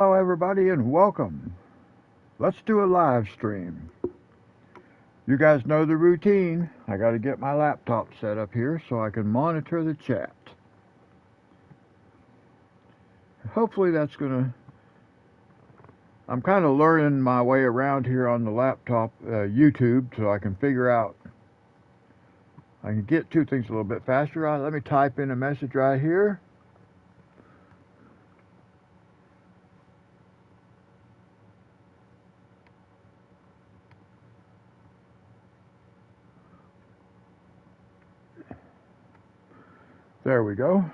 Hello everybody and welcome. Let's do a live stream. You guys know the routine. I got to get my laptop set up here so I can monitor the chat. Hopefully I'm kind of learning my way around here on the laptop YouTube so I can figure out I can get to things a little bit faster. Let me type in a message right here. There we go.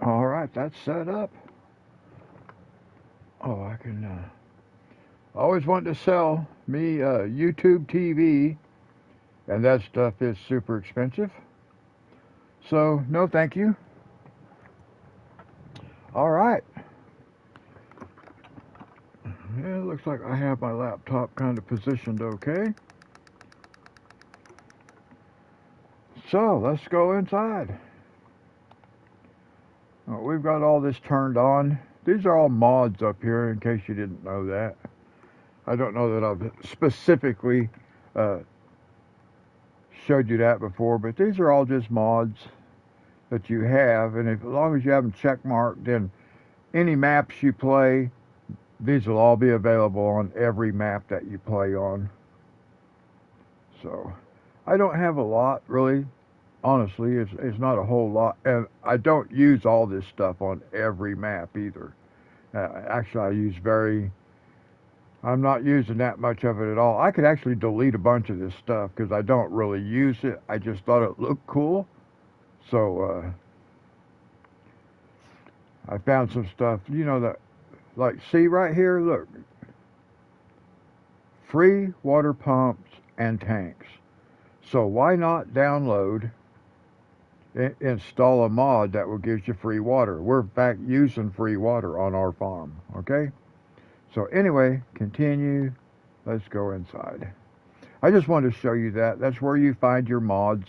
All right, that's set up. Oh, I always wanted to sell me YouTube TV, and that stuff is super expensive. So, no thank you. All right. Yeah, it looks like I have my laptop kind of positioned okay. So, let's go inside. We've got all this turned on. These are all mods up here, in case you didn't know that. I don't know that I've specifically showed you that before, but these are all just mods that you have, and as long as you have them check marked, then any maps you play, these will all be available on every map that you play on. So, I don't have a lot, really. Honestly, it's not a whole lot, and I don't use all this stuff on every map either. Actually, I'm not using that much of it at all. I could actually delete a bunch of this stuff because I don't really use it. I just thought it looked cool. So, I found some stuff, that, like, see right here, look. Free water pumps and tanks. So why not download, install a mod that will give you free water? We're in fact using free water on our farm, okay? So anyway, continue. Let's go inside. I just wanted to show you that. That's where you find your mods.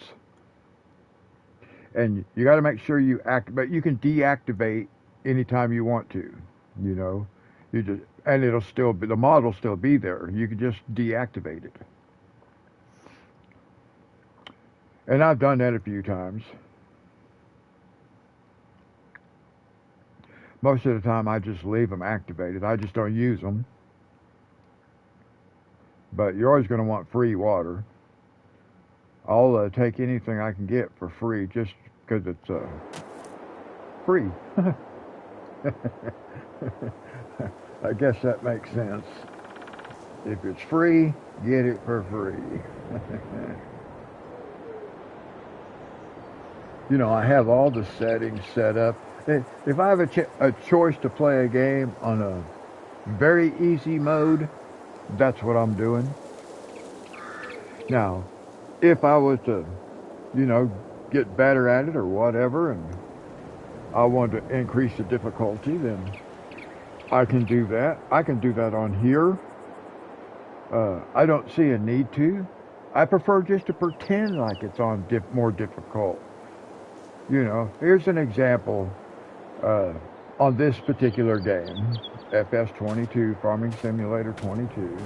And you got to make sure you but you can deactivate anytime you want to, and the mod will still be there. You can just deactivate it. And I've done that a few times. Most of the time I just leave them activated. I just don't use them. But you're always going to want free water. I'll take anything I can get for free just because it's free. I guess that makes sense. If it's free, get it for free. I have all the settings set up. If I have a choice to play a game on a very easy mode, that's what I'm doing. Now, if I was to, get better at it or whatever, and I want to increase the difficulty, then I can do that. I can do that on here. I don't see a need to. I prefer just to pretend like it's on more difficult. Here's an example on this particular game, FS22, Farming Simulator 22.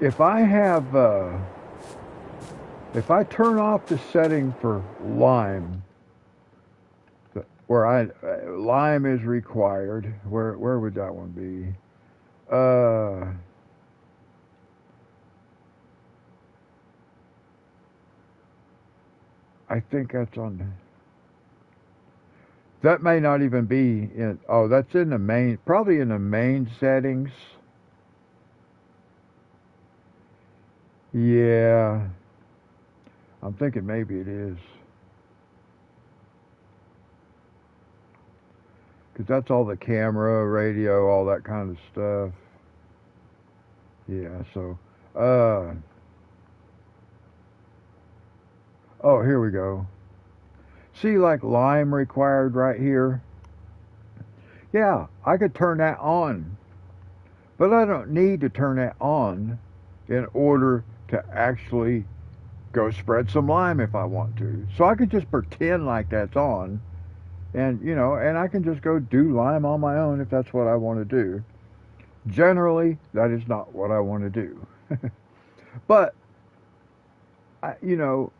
If I turn off the setting for lime, where lime is required, where would that one be? I think that's on. That may not even be in. Oh, that's in the main. Probably in the main settings. Yeah. I'm thinking maybe it is. Because that's all the camera, radio, all that kind of stuff. Yeah, so. Oh, here we go. See, like lime required right here? Yeah, I could turn that on. But I don't need to turn that on in order to actually go spread some lime if I want to. So I could just pretend like that's on And, you know, and I can just go do lime on my own if that's what I want to do. Generally, that is not what I want to do. But, you know,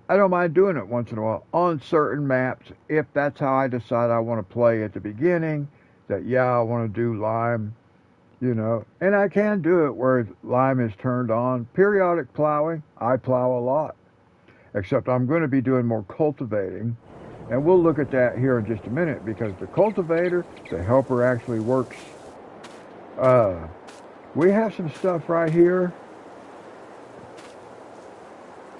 I don't mind doing it once in a while on certain maps if that's how I decide I want to play at the beginning. That, yeah, I want to do lime, you know, and I can do it where lime is turned on. Periodic plowing, I plow a lot, except I'm going to be doing more cultivating. And we'll look at that here in just a minute because the cultivator, the helper actually works. We have some stuff right here.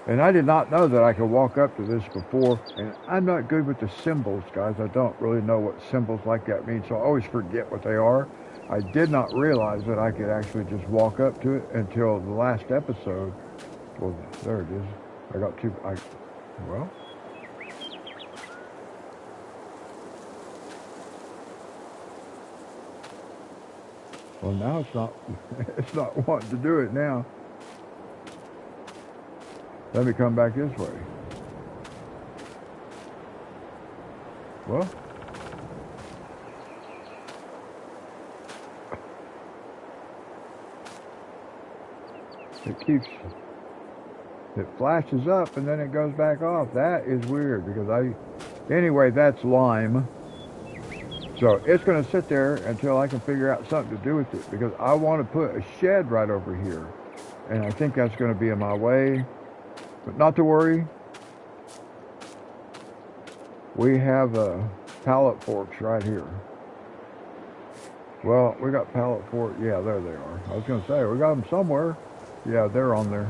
And I did not know that I could walk up to this before. And I'm not good with the symbols, guys. I don't really know what symbols like that mean, so I always forget what they are. I did not realize that I could actually just walk up to it until the last episode. Well, there it is. I got two. Well. Well, now it's not. It's not wanting to do it now. Let me come back this way. Well, it flashes up and then it goes back off. That is weird because anyway, that's lime. So it's going to sit there until I can figure out something to do with it because I want to put a shed right over here. And I think that's going to be in my way. But not to worry. We have pallet forks right here. Well, we got pallet forks. Yeah, there they are. I was going to say, we got them somewhere. Yeah, they're on there.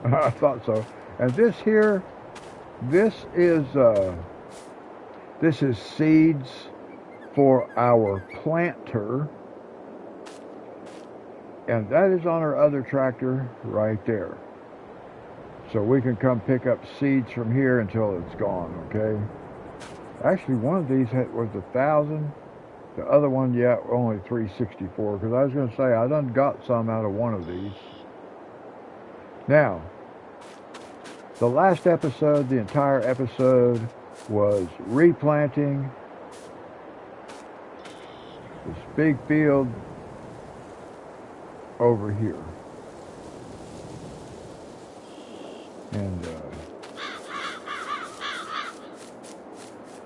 I thought so. And this here, this is seeds for our planter. And that is on our other tractor right there. So we can come pick up seeds from here until it's gone, okay? Actually, one of these was 1,000. The other one, yeah, only 364. Because I was going to say, I done got some out of one of these. Now, the last episode, the entire episode, was replanting this big field over here. And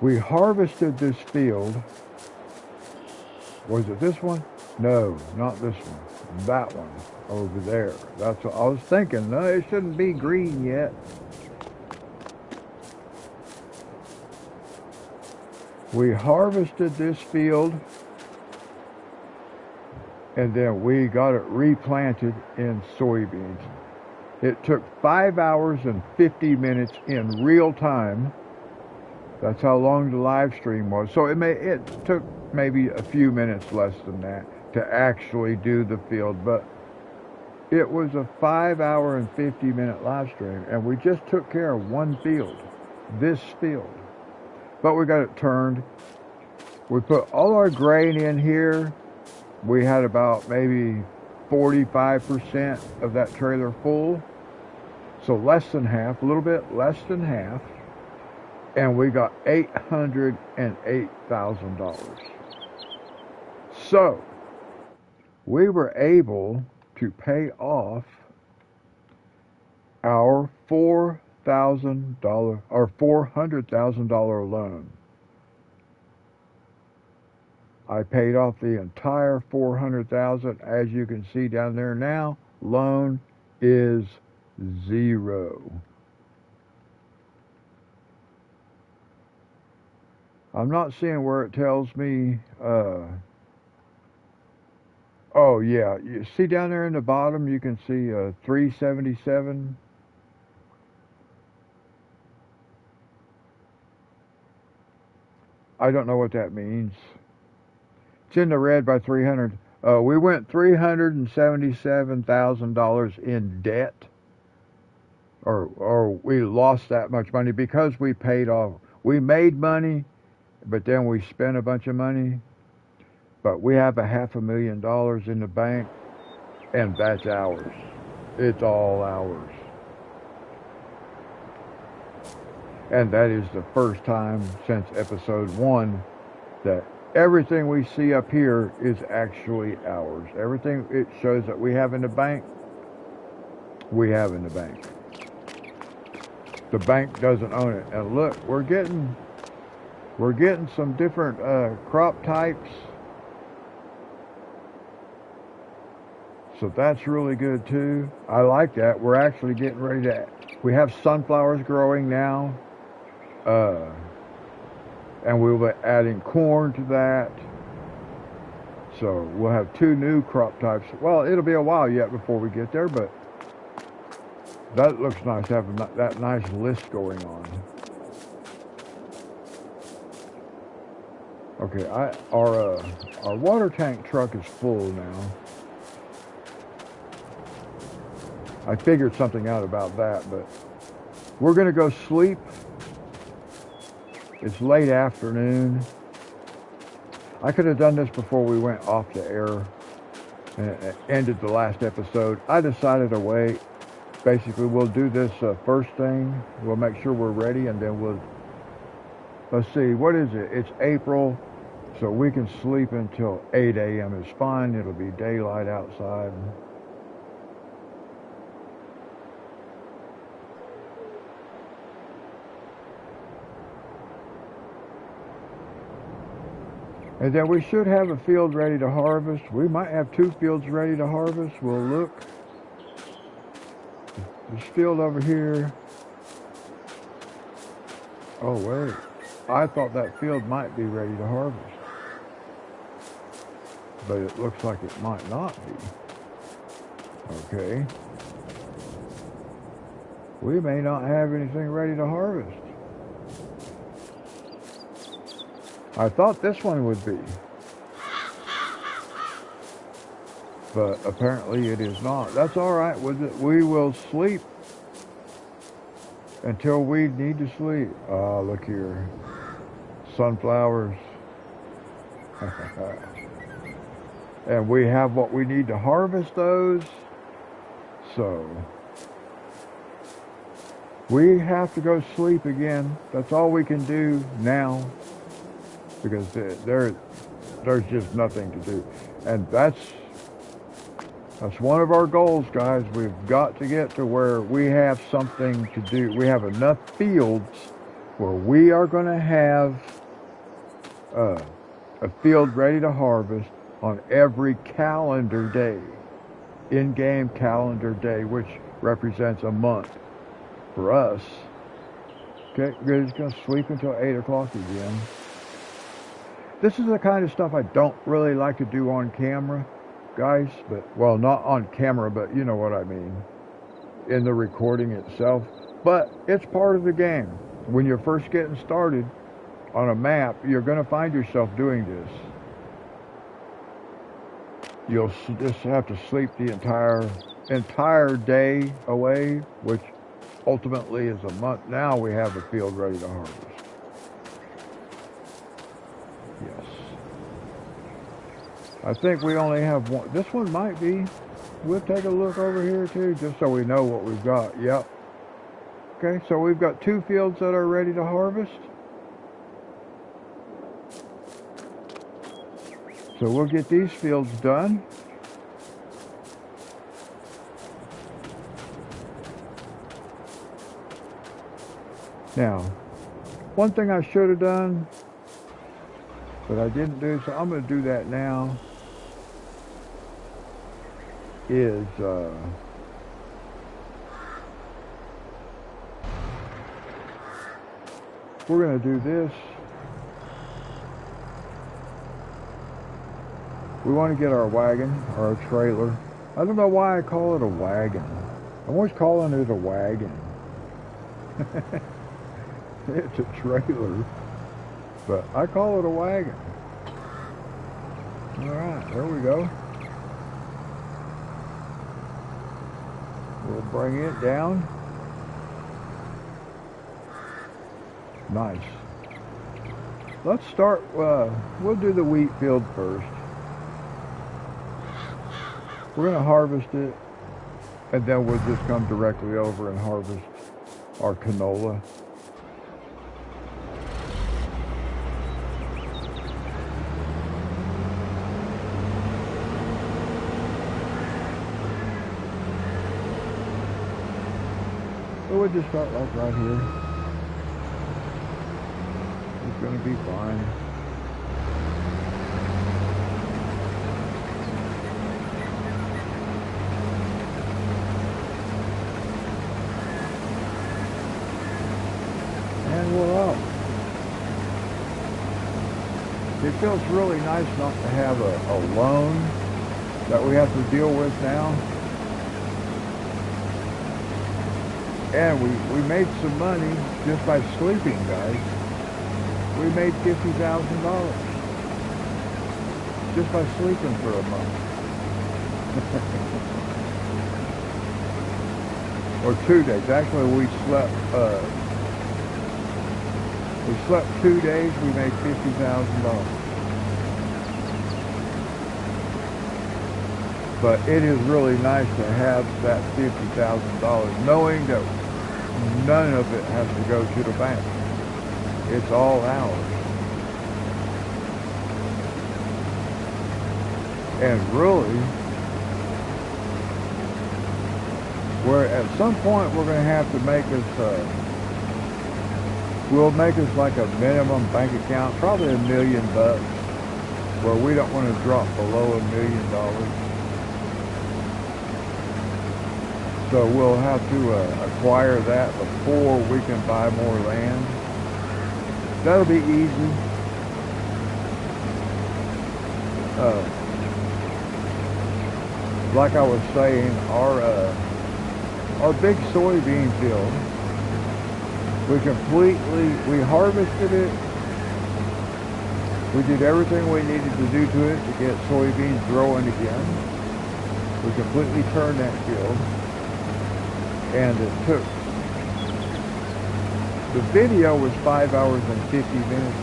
we harvested this field. Was it this one? No, not this one. That one over there. That's what I was thinking. No, it shouldn't be green yet. We harvested this field and then we got it replanted in soybeans. It took 5 hours and 50 minutes in real time. That's how long the live stream was. So it took maybe a few minutes less than that to actually do the field. But it was a 5 hour and 50 minute live stream. And we just took care of one field. This field. But we got it turned. We put all our grain in here. We had about maybe 45% of that trailer full. So less than half, a little bit less than half. And we got $808,000. So we were able to pay off our $4,000 or $400,000 loan. I paid off the entire $400,000. As you can see down there now, loan is zero. I'm not seeing where it tells me. Oh yeah, you see down there in the bottom, you can see 377. I don't know what that means. It's in the red by 300. We went $377,000 in debt, or we lost that much money because we paid off. We made money, but then we spent a bunch of money. But we have $500,000 in the bank, and that's ours. It's all ours. And that is the first time since episode 1 that everything we see up here is actually ours. Everything it shows that we have in the bank, we have in the bank. The bank doesn't own it. And look, we're getting some different crop types. So that's really good too. I like that. We're actually getting ready to, we have sunflowers growing now. And we'll be adding corn to that. So we'll have 2 new crop types. Well, it'll be a while yet before we get there, but that looks nice, having that nice list going on. Okay, our water tank truck is full now. I figured something out about that, but we're going to go sleep. It's late afternoon. I could have done this before we went off the air and ended the last episode. I decided to wait. Basically, we'll do this first thing. We'll make sure we're ready, and then let's see, what is it? It's April, so we can sleep until 8 a.m. It's fine. It'll be daylight outside. And then we should have a field ready to harvest. We might have 2 fields ready to harvest. We'll look. This field over here. Oh, wait. I thought that field might be ready to harvest. But it looks like it might not be. Okay. We may not have anything ready to harvest. I thought this one would be. But apparently it is not. That's all right with it. We will sleep until we need to sleep. Ah, look here. Sunflowers. And we have what we need to harvest those. So we have to go sleep again. That's all we can do now. Because there's just nothing to do. And that's one of our goals, guys. We've got to get to where we have something to do. We have enough fields where we are going to have a field ready to harvest on every calendar day, in-game calendar day, which represents a month for us. Okay, we're just going to sleep until 8 o'clock again. This is the kind of stuff I don't really like to do on camera, guys, but, well, not on camera, but you know what I mean, in the recording itself. But it's part of the game. When you're first getting started on a map, you're going to find yourself doing this. You'll just have to sleep the entire day away, which ultimately is a month. Now we have a field ready to harvest. Yes. I think we only have one. This one might be. We'll take a look over here too, just so we know what we've got. Yep. Okay, so we've got 2 fields that are ready to harvest. So we'll get these fields done. Now, one thing I should have done, but I didn't do, so I'm going to do that now, is we're going to do this. We want to get our wagon, or our trailer. I don't know why I call it a wagon. I'm always calling it a wagon. It's a trailer, but I call it a wagon. All right, there we go. We'll bring it down. Nice. Let's start, we'll do the wheat field first. We're going to harvest it, and then we'll just come directly over and harvest our canola. would just start like right here. It's going to be fine. And we're up. It feels really nice not to have a loan that we have to deal with now. And we made some money just by sleeping, guys. We made $50,000 just by sleeping for a month. Or 2 days. Actually, we slept 2 days, we made $50,000. But it is really nice to have that $50,000, knowing that none of it has to go to the bank. It's all ours. And really, at some point we're going to have to make us, we'll make us like a minimum bank account, probably $1 million, where we don't want to drop below $1 million. So we'll have to acquire that before we can buy more land. That'll be easy. Like I was saying, our big soybean field, we harvested it. We did everything we needed to do to it to get soybeans growing again. We completely turned that field. And it took, the video was 5 hours and 50 minutes.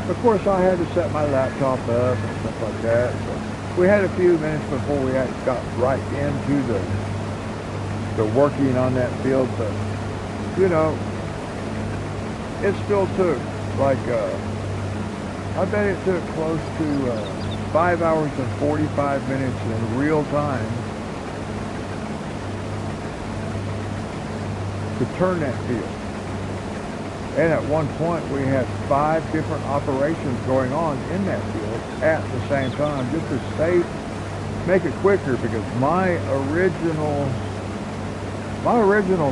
Of course, I had to set my laptop up and stuff like that. So we had a few minutes before we got right into the working on that field. But, you know, it still took like, I bet it took close to 5 hours and 45 minutes in real time to turn that field. And at one point we had 5 different operations going on in that field at the same time, just to make it quicker, because my original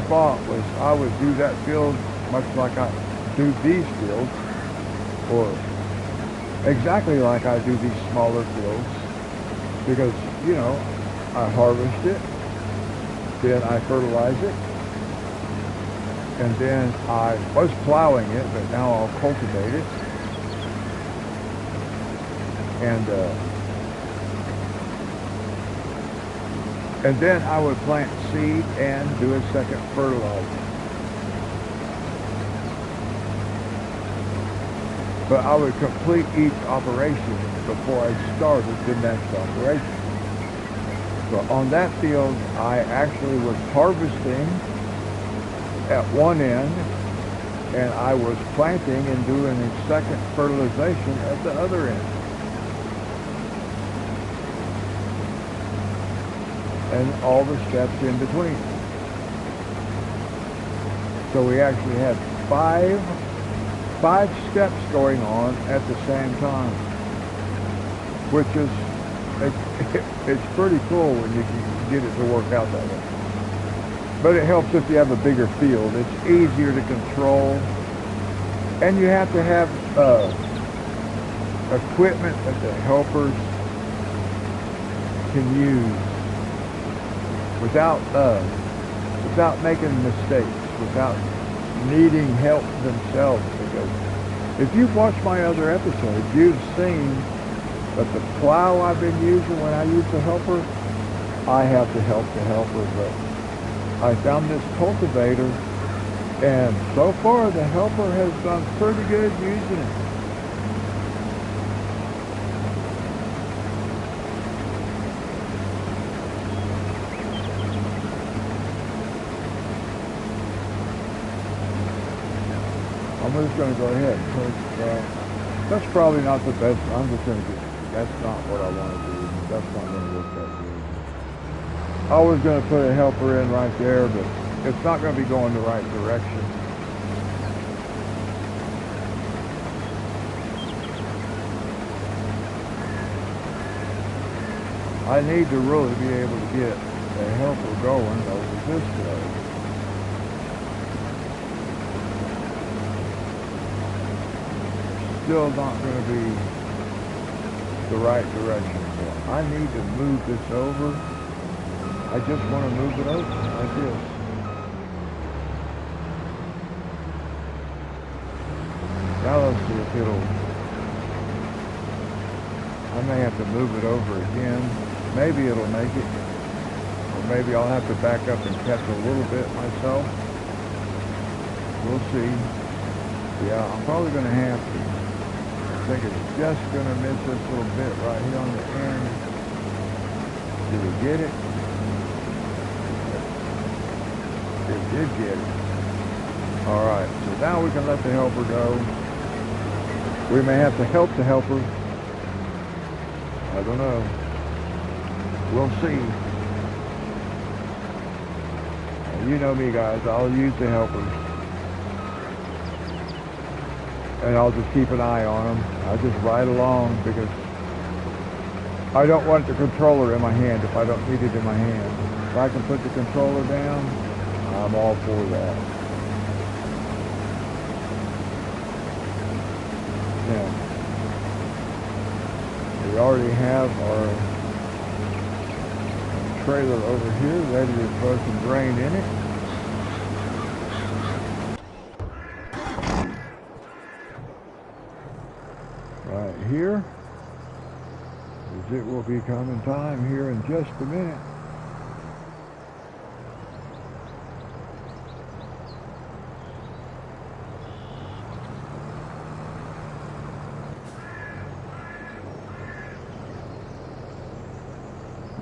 thought was I would do that field much like I do these fields, or exactly like I do these smaller fields, because, you know, I harvest it, then I fertilize it, and then I was plowing it, but now I'll cultivate it. And then I would plant seed and do a second fertilizer. But I would complete each operation before I started the next operation. So on that field, I actually was harvesting at one end, and I was planting and doing a second fertilization at the other end. And all the steps in between. So we actually had five steps going on at the same time, which is, it's pretty cool when you can get it to work out that way. But it helps if you have a bigger field. It's easier to control. And you have to have equipment that the helpers can use without making mistakes, without needing help themselves. Because if you've watched my other episodes, you've seen that the plow I've been using when I use the helper, I have to help the helper, but I found this cultivator, and so far the helper has done pretty good using it. I'm just going to go ahead and put, that's probably not the best. I'm just going to get, that's not what I want to do. That's not going to work that good. I was going to put a helper in right there, but it's not going to be going the right direction. I need to really be able to get a helper going over this way. Still not going to be the right direction. So I need to move this over. I just want to move it over like this. Now let's see if it'll... I may have to move it over again. Maybe it'll make it. Or maybe I'll have to back up and catch a little bit myself. We'll see. Yeah, I'm probably going to have to. I think it's just going to miss this little bit right here on the end. Did we get it? It did get it. Alright, so now we can let the helper go. We may have to help the helper. I don't know. We'll see. You know me, guys. I'll use the helpers. And I'll just keep an eye on them. I'll just ride along because I don't want the controller in my hand if I don't need it in my hand. If I can put the controller down, I'm all for that. Now, we already have our trailer over here ready to throw some grain in it. Right here. As it will be coming time here in just a minute.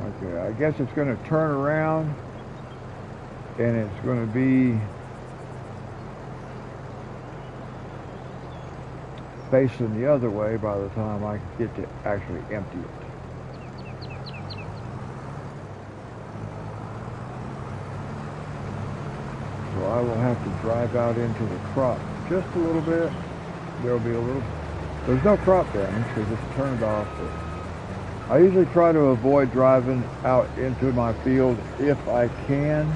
Okay, I guess it's going to turn around and it's going to be facing the other way by the time I get to actually empty it. So I will have to drive out into the crop just a little bit. There'll be a little, there's no crop damage because it's turned off. I usually try to avoid driving out into my field if I can.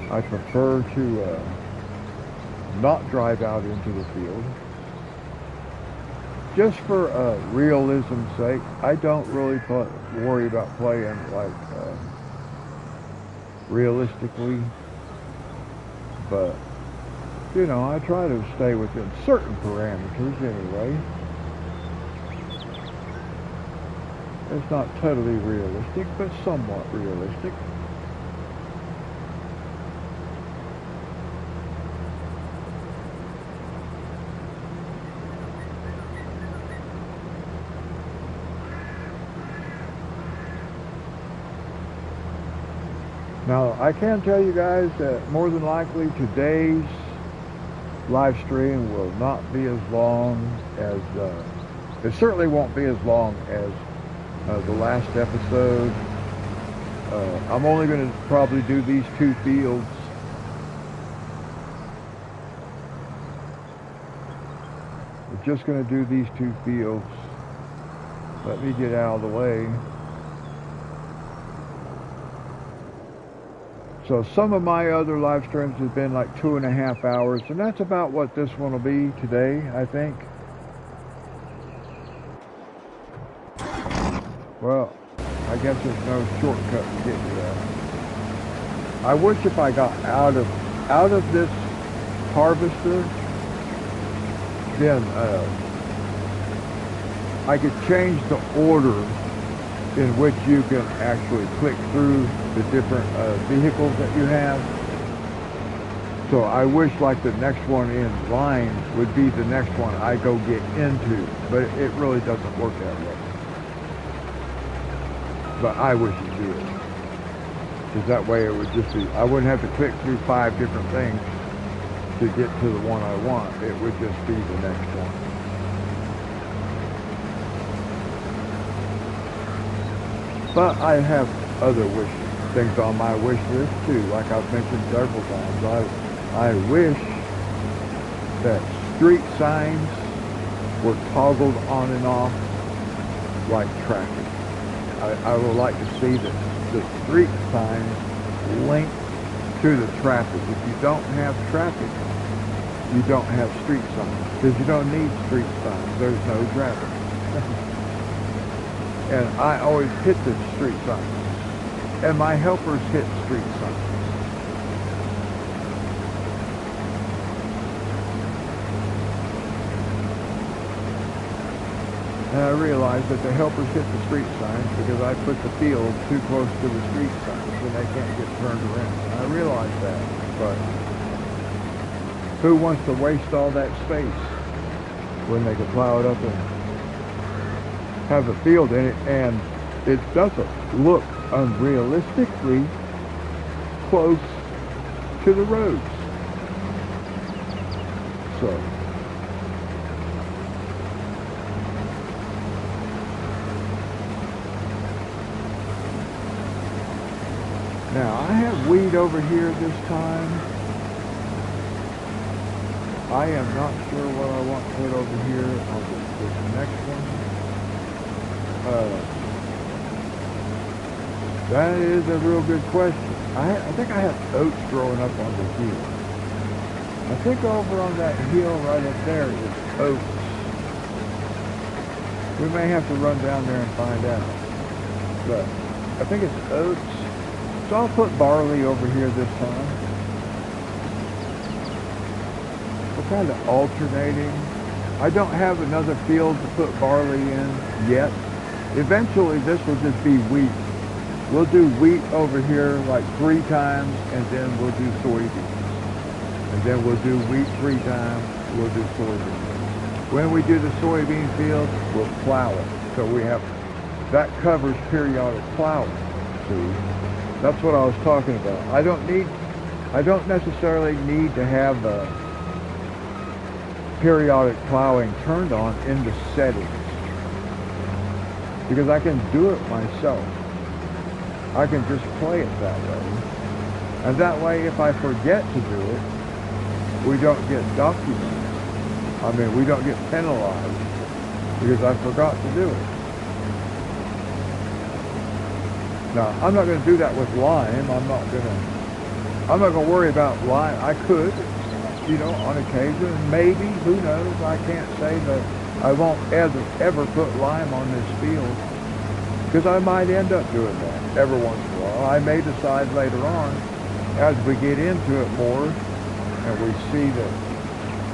I prefer to not drive out into the field. Just for realism's sake, I don't really worry about playing like realistically, but you know, I try to stay within certain parameters anyway. It's not totally realistic, but somewhat realistic. Now, I can tell you guys that more than likely today's live stream will not be as long as, it certainly won't be as long as the last episode. I'm only going to probably do these two fields. We're just going to do these two fields. Let me get out of the way. So some of my other live streams have been like 2.5 hours, and that's about what this one will be today, I think. Well, I guess there's no shortcut to get to that. I wish if I got out of this harvester, then I could change the order in which you can actually click through the different vehicles that you have. So I wish like the next one in line would be the next one I go get into, but it really doesn't work that way. But I wish it did. Because that way it would just be, I wouldn't have to click through 5 different things to get to the one I want. It would just be the next one. But I have other wishes. things on my wish list too. Like I've mentioned several times, I wish that street signs were toggled on and off like traffic. I would like to see the street signs linked to the traffic. If you don't have traffic, you don't have street signs, because you don't need street signs. There's no traffic. And I always hit the street signs, and my helpers hit street signs. And I realized that the helpers hit the street signs because I put the field too close to the street signs and they can't get turned around. And I realized that, but who wants to waste all that space when they can plow it up and have a field in it, and it doesn't look unrealistically close to the roads. So now, I have weed over here this time. I am not sure what I want to put over here on this next one. That is a real good question. I think I have oats growing up on the hill. I think over on that hill right up there is oats. We may have to run down there and find out. But I think it's oats. So I'll put barley over here this time. We're kind of alternating. I don't have another field to put barley in yet. Eventually this will just be wheat. We'll do wheat over here like 3 times, and then we'll do soybeans. And then we'll do wheat 3 times, we'll do soybeans. When we do the soybean field, we'll plow it. So we have, that covers periodic plowing, see? That's what I was talking about. I don't necessarily need to have periodic plowing turned on in the settings, because I can do it myself. I can just play it that way. And that way, if I forget to do it, we don't get documented. I mean, we don't get penalized because I forgot to do it. Now, I'm not going to do that with lime. I'm not going to worry about lime. I could, you know, on occasion, maybe, who knows. I can't say that I won't ever put lime on this field, because I might end up doing that every once in a while. I may decide later on, as we get into it more, and we see that,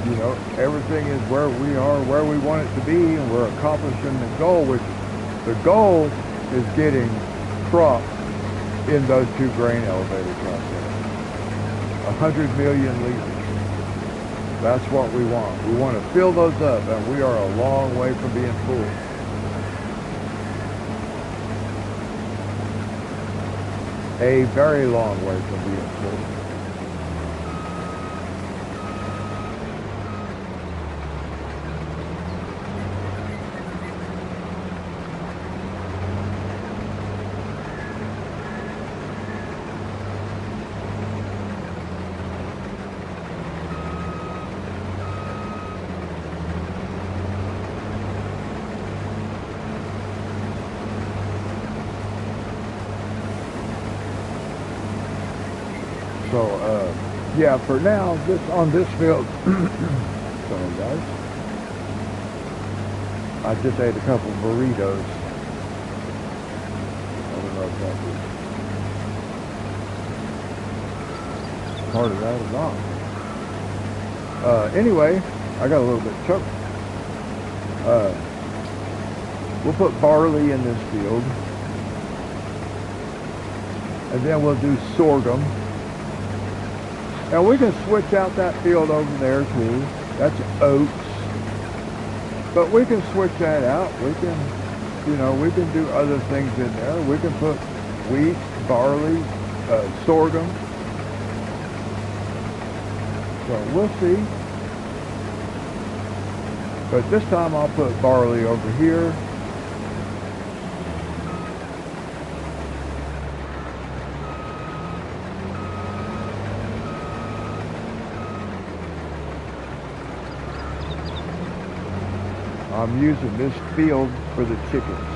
you know, everything is where we are, where we want it to be, and we're accomplishing the goal, which the goal is getting crop in those 2 grain elevators out there. 100 million liters. That's what we want. We want to fill those up, and we are a long way from being full. A very long way from being full. So, yeah, for now, on this field, sorry guys, I just ate a couple of burritos. I don't know if that was part of that or not. Anyway, I got a little bit choked. We'll put barley in this field, and then we'll do sorghum. And we can switch out that field over there too. That's oats. But we can switch that out. We can, you know, we can do other things in there. We can put wheat, barley, sorghum. So we'll see. But this time I'll put barley over here. I'm using this field for the chickens.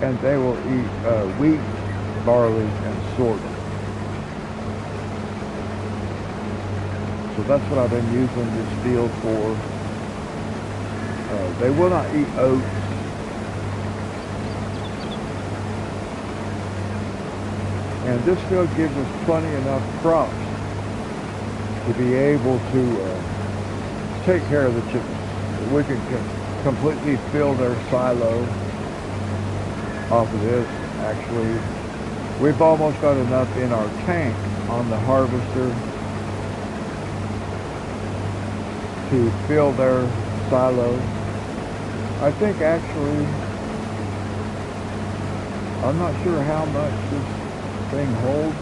And they will eat wheat, barley, and sorghum. So that's what I've been using this field for. They will not eat oats. And this field gives us plenty enough crops to be able to take care of the chickens. We can completely fill their silo off of this. Actually, we've almost got enough in our tank on the harvester to fill their silo. I think actually, I'm not sure how much this thing holds.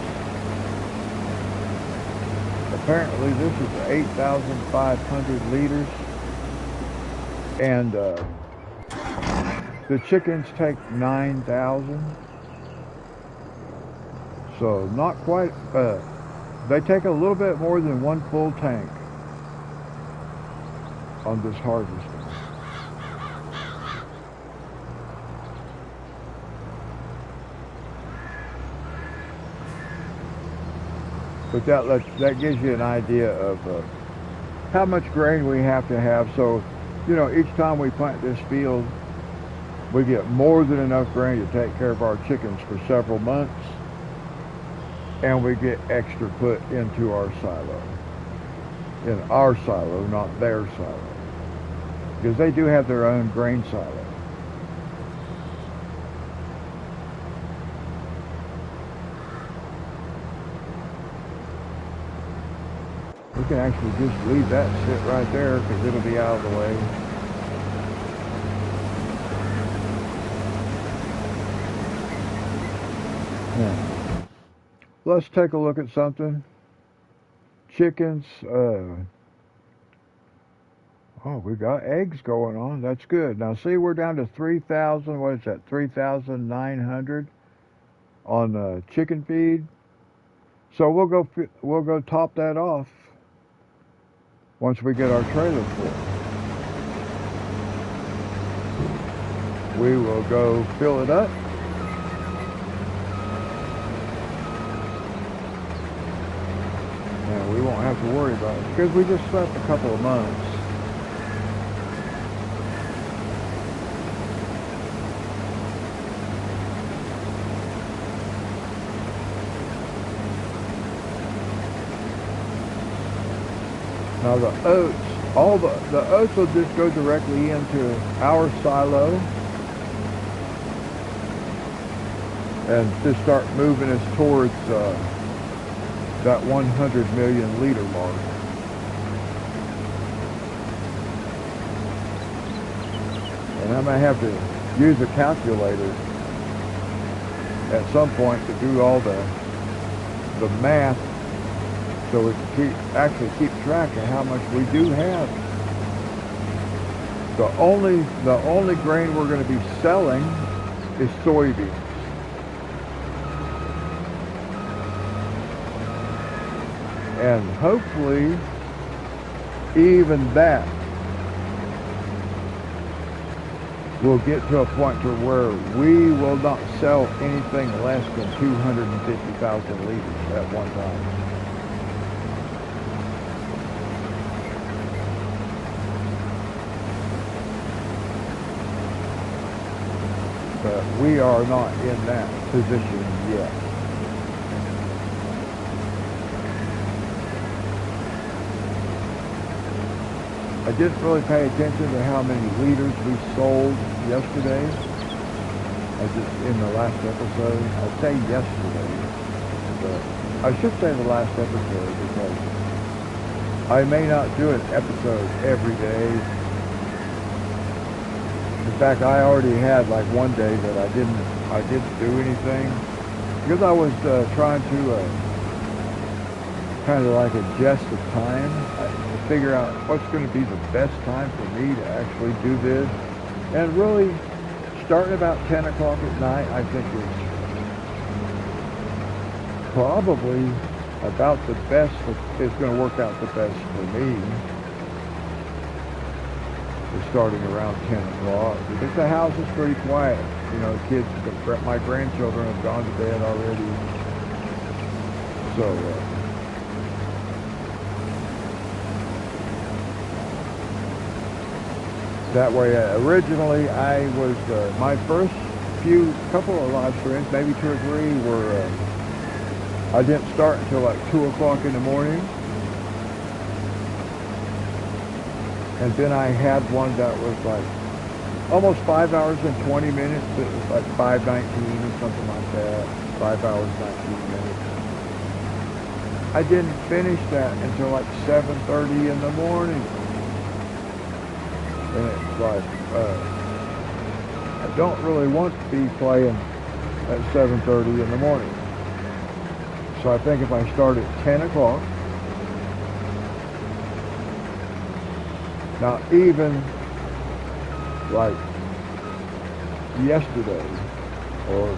Apparently this is 8,500 liters, and the chickens take 9,000. So not quite, they take a little bit more than one full tank on this harvester. But that gives you an idea of how much grain we have to have. So, you know, each time we plant this field, we get more than enough grain to take care of our chickens for several months. And we get extra put into our silo. In our silo, not their silo. Because they do have their own grain silo. We can actually just leave that sit right there because it'll be out of the way. Yeah. Let's take a look at something. Chickens, oh, we got eggs going on. That's good. Now see, we're down to 3,000, what is that, 3,900 on chicken feed. So we'll go top that off once we get our trailer full. We will go fill it up. And we won't have to worry about it because we just slept a couple of months. Now the oats, all the oats will just go directly into our silo and just start moving us towards that 100 million liter mark. And I may have to use a calculator at some point to do all the math, so we can actually keep track of how much we do have. The only grain we're going to be selling is soybeans. And hopefully, even that will get to a point to where we will not sell anything less than 250,000 liters at one time. But we are not in that position yet. I didn't really pay attention to how many liters we sold yesterday. In the last episode. I say yesterday, but I should say the last episode because I may not do an episode every day. In fact, I already had like one day that I didn't do anything because I was trying to kind of like adjust the time to figure out what's going to be the best time for me to actually do this. And really, starting about 10 o'clock at night, I think is probably about the best, it's going to work out the best for me. It's starting around 10 o'clock because the house is pretty quiet. You know, the kids, my grandchildren have gone to bed already. So, that way, originally I was, my first couple of live streams, maybe 2 or 3 were, I didn't start until like 2 o'clock in the morning. And then I had one that was like almost 5 hours and 20 minutes. It was like 5:19 or something like that. 5 hours, 19 minutes. I didn't finish that until like 7:30 in the morning. And it's like, I don't really want to be playing at 7:30 in the morning. So I think if I start at 10 o'clock, now even like yesterday, or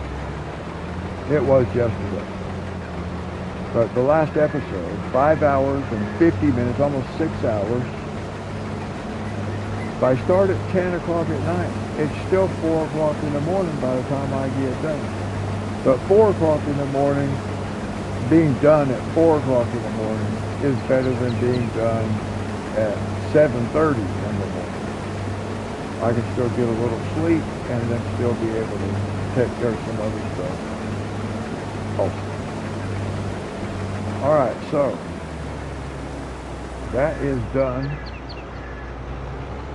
it was yesterday, but the last episode, 5 hours and 50 minutes, almost 6 hours. If I start at 10 o'clock at night, it's still 4 o'clock in the morning by the time I get done. But 4 o'clock in the morning, being done at 4 o'clock in the morning is better than being done at 7:30 in the morning. I can still get a little sleep and then still be able to take care of some other stuff. Also. Alright, so that is done.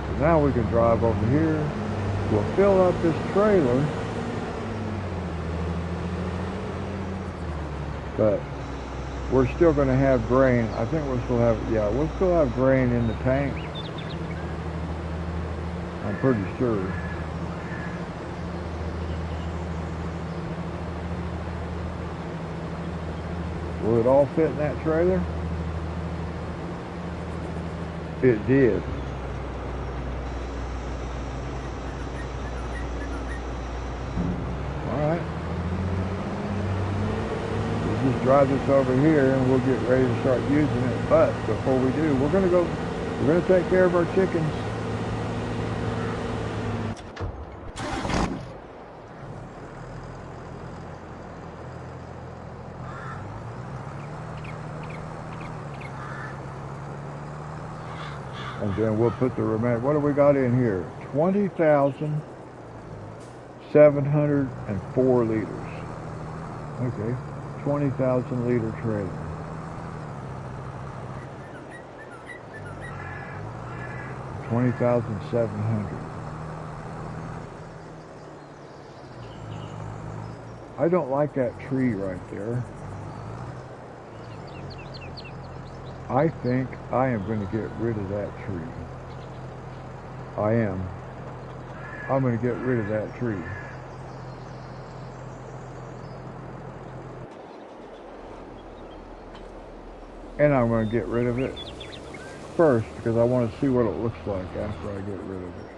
So now we can drive over here. We'll fill up this trailer. But we're still going to have grain. I think we'll still have grain in the tank. I'm pretty sure. Will it all fit in that trailer? It did. Alright. We'll just drive this over here and we'll get ready to start using it. But before we do, we're going to take care of our chickens. And then we'll put the remaining. What do we got in here? 20,704 liters. Okay, 20,000 liter trailer. $20,700. I don't like that tree right there. I think I am going to get rid of that tree. I am. I'm going to get rid of that tree. And I'm going to get rid of it first because I want to see what it looks like after I get rid of it.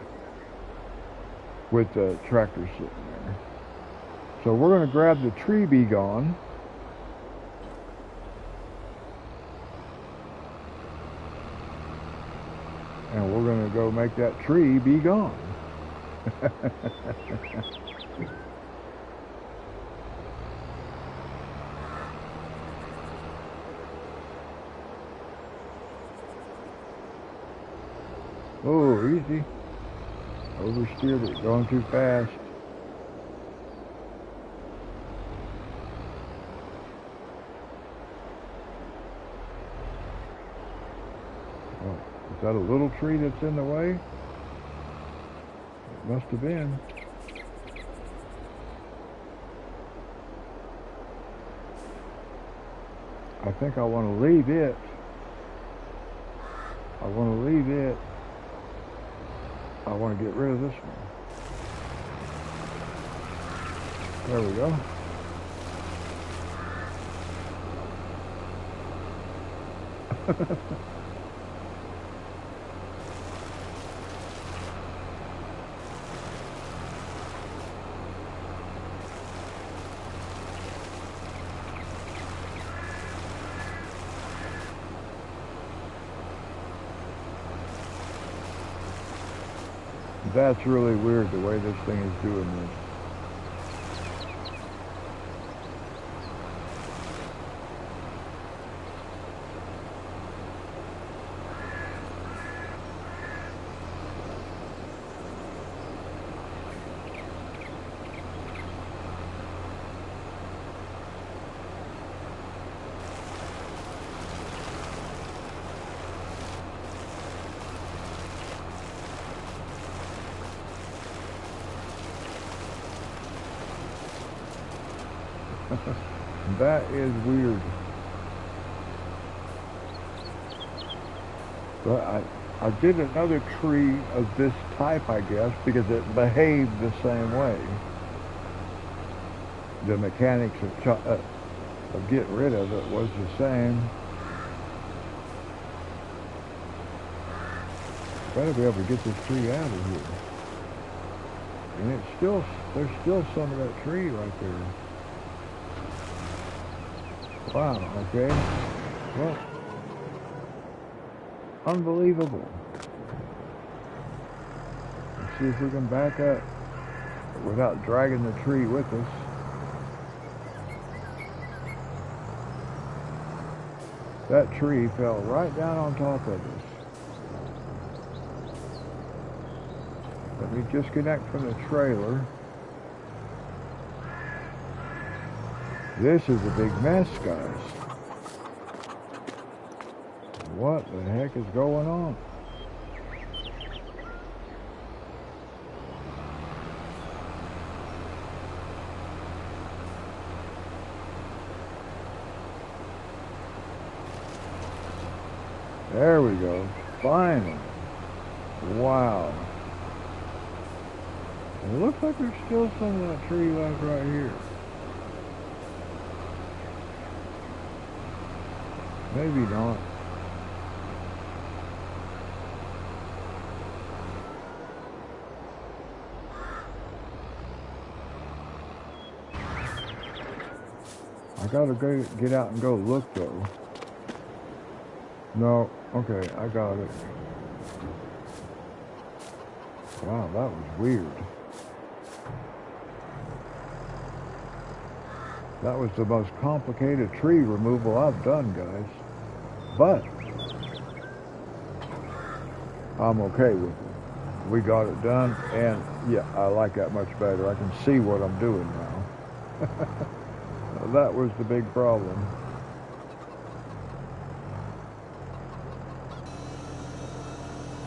With the tractor sitting there. So we're going to grab the tree be gone. And we're going to go make that tree be gone. Oh, easy. Oversteered it, going too fast. Is that a little tree that's in the way? It must have been. I think I want to leave it. I want to leave it. I want to get rid of this one. There we go. That's really weird the way this thing is doing this. That is weird. But I did another tree of this type, I guess, because it behaved the same way. The mechanics of getting rid of it was the same. Better be able to get this tree out of here. And there's still some of that tree right there. Wow, okay. Well, unbelievable. Let's see if we can back up without dragging the tree with us. That tree fell right down on top of us. Let me disconnect from the trailer. This is a big mess, guys. What the heck is going on? There we go. Finally. Wow. It looks like there's still some of that tree left right here. Maybe not. I gotta get out and go look though. No, okay, I got it. Wow, that was weird. That was the most complicated tree removal I've done, guys. But I'm okay with it. We got it done, and yeah, I like that much better. I can see what I'm doing now. That was the big problem.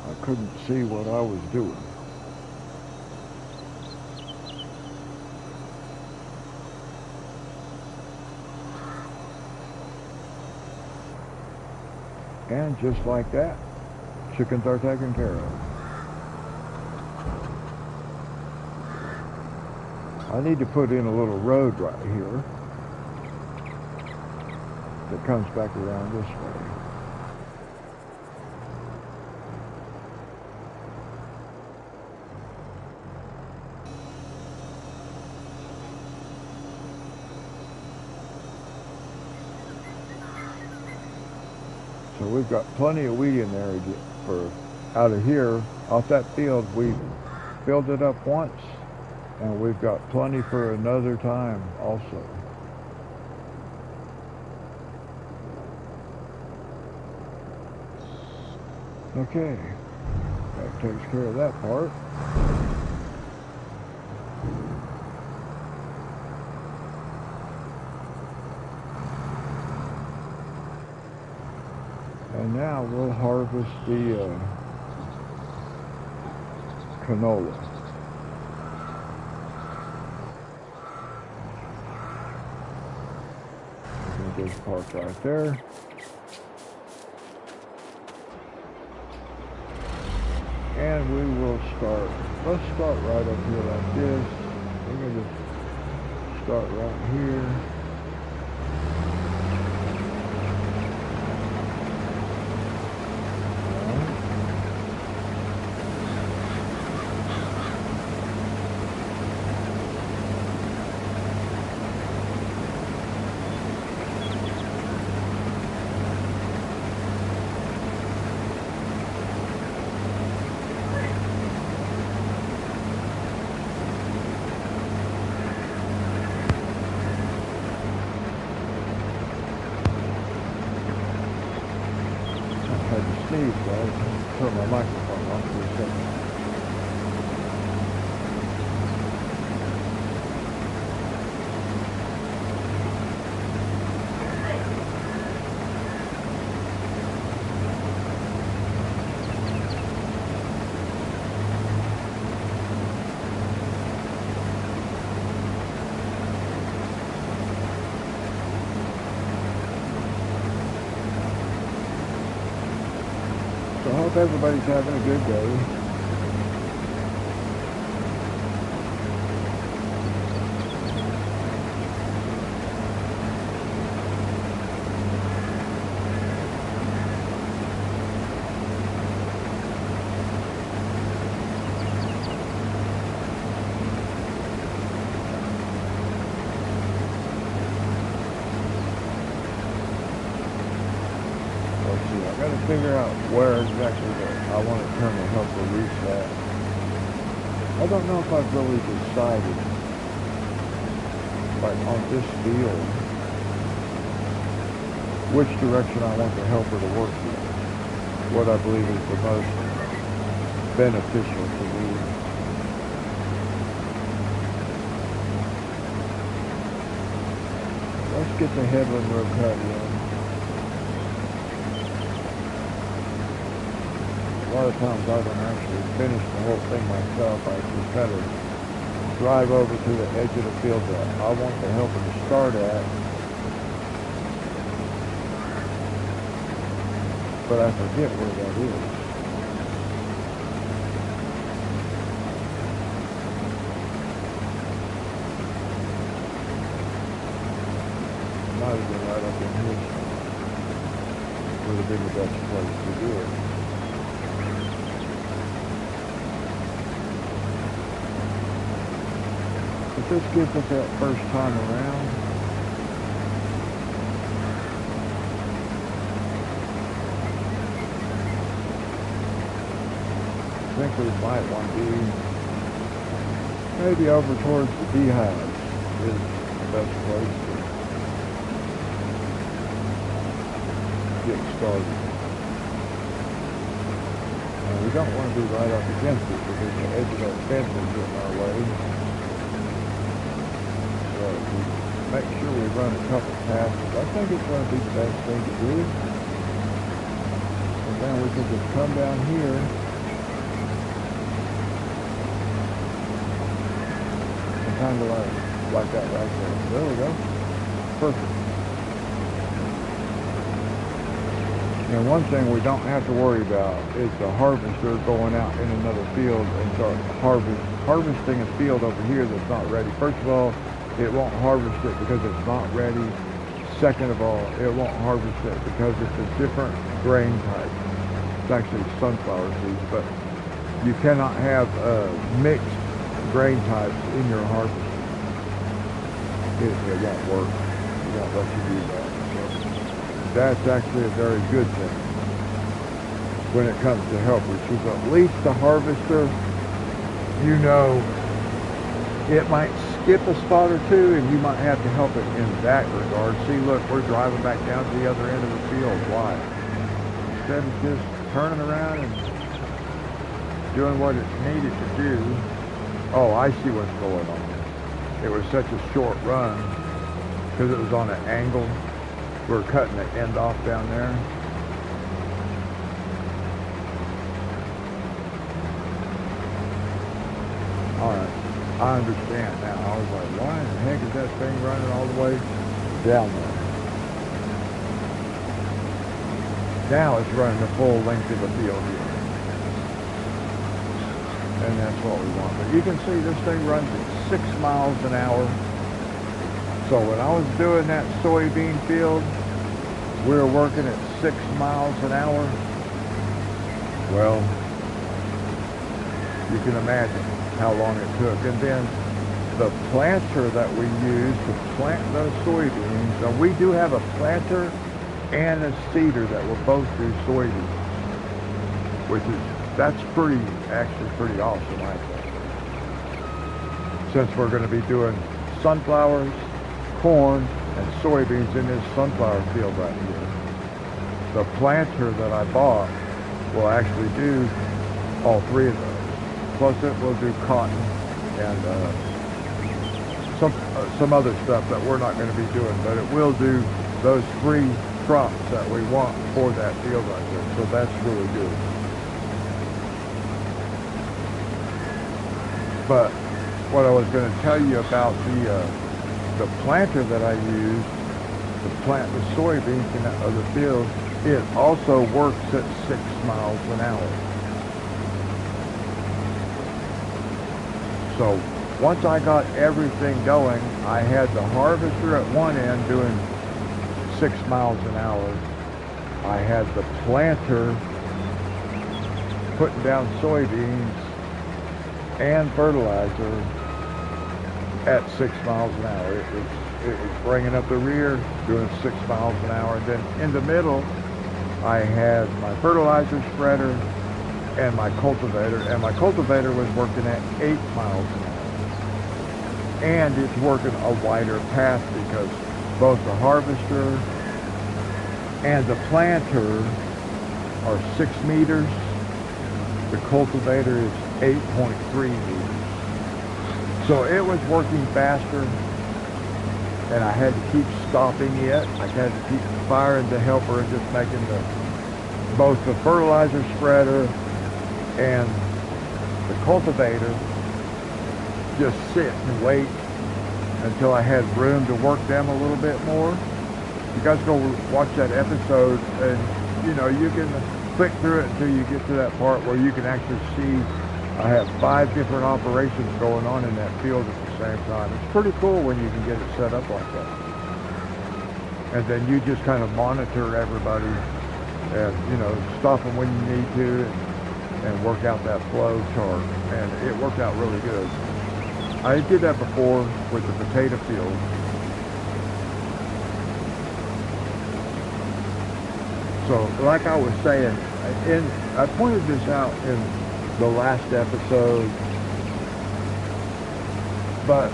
I couldn't see what I was doing. And just like that, chickens are taken care of. I need to put in a little road right here that comes back around this way. So we've got plenty of wheat in there for out of here, off that field. We filled it up once, and we've got plenty for another time also. Okay, that takes care of that part. And now we'll harvest the canola. I'm going to just park right there. And we will start. Let's start right up here like this. We're going to start right here. my microphone off for a second. So I hope everybody's having a good day. Let's see, I gotta figure out where exactly I want to turn the helper reach at. I don't know if I've really decided, like on this field, which direction I want the helper to work in. What I believe is the most beneficial to me. Let's get the headland row cut in. A lot of times I don't actually finish the whole thing myself. I just kind of drive over to the edge of the field that I want the helper to start at. But I forget where that is. Might have been right up in here somewhere. Would have been the best place to do it. But this gives us that first time around. I think we might want to be maybe over towards the beehives is the best place to get started. And we don't want to be right up against it because the edge of that fence is getting our way. So we make sure we run a couple passes. I think it's going to be the best thing to do. And then we can just come down here and kind of like that right there. There we go. Perfect. And one thing we don't have to worry about is the harvester going out in another field and start harvesting a field over here that's not ready. First of all, it won't harvest it because it's not ready. Second of all, it won't harvest it because it's a different grain type. It's actually sunflower seeds, but you cannot have mixed grain types in your harvester. It won't work. It won't let you do that. That's actually a very good thing when it comes to helpers, because at least the harvester, you know, it might skip a spot or two and you might have to help it in that regard. See, look, we're driving back down to the other end of the field. Why? Instead of just turning around and doing what it needed to do. Oh, I see what's going on. It was such a short run because it was on an angle. We're cutting the end off down there. Alright, I understand now. I was like, why in the heck is that thing running all the way down there? Now it's running the full length of the field here. And that's what we want. But you can see this thing runs at 6 miles an hour. So when I was doing that soybean field, we were working at 6 miles an hour. Well, you can imagine how long it took. And then the planter that we use to plant those soybeans, so we do have a planter and a seeder that will both do soybeans, which is, that's actually pretty awesome, I think. Since we're going to be doing sunflowers, corn, and soybeans in this sunflower field right here. The planter that I bought will actually do all three of those. Plus it will do cotton and some other stuff that we're not going to be doing, but it will do those three crops that we want for that field right there. So that's really good. But what I was going to tell you about the planter that I used to plant the soybeans in that other field, it also works at 6 miles an hour. So once I got everything going, I had the harvester at one end doing 6 miles an hour. I had the planter putting down soybeans and fertilizer at 6 miles an hour. It was bringing up the rear, doing 6 miles an hour. And then in the middle, I had my fertilizer spreader and my cultivator. And my cultivator was working at 8 miles an hour. And it's working a wider path because both the harvester and the planter are 6 meters. The cultivator is 8.3 meters. So it was working faster, and I had to keep stopping it. I had to keep firing the helper and just making both the fertilizer spreader and the cultivator just sit and wait until I had room to work them a little bit more. You guys go watch that episode, and you know, you can click through it until you get to that part where you can actually see I have 5 different operations going on in that field at the same time. It's pretty cool when you can get it set up like that. And then you just kind of monitor everybody and, you know, stop them when you need to and work out that flow chart. And it worked out really good. I did that before with the potato field. So, like I was saying, I pointed this out in the last episode, but,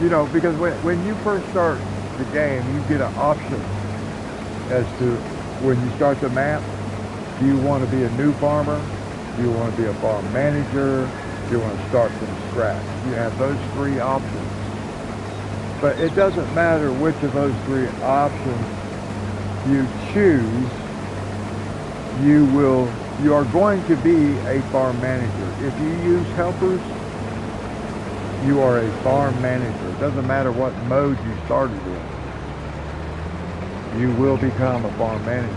you know, because when you first start the game, you get an option as to when you start the map. Do you want to be a new farmer? Do you want to be a farm manager? Do you want to start from scratch? You have those 3 options. But it doesn't matter which of those 3 options you choose, you are going to be a farm manager. If you use helpers, you are a farm manager. It doesn't matter what mode you started in. You will become a farm manager.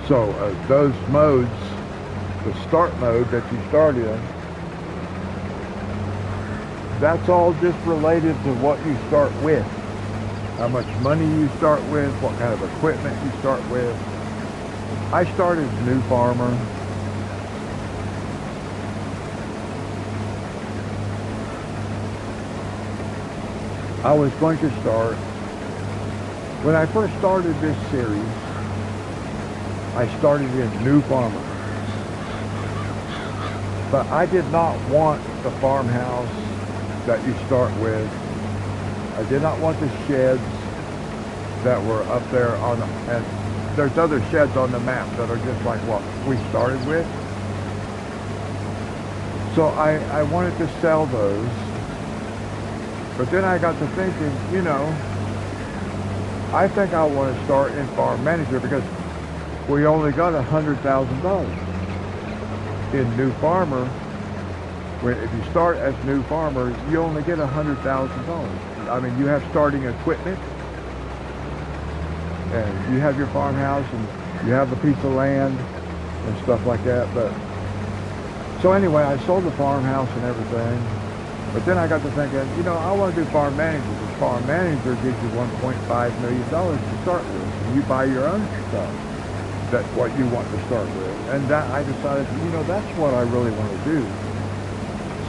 So those modes, the start mode that you start in, that's all just related to what you start with. How much money you start with, what kind of equipment you start with. I started as a new farmer. I was going to start, when I first started this series, I started as a new farmer. But I did not want the farmhouse that you start with. I did not want the sheds that were up there on, and there's other sheds on the map that are just like what we started with. So I wanted to sell those. But then I got to thinking, you know, I think I want to start in farm manager because we only got $100,000. In new farmer, if you start as new farmer, you only get $100,000. I mean, you have starting equipment, and you have your farmhouse, and you have a piece of land, and stuff like that. But so anyway, I sold the farmhouse and everything. But then I got to thinking, you know, I want to do farm manager. Because farm manager gives you $1.5 million to start with. And you buy your own stuff. That's what you want to start with. And that I decided, you know, that's what I really want to do.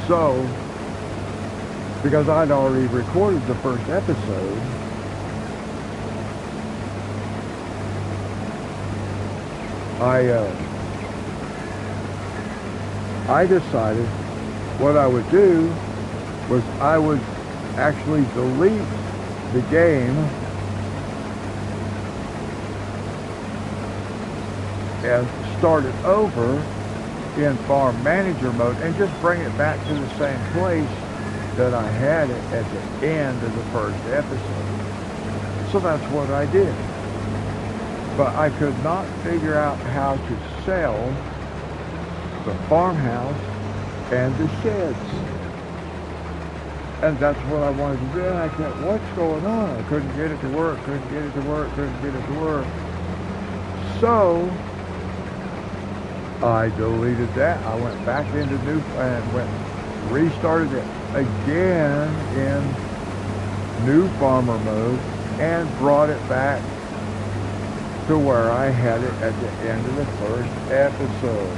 So, because I'd already recorded the first episode, I decided what I would do was I would actually delete the game and start it over in farm manager mode and just bring it back to the same place that I had it at the end of the first episode. So that's what I did. But I could not figure out how to sell the farmhouse and the sheds. And that's what I wanted to do. And I kept, what's going on? I couldn't get it to work, couldn't get it to work, couldn't get it to work. So I deleted that. I went back into new and restarted it again in new farmer mode and brought it back to where I had it at the end of the first episode.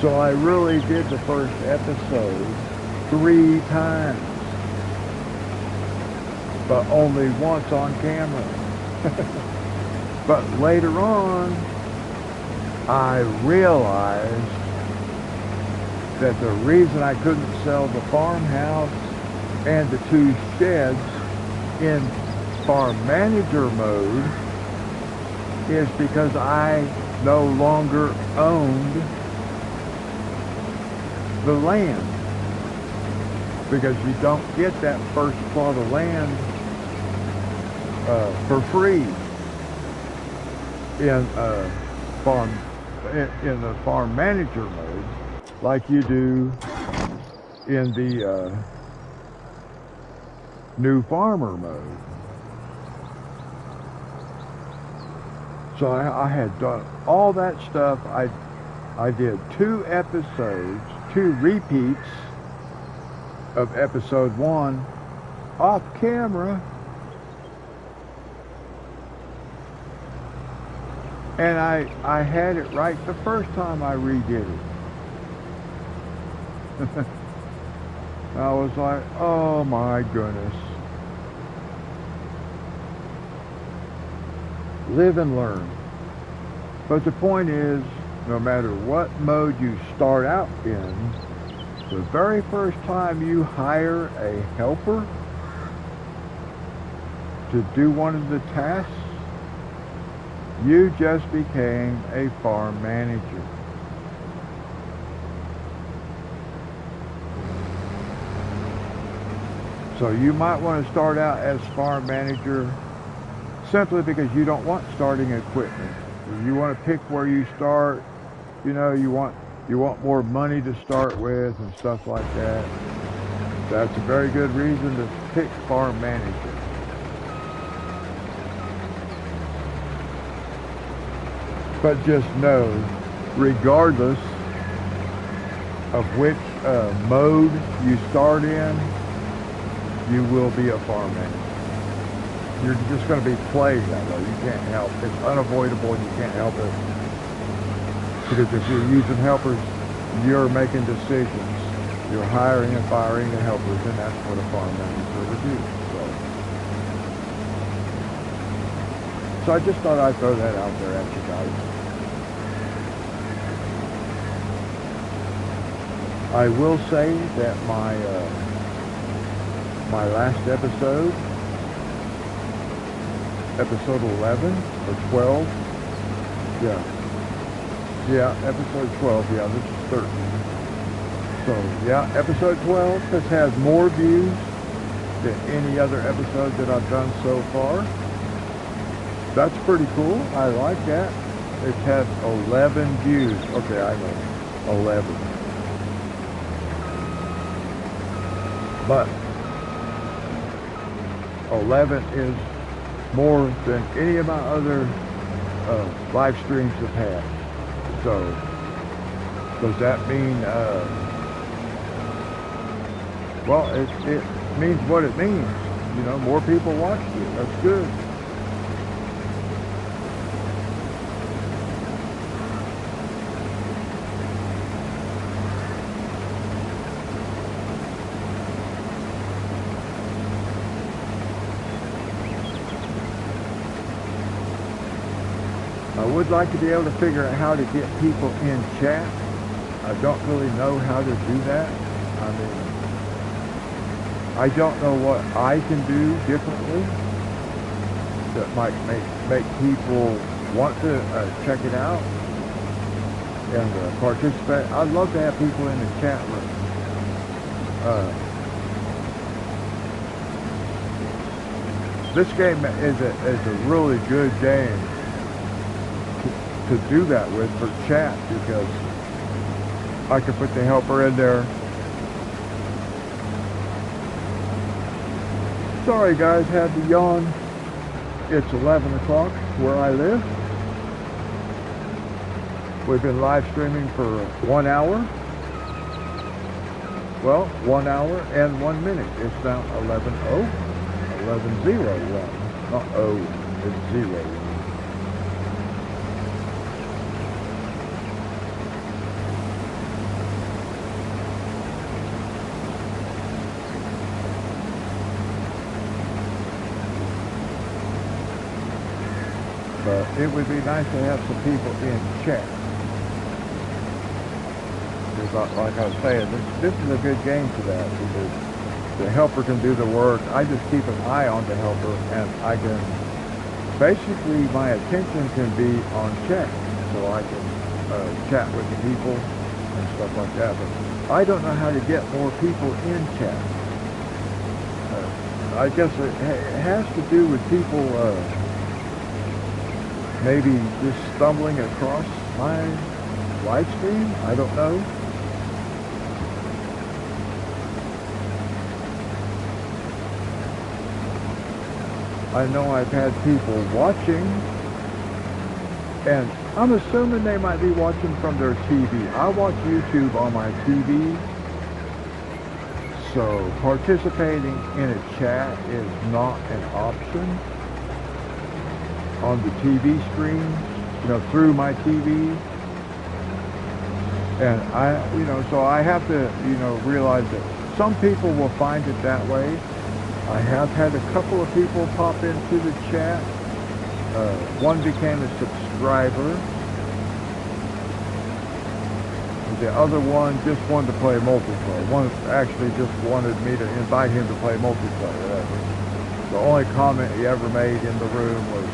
So I really did the first episode 3 times, but only once on camera. But later on, I realized that the reason I couldn't sell the farmhouse and the 2 sheds in farm manager mode is because I no longer owned the land, because you don't get that first plot of land for free in the farm manager mode like you do in the new farmer mode. So I had done all that stuff. I did 2 episodes, 2 repeats of episode 1 off camera, and I had it right the first time I redid it. I was like, oh my goodness. Live and learn. But the point is, no matter what mode you start out in, the very first time you hire a helper to do one of the tasks, you just became a farm manager. So you might want to start out as farm manager simply because you don't want starting equipment. You want to pick where you start. You know, you want more money to start with and stuff like that. That's a very good reason to pick farm manager. But just know, regardless of which mode you start in, you will be a farm manager. You're just going to be plagued that way. You can't help it. It's unavoidable and you can't help it. Because if you're using helpers, you're making decisions. You're hiring and firing the helpers, and that's what a farm manager would do. So I just thought I'd throw that out there at you guys. I will say that my last episode, episode 11 or 12, yeah, episode 12, yeah, this is 13. So, yeah, episode 12 has had more views than any other episode that I've done so far. That's pretty cool. I like that. It's had 11 views. Okay, I know, 11. But 11 is more than any of my other live streams have had. So, does that mean, well, it means what it means. You know, more people watched it. That's good. I would like to be able to figure out how to get people in chat. I don't really know how to do that. I mean, I don't know what I can do differently that might make people want to check it out and participate. I'd love to have people in the chat room. This game is a really good game to do that with for chat, because I can put the helper in there. Sorry guys, had to yawn. It's 11 o'clock where I live. We've been live streaming for 1 hour. Well, 1 hour and 1 minute. It's now 11:01. Not O, it's 0. But it would be nice to have some people in chat. Because like I was saying, this is a good game for that, because the helper can do the work. I just keep an eye on the helper, and I can, basically my attention can be on chat. So I can chat with the people and stuff like that. But I don't know how to get more people in chat. I guess it has to do with people maybe just stumbling across my live stream. I don't know. I know I've had people watching, and I'm assuming they might be watching from their TV. I watch YouTube on my TV, so participating in a chat is not an option on the TV screen, through my TV. And so I have to, realize that some people will find it that way. I have had a couple of people pop into the chat. One became a subscriber. The other one just wanted to play multiplayer. One actually just wanted me to invite him to play multiplayer. The only comment he ever made in the room was,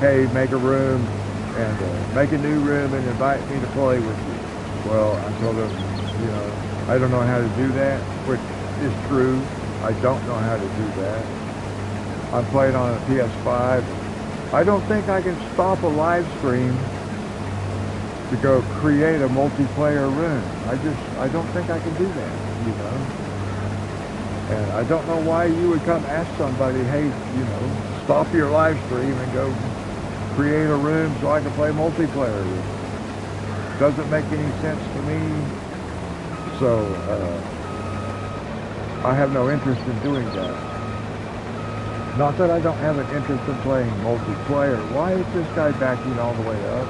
hey, make a room and make a new room and invite me to play with you. Well, I told him, I don't know how to do that, which is true. I don't know how to do that. I'm playing on a PS5. I don't think I can stop a live stream to go create a multiplayer room. I don't think I can do that, And I don't know why you would come ask somebody, hey, stop your live stream and go create a room so I can play multiplayer. Doesn't make any sense to me. So, I have no interest in doing that. Not that I don't have an interest in playing multiplayer. Why is this guy backing all the way up?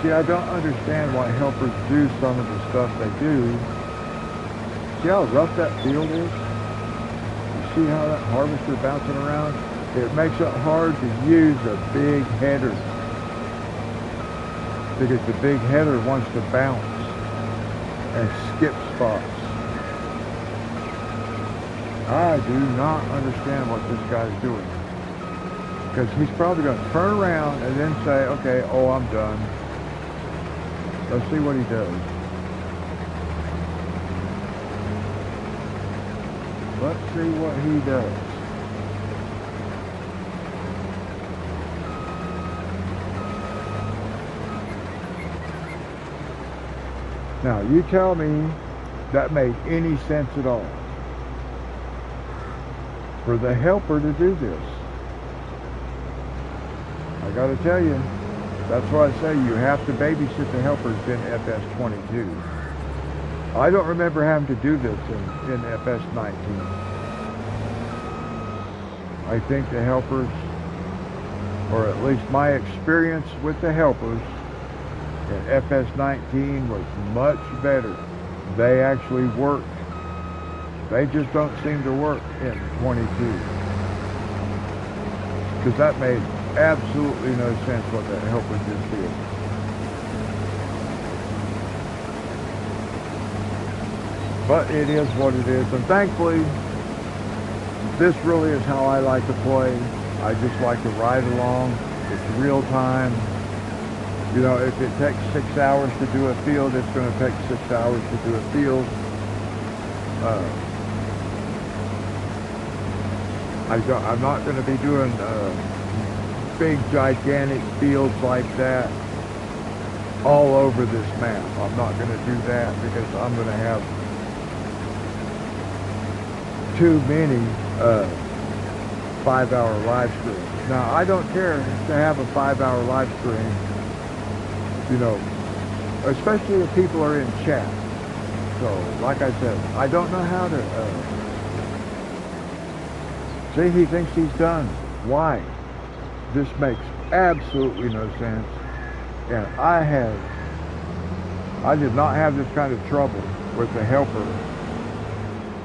See, I don't understand why helpers do some of the stuff they do. See how rough that field is? You see how that harvester bouncing around? It makes it hard to use a big header, because the big header wants to bounce and skip spots. I do not understand what this guy's doing, because he's probably going to turn around and then say, okay, I'm done. Let's see what he does. Let's see what he does. Now, you tell me that made any sense at all for the helper to do this. I got to tell you, that's why I say you have to babysit the helpers in FS22. I don't remember having to do this in FS19. I think the helpers, or at least my experience with the helpers, and FS19 was much better. They actually work. They just don't seem to work in 22. Because that made absolutely no sense what that helper just did. But it is what it is, and thankfully, this really is how I like to play. I just like to ride along. It's real time. You know, if it takes 6 hours to do a field, it's going to take 6 hours to do a field. I'm not going to be doing big, gigantic fields like that all over this map. I'm not going to do that because I'm going to have too many 5-hour live streams. Now, I don't care to have a 5-hour live stream, you know, especially if people are in chat. So, like I said, I don't know how to... see, he thinks he's done. Why? This makes absolutely no sense. And I did not have this kind of trouble with the helper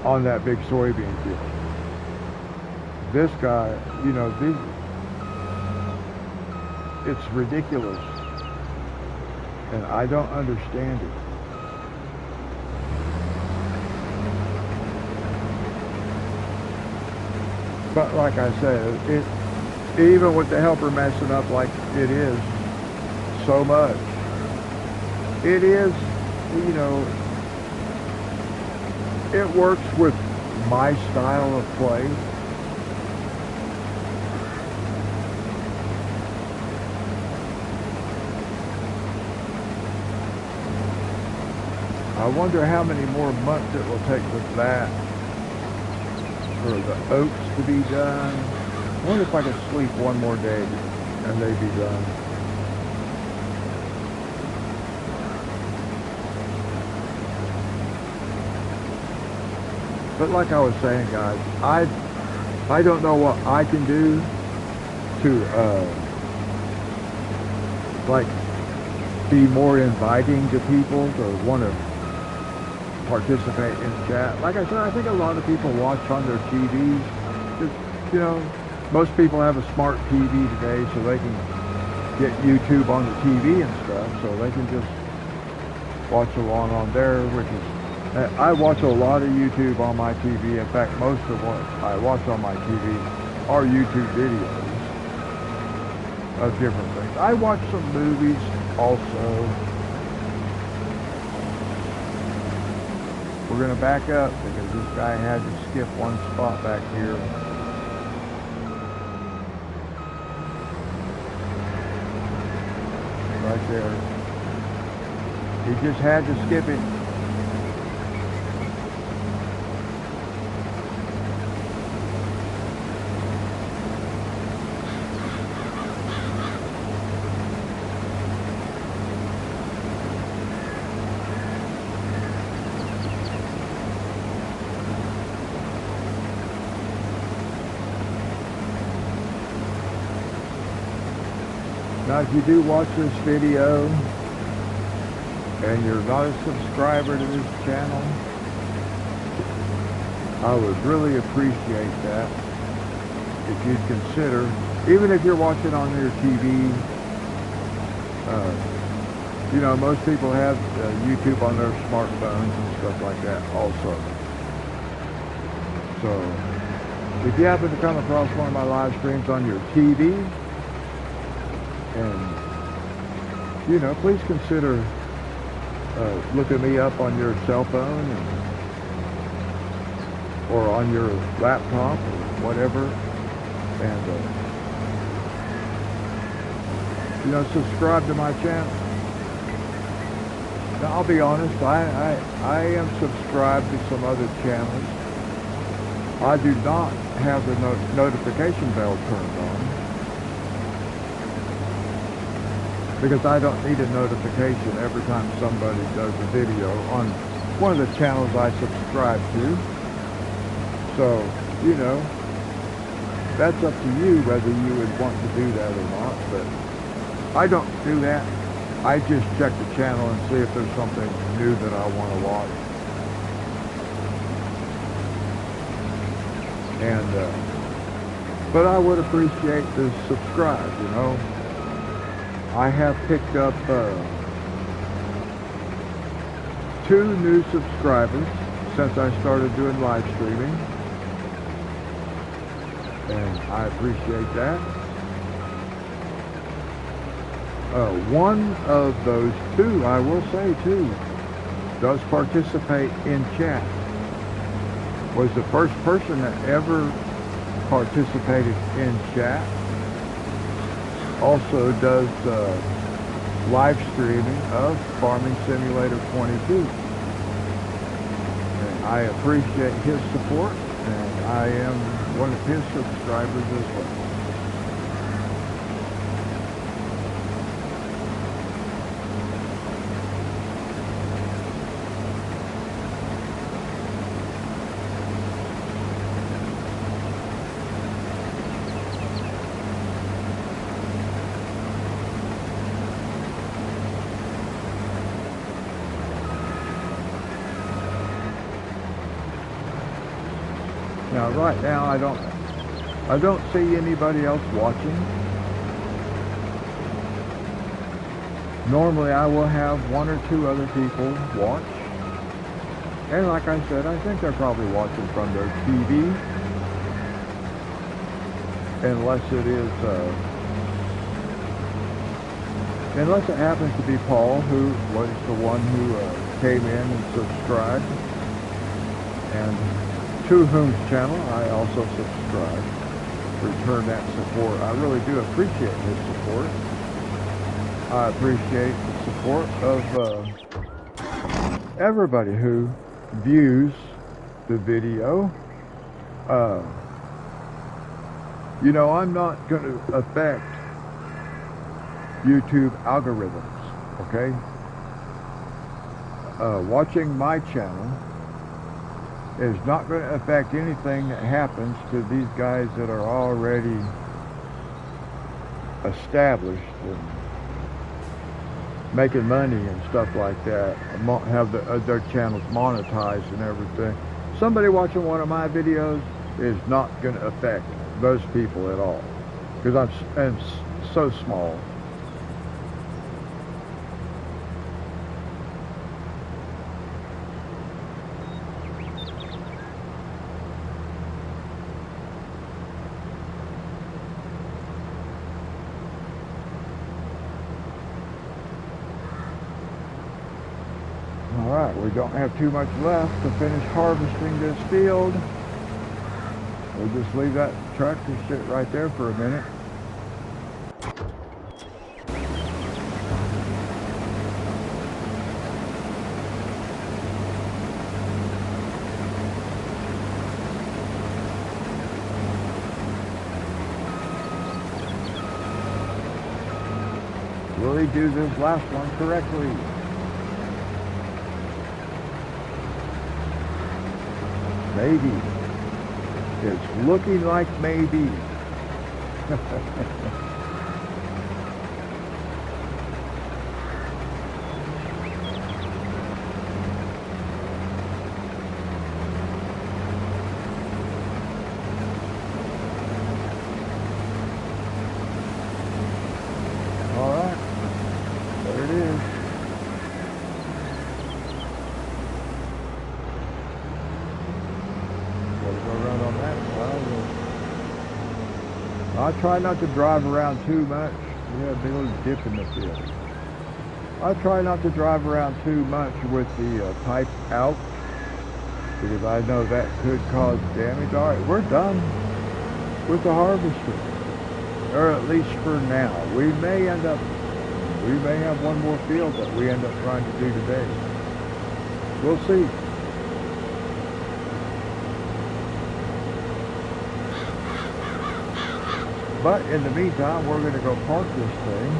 on that big soybean field. This guy, you know, it's ridiculous. And I don't understand it. But like I said, even with the helper messing up like it is so much, it is, you know, it works with my style of play. I wonder how many more months it will take with that for the oats to be done. I wonder if I could sleep one more day and they'd be done. But like I was saying, guys, I don't know what I can do to like be more inviting to people to want to participate in the chat. Like I said, I think a lot of people watch on their TVs. Just, you know, most people have a smart TV today, so they can get YouTube on the TV and stuff, so they can just watch along on there, which is, I watch a lot of YouTube on my TV. In fact, most of what I watch on my TV are YouTube videos of different things. I watch some movies also. We're going to back up because this guy had to skip one spot back here. Right there. He just had to skip it. Now, if you do watch this video and you're not a subscriber to this channel, I would really appreciate that if you'd consider, even if you're watching on your TV, you know, most people have YouTube on their smartphones and stuff like that also. So, if you happen to come across one of my live streams on your TV, and, you know, please consider looking me up on your cell phone or on your laptop or whatever. And, you know, subscribe to my channel. Now, I'll be honest, I am subscribed to some other channels. I do not have the notification bell turned on, because I don't need a notification every time somebody does a video on one of the channels I subscribe to. So, you know, that's up to you whether you would want to do that or not, but I don't do that. I just check the channel and see if there's something new that I want to watch. And, but I would appreciate the subscribe, you know. I have picked up 2 new subscribers since I started doing live streaming, and I appreciate that. One of those two, I will say too, does participate in chat. Was the first person that ever participated in chat. Also does live streaming of Farming Simulator 22. And I appreciate his support, and I am one of his subscribers as well. Now, right now, I don't see anybody else watching. Normally, I will have one or two other people watch. And like I said, I think they're probably watching from their TV. Unless it happens to be Paul, who was the one who came in and subscribed. And to whom's channel I also subscribe. Return that support. I really do appreciate his support. I appreciate the support of everybody who views the video. You know, I'm not going to affect YouTube algorithms, okay? Watching my channel is not going to affect anything that happens to these guys that are already established and making money and stuff like that, have their channels monetized and everything. Somebody watching one of my videos is not going to affect those people at all, because I'm so small. Alright, we don't have too much left to finish harvesting this field. We'll just leave that tractor sit right there for a minute. Will he do this last one correctly? Maybe. It's looking like maybe. All right. There it is. I try not to drive around too much. We have a big little dip in the field. I try not to drive around too much with the pipe out, because I know that could cause damage. All right, we're done with the harvester, or at least for now. We may have one more field that we end up trying to do today. We'll see. But in the meantime, we're going to go park this thing.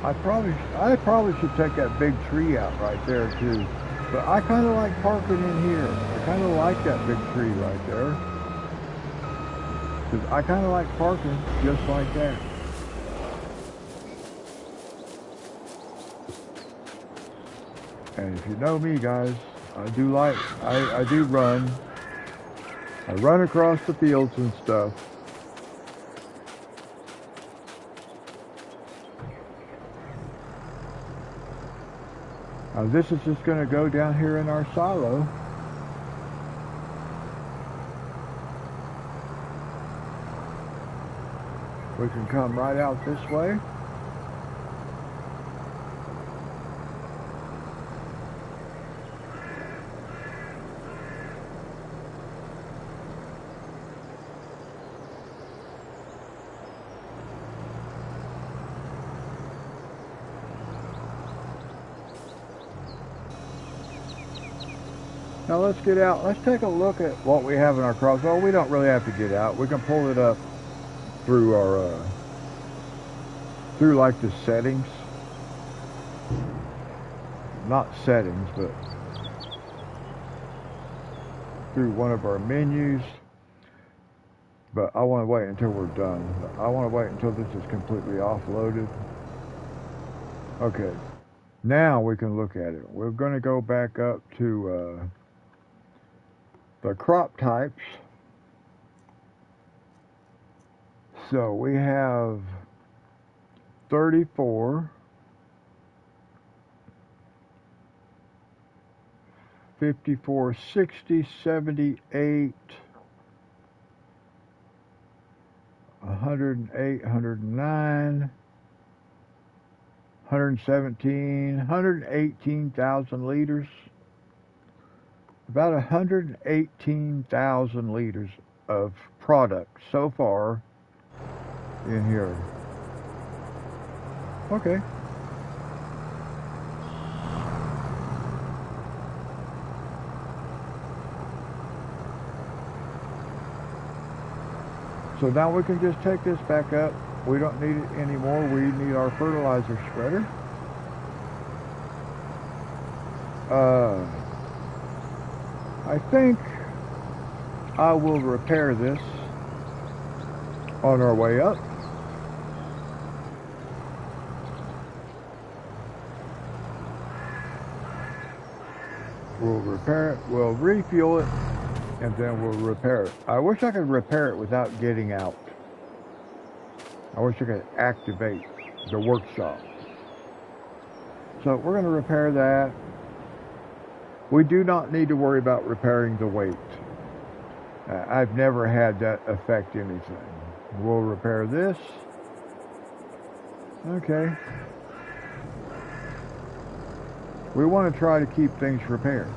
I probably should take that big tree out right there too. But I kind of like parking in here. I kind of like that big tree right there. Because I kind of like parking just like that. And if you know me, guys, I do run. I run across the fields and stuff. This is just going to go down here in our silo. We can come right out this way. Now let's get out. Let's take a look at what we have in our cross. Well, we don't really have to get out. We can pull it up through our through like the settings. Not settings, but through one of our menus. But I want to wait until we're done. I want to wait until this is completely offloaded. Okay. Now we can look at it. We're going to go back up to the crop types. So we have 34, 54, 60, 78, 108, 109, 117, 118,000 liters. About 118,000 liters of product so far in here. Okay. So now we can just take this back up. We don't need it anymore. We need our fertilizer spreader. I think I will repair this on our way up. We'll repair it, we'll refuel it, and then we'll repair it. I wish I could repair it without getting out. I wish I could activate the workshop. So we're going to repair that. We do not need to worry about repairing the weight. I've never had that affect anything. We'll repair this. Okay. We want to try to keep things repaired.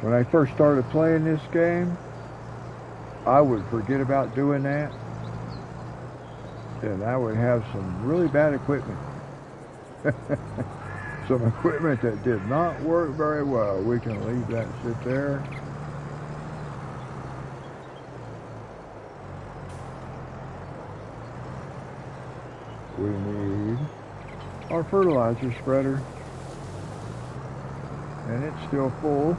When I first started playing this game, I would forget about doing that. And I would have some really bad equipment. Some equipment that did not work very well. We can leave that sit there. We need our fertilizer spreader. And it's still full.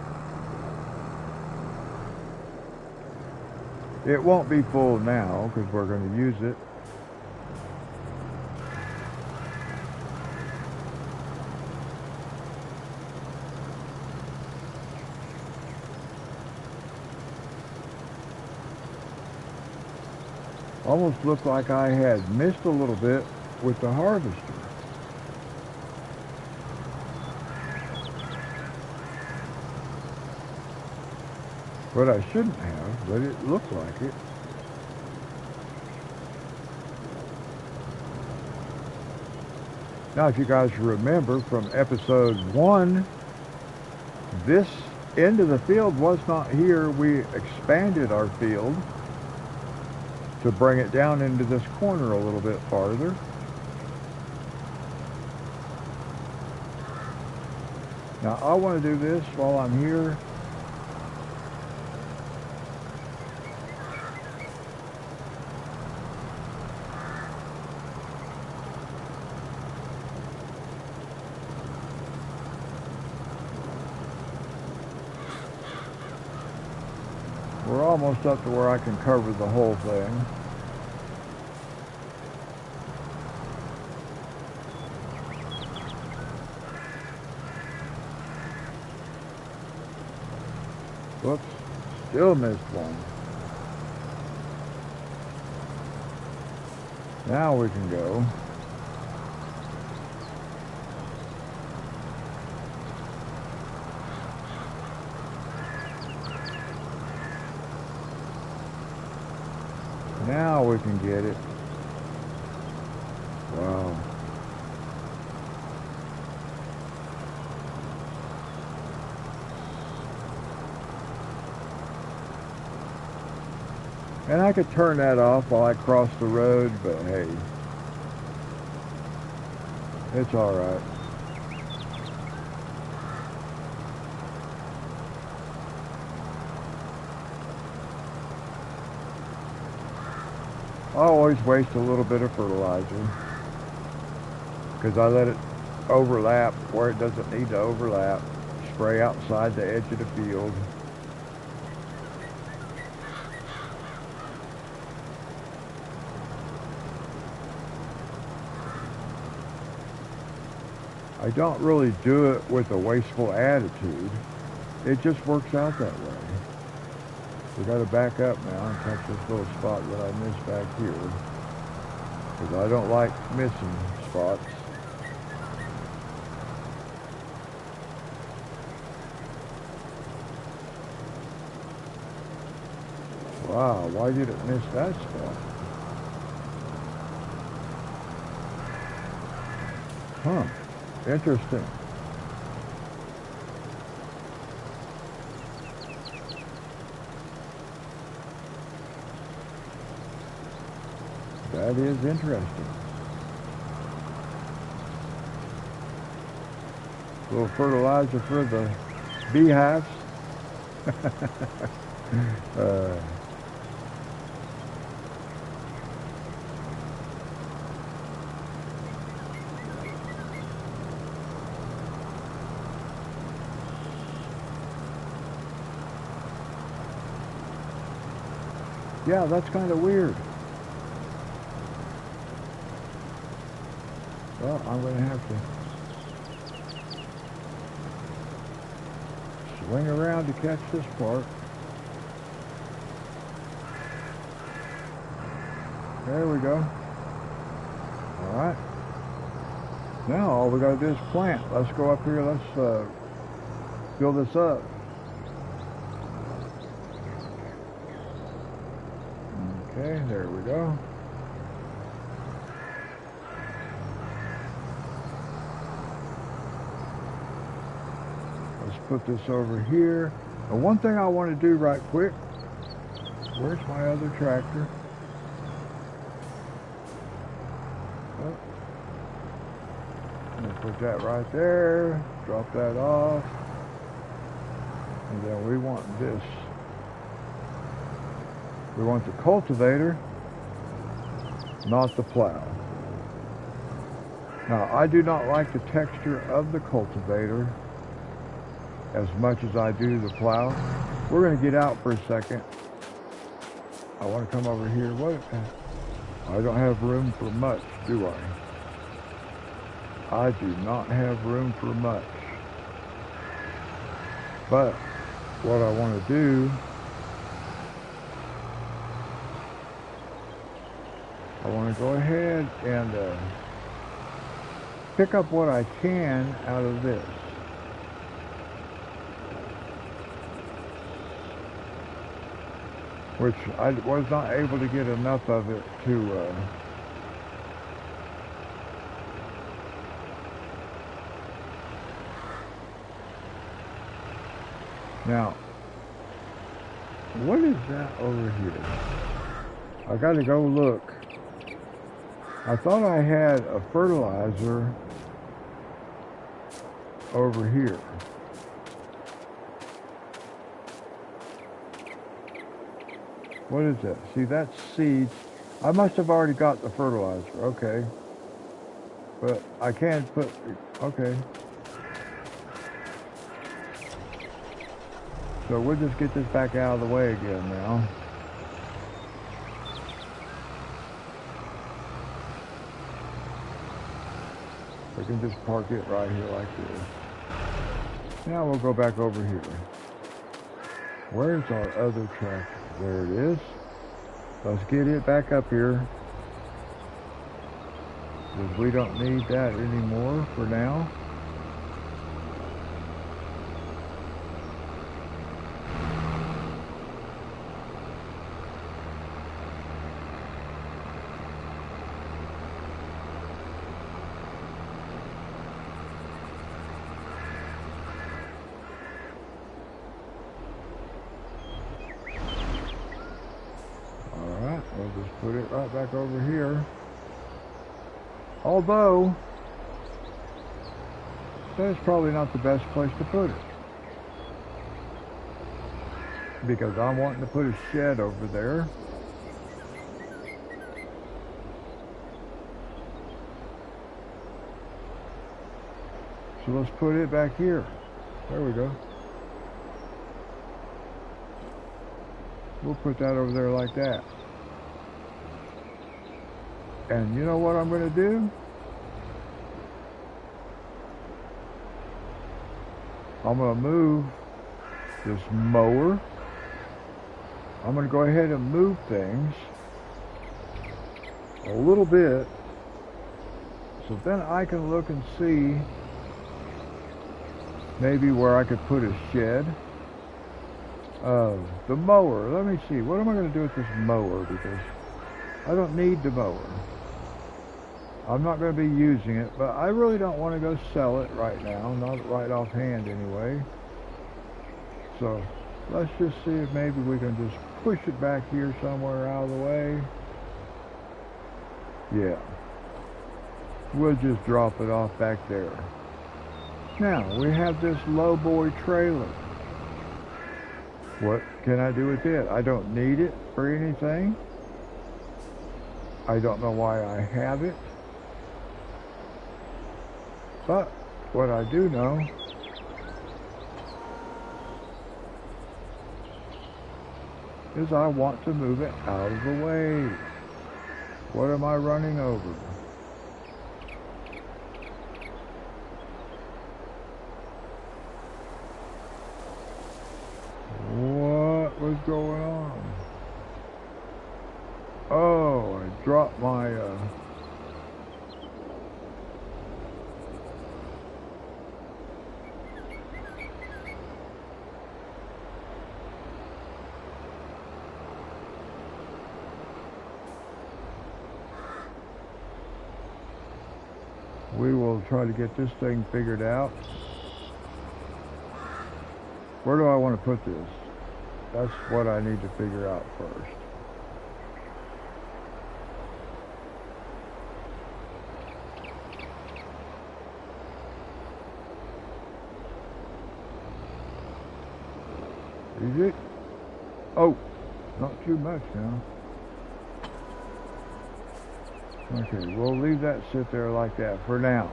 It won't be full now because we're going to use it. Almost looked like I had missed a little bit with the harvester. But I shouldn't have, but it looked like it. Now, if you guys remember from episode 1, this end of the field was not here. We expanded our field to bring it down into this corner a little bit farther. Now, I want to do this while I'm here. We're almost up to where I can cover the whole thing. Whoops, still missed one. Now we can go. can get it. Wow. And I could turn that off while I cross the road, but hey, it's alright. I always waste a little bit of fertilizer because I let it overlap where it doesn't need to overlap. Spray outside the edge of the field. I don't really do it with a wasteful attitude. It just works out that way. We got to back up now and touch this little spot that I missed back here, because I don't like missing spots. Wow, why did it miss that spot? Huh, interesting. That is interesting. A little fertilizer for the beehives. Yeah, that's kind of weird. Well, I'm going to have to swing around to catch this part. There we go. All right. Now all we got to do is plant. Let's go up here. Let's fill this up. Okay, there we go. Let's put this over here. And one thing I want to do right quick, where's my other tractor? Oh. I'm going to put that right there, drop that off, and then we want this. We want the cultivator, not the plow. Now, I do not like the texture of the cultivator as much as I do the plow. We're going to get out for a second. I want to come over here. What? I don't have room for much, do I? I do not have room for much. But what I want to do, I want to go ahead and pick up what I can out of this. Which I was not able to get enough of it to now, what is that over here? I got to go look. I thought I had a fertilizer over here. What is that? See, that's seeds. I must have already got the fertilizer. Okay. But I can't put... Okay. So we'll just get this back out of the way again now. We can just park it right here like this. Now we'll go back over here. Where's our other tractor? There it is. Let's get it back up here, because we don't need that anymore for now. it right back over here. Although, that's probably not the best place to put it. Because I'm wanting to put a shed over there. So let's put it back here. There we go. We'll put that over there like that. And you know what I'm going to do? I'm going to move this mower. I'm going to go ahead and move things a little bit so then I can look and see maybe where I could put a shed. The mower, let me see, what am I going to do with this mower, because I don't need the mower. I'm not going to be using it, but I really don't want to go sell it right now, not right offhand anyway. So let's just see if maybe we can just push it back here somewhere out of the way. Yeah. We'll just drop it off back there. Now, we have this lowboy trailer. What can I do with it? I don't need it for anything. I don't know why I have it. But what I do know is I want to move it out of the way. What am I running over? What was going on? Oh, I dropped my we will try to get this thing figured out. Where do I want to put this? That's what I need to figure out first. Is it? Oh, not too much now. Okay, we'll leave that sit there like that for now.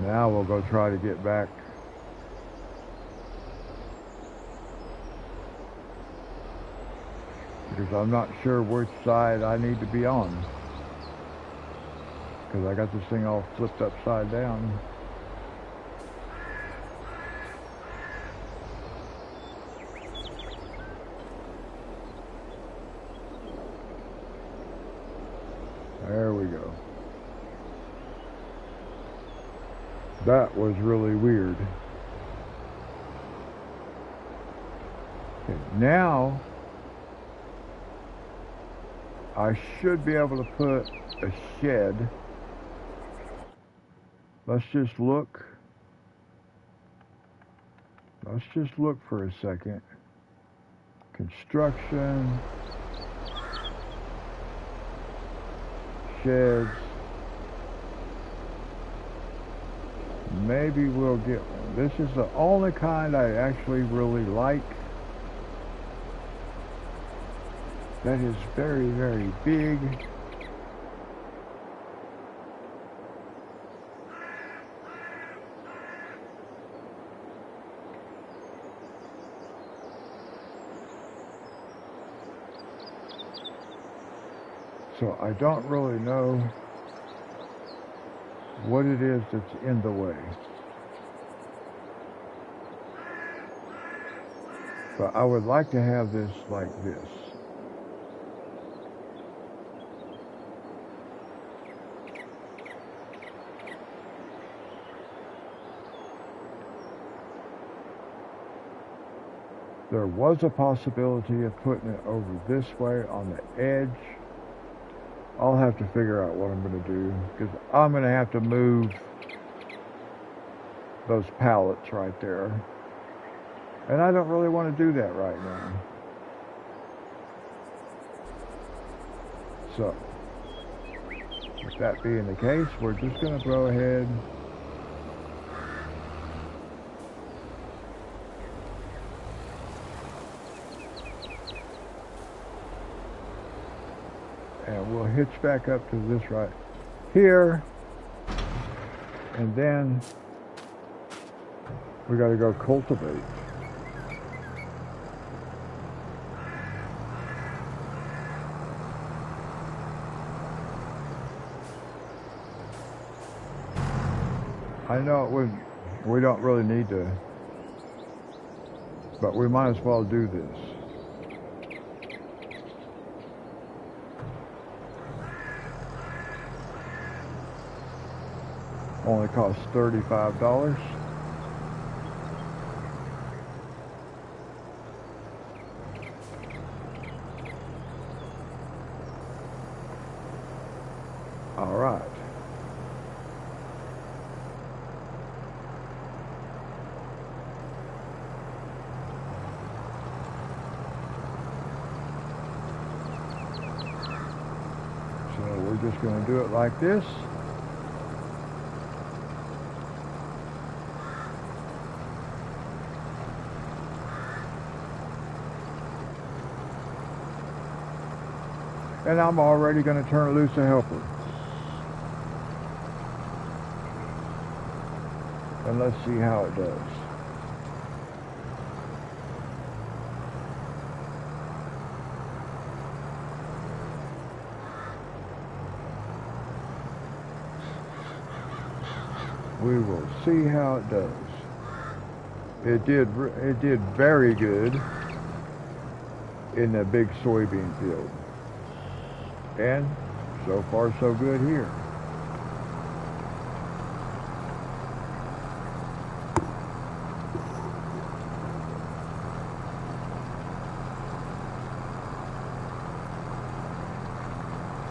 Now we'll go try to get back. Because I'm not sure which side I need to be on. Because I got this thing all flipped upside down. There we go. That was really weird. Okay, now I should be able to put a shed. Let's just look. Let's just look for a second. Construction. Sheds. Maybe we'll get one. This is the only kind I actually really like. That is very, very big. So I don't really know what it is that's in the way. But I would like to have this like this. There was a possibility of putting it over this way on the edge. I'll have to figure out what I'm going to do, because I'm going to have to move those pallets right there. And I don't really want to do that right now. So, with that being the case, we're just going to go ahead and we'll hitch back up to this right here, and then we got to go cultivate. I know we don't really need to, but we might as well do this. Only costs $35. All right. So we're just going to do it like this. And I'm already going to turn loose a helper. And let's see how it does. We will see how it does. It did very good in the big soybean field. And so far so good here.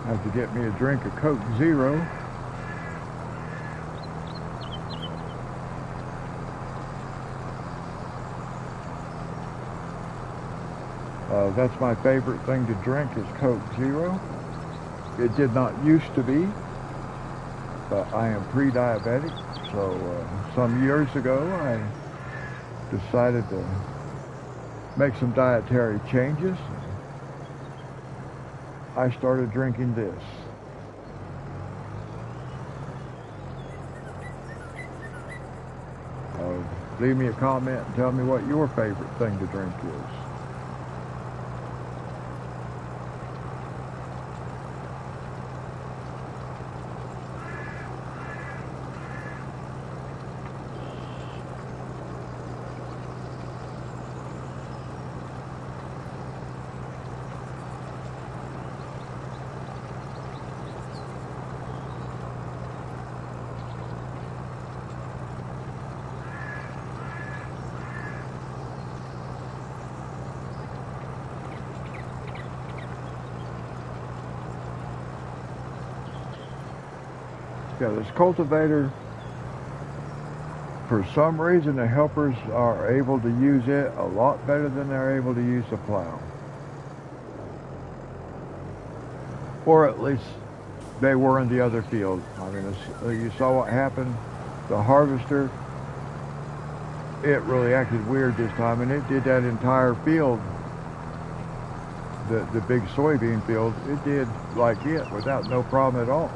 I have to get me a drink of Coke Zero. That's my favorite thing to drink is Coke Zero. It did not used to be, but I am pre-diabetic, so some years ago I decided to make some dietary changes. I started drinking this. Leave me a comment and tell me what your favorite thing to drink is. Yeah, this cultivator, for some reason the helpers are able to use it a lot better than they're able to use the plow. Or at least they were in the other field. I mean, you saw what happened. The harvester, it really acted weird this time, and it did that entire field, the big soybean field, it did like it without no problem at all.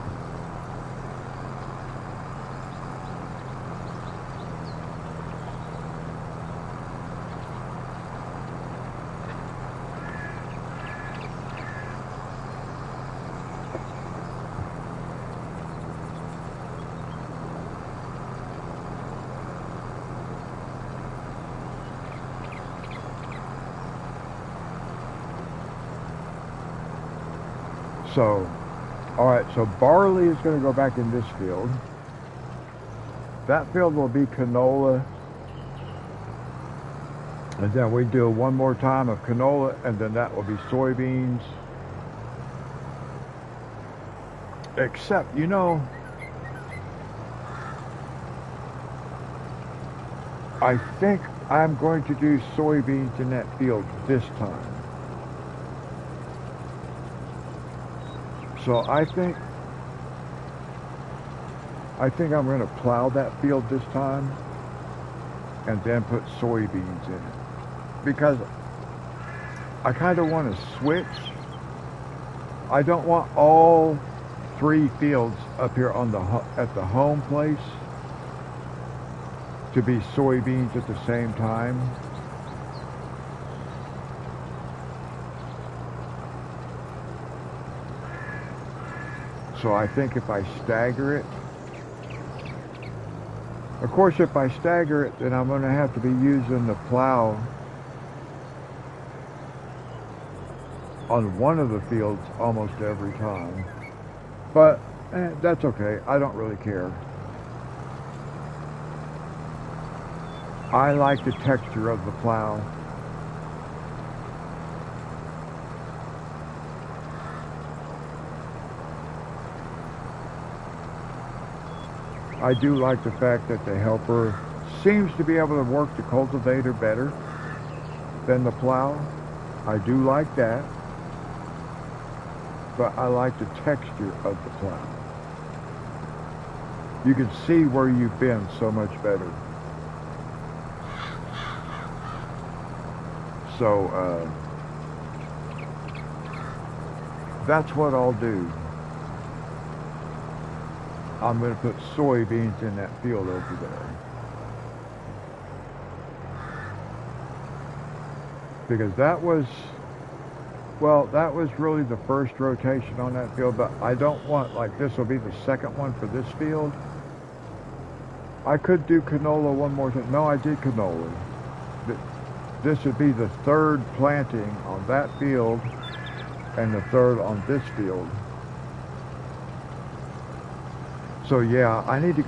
So, alright, so barley is going to go back in this field. That field will be canola. And then we do one more time of canola, and then that will be soybeans. Except, you know, I think I'm going to do soybeans in that field this time. So I think I'm going to plow that field this time and then put soybeans in it, because I kind of want to switch. I don't want all 3 fields up here on at the home place to be soybeans at the same time. So I think if I stagger it, of course if I stagger it, then I'm going to have to be using the plow on one of the fields almost every time. But that's okay. I don't really care. I like the texture of the plow. I do like the fact that the helper seems to be able to work the cultivator better than the plow. I do like that. But I like the texture of the plow. You can see where you've been so much better. So that's what I'll do. I'm going to put soybeans in that field over there, because that was really the first rotation on that field. But I don't want, like, this will be the second one for this field. I could do canola one more time. No, I did canola. This would be the 3rd planting on that field and the 3rd on this field. So yeah, I need to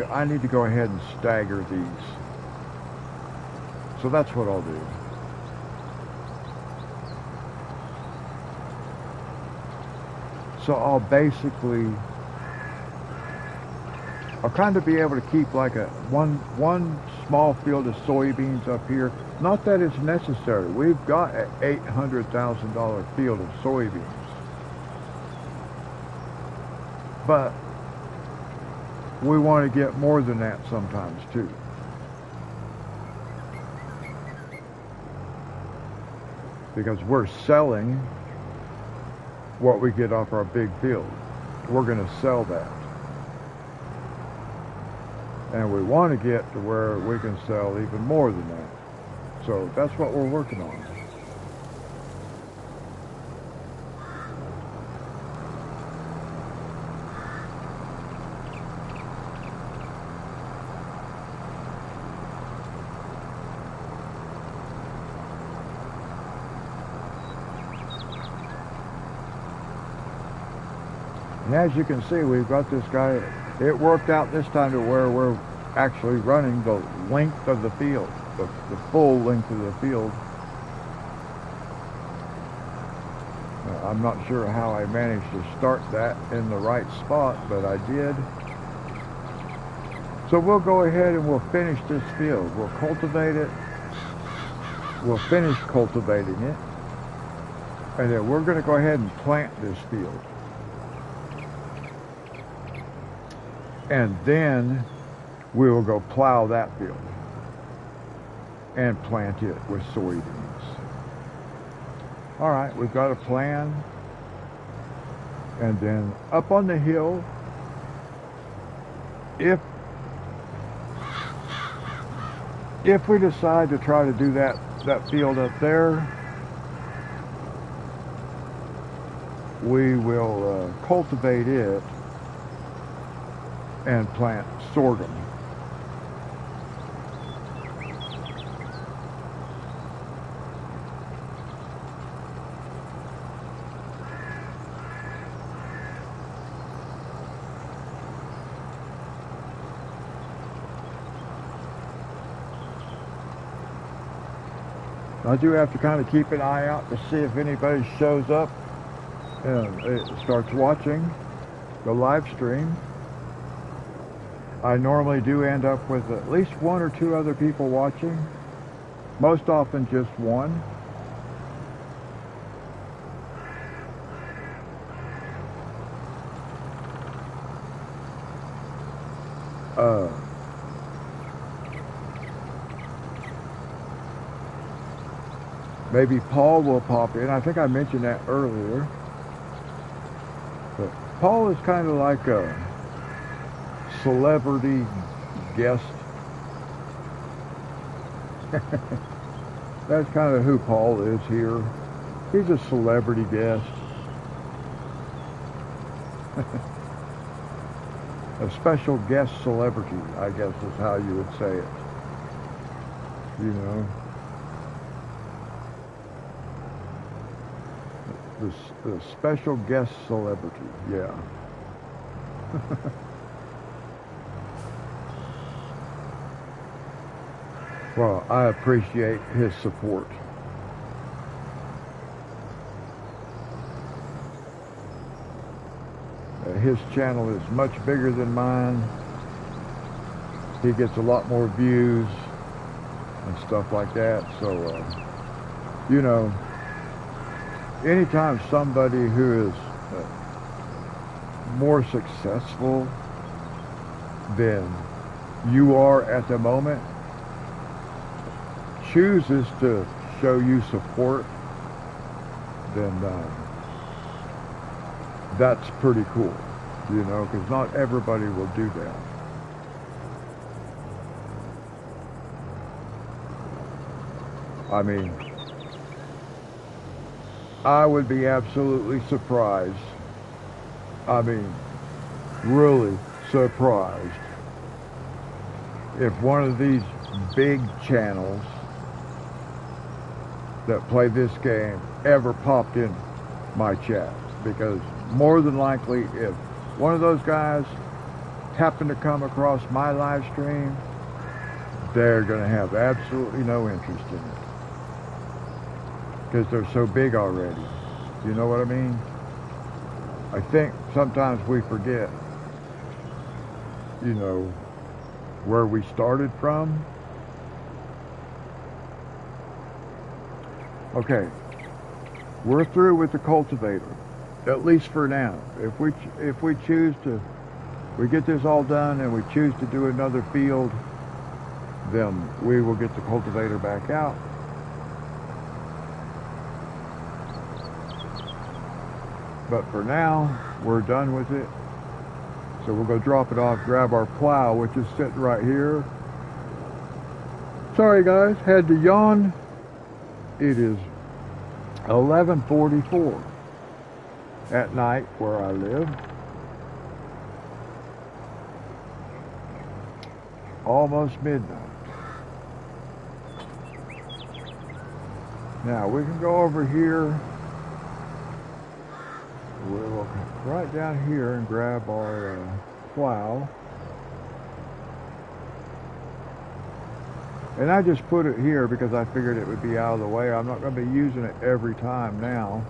go ahead and stagger these. So that's what I'll do. So I'll kind of be able to keep like one small field of soybeans up here. Not that it's necessary. We've got an $800,000 field of soybeans. But we want to get more than that sometimes too. Because we're selling what we get off our big field. We're going to sell that. And we want to get to where we can sell even more than that. So that's what we're working on. And as you can see, we've got this guy. It worked out this time to where we're actually running the length of the field, the full length of the field. I'm not sure how I managed to start that in the right spot, but I did. So we'll go ahead and we'll finish this field. We'll cultivate it. We'll finish cultivating it. And then we're going to go ahead and plant this field. And then we will go plow that field and plant it with soybeans. All right, we've got a plan. And then up on the hill, if we decide to try to do that field up there, we will cultivate it and plant sorghum. I do have to kind of keep an eye out to see if anybody shows up and starts watching the live stream. I normally do end up with at least 1 or 2 other people watching. Most often just one. Uh, maybe Paul will pop in. I think I mentioned that earlier. But Paul is kind of like a celebrity guest. That's kind of who Paul is here. He's a celebrity guest. A special guest celebrity, I guess is how you would say it. You know, the special guest celebrity, yeah. Well, I appreciate his support. His channel is much bigger than mine. He gets a lot more views and stuff like that. So, you know, anytime somebody who is more successful than you are at the moment chooses to show you support, then that's pretty cool, you know, because not everybody will do that. I mean, I would be absolutely surprised. I mean, really surprised if one of these big channels that play this game ever popped in my chat, because more than likely if one of those guys happened to come across my live stream, they're going to have absolutely no interest in it because they're so big already. You know what I mean? I think sometimes we forget, you know, where we started from. Okay, we're through with the cultivator, at least for now. If we choose to, we get this all done and we choose to do another field, then we will get the cultivator back out. But for now, we're done with it. So we'll go drop it off, grab our plow, which is sitting right here. Sorry guys, had to yawn. It is 11:44 at night where I live. Almost midnight. Now we can go over here. We'll right down here and grab our plow. And I just put it here because I figured it would be out of the way. I'm not going to be using it every time now.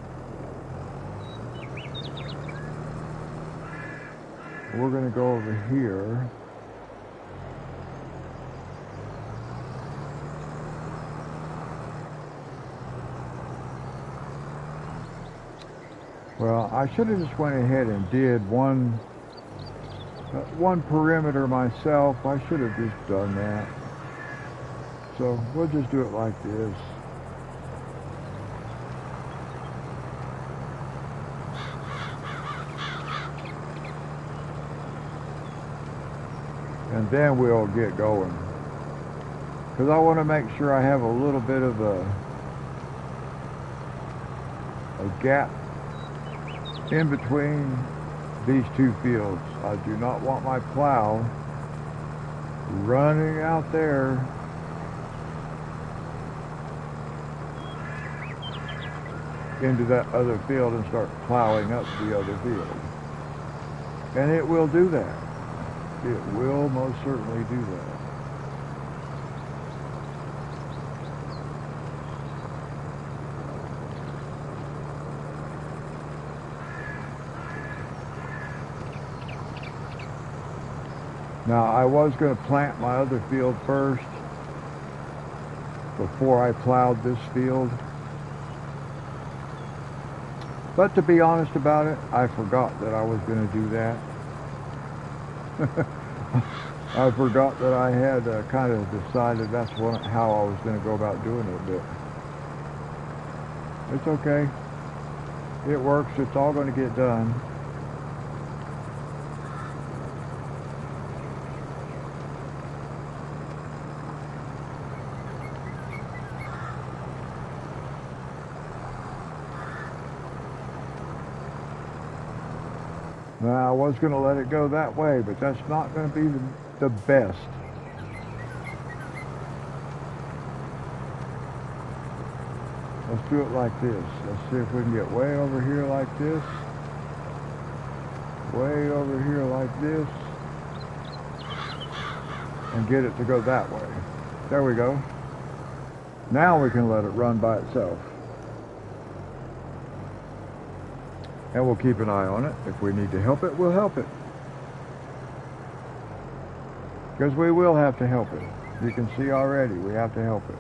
We're going to go over here. Well, I should have just went ahead and did one perimeter myself. I should have just done that. So we'll just do it like this. And then we'll get going. Because I want to make sure I have a little bit of a gap in between these two fields. I do not want my plow running out there into that other field and start plowing up the other field. And it will do that. It will most certainly do that. Now I was going to plant my other field first before I plowed this field. But to be honest about it, I forgot that I was going to do that. I forgot that I had kind of decided that's how I was going to go about doing it, but it's okay. It works. It's all going to get done. Now, I was going to let it go that way, but that's not going to be the best. Let's do it like this. Let's see if we can get way over here like this. Way over here like this. And get it to go that way. There we go. Now we can let it run by itself. And we'll keep an eye on it. If we need to help it, we'll help it. Because we will have to help it. You can see already, we have to help it.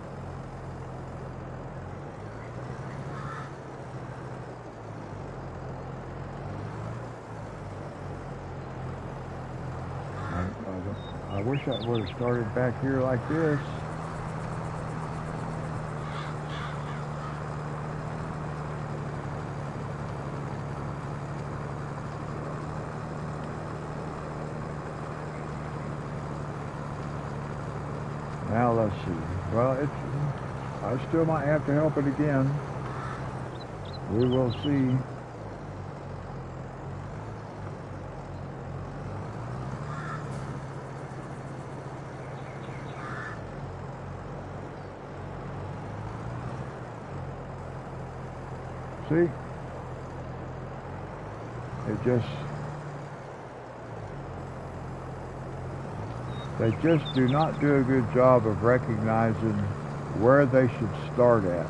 I wish I would have started back here like this. Now let's see. Well, I still might have to help it again. We will see. See? They just do not do a good job of recognizing where they should start at.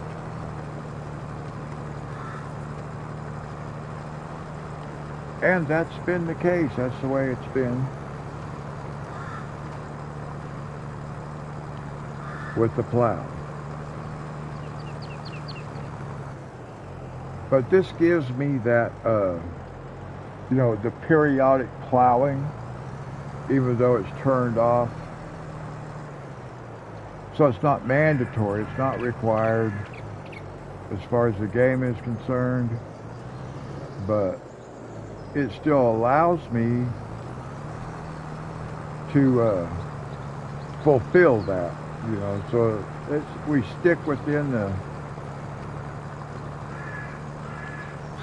And that's been the case. That's the way it's been with the plow. But this gives me that, you know, the periodic plowing, even though it's turned off. So it's not mandatory, it's not required as far as the game is concerned, but it still allows me to fulfill that, you know. So we stick within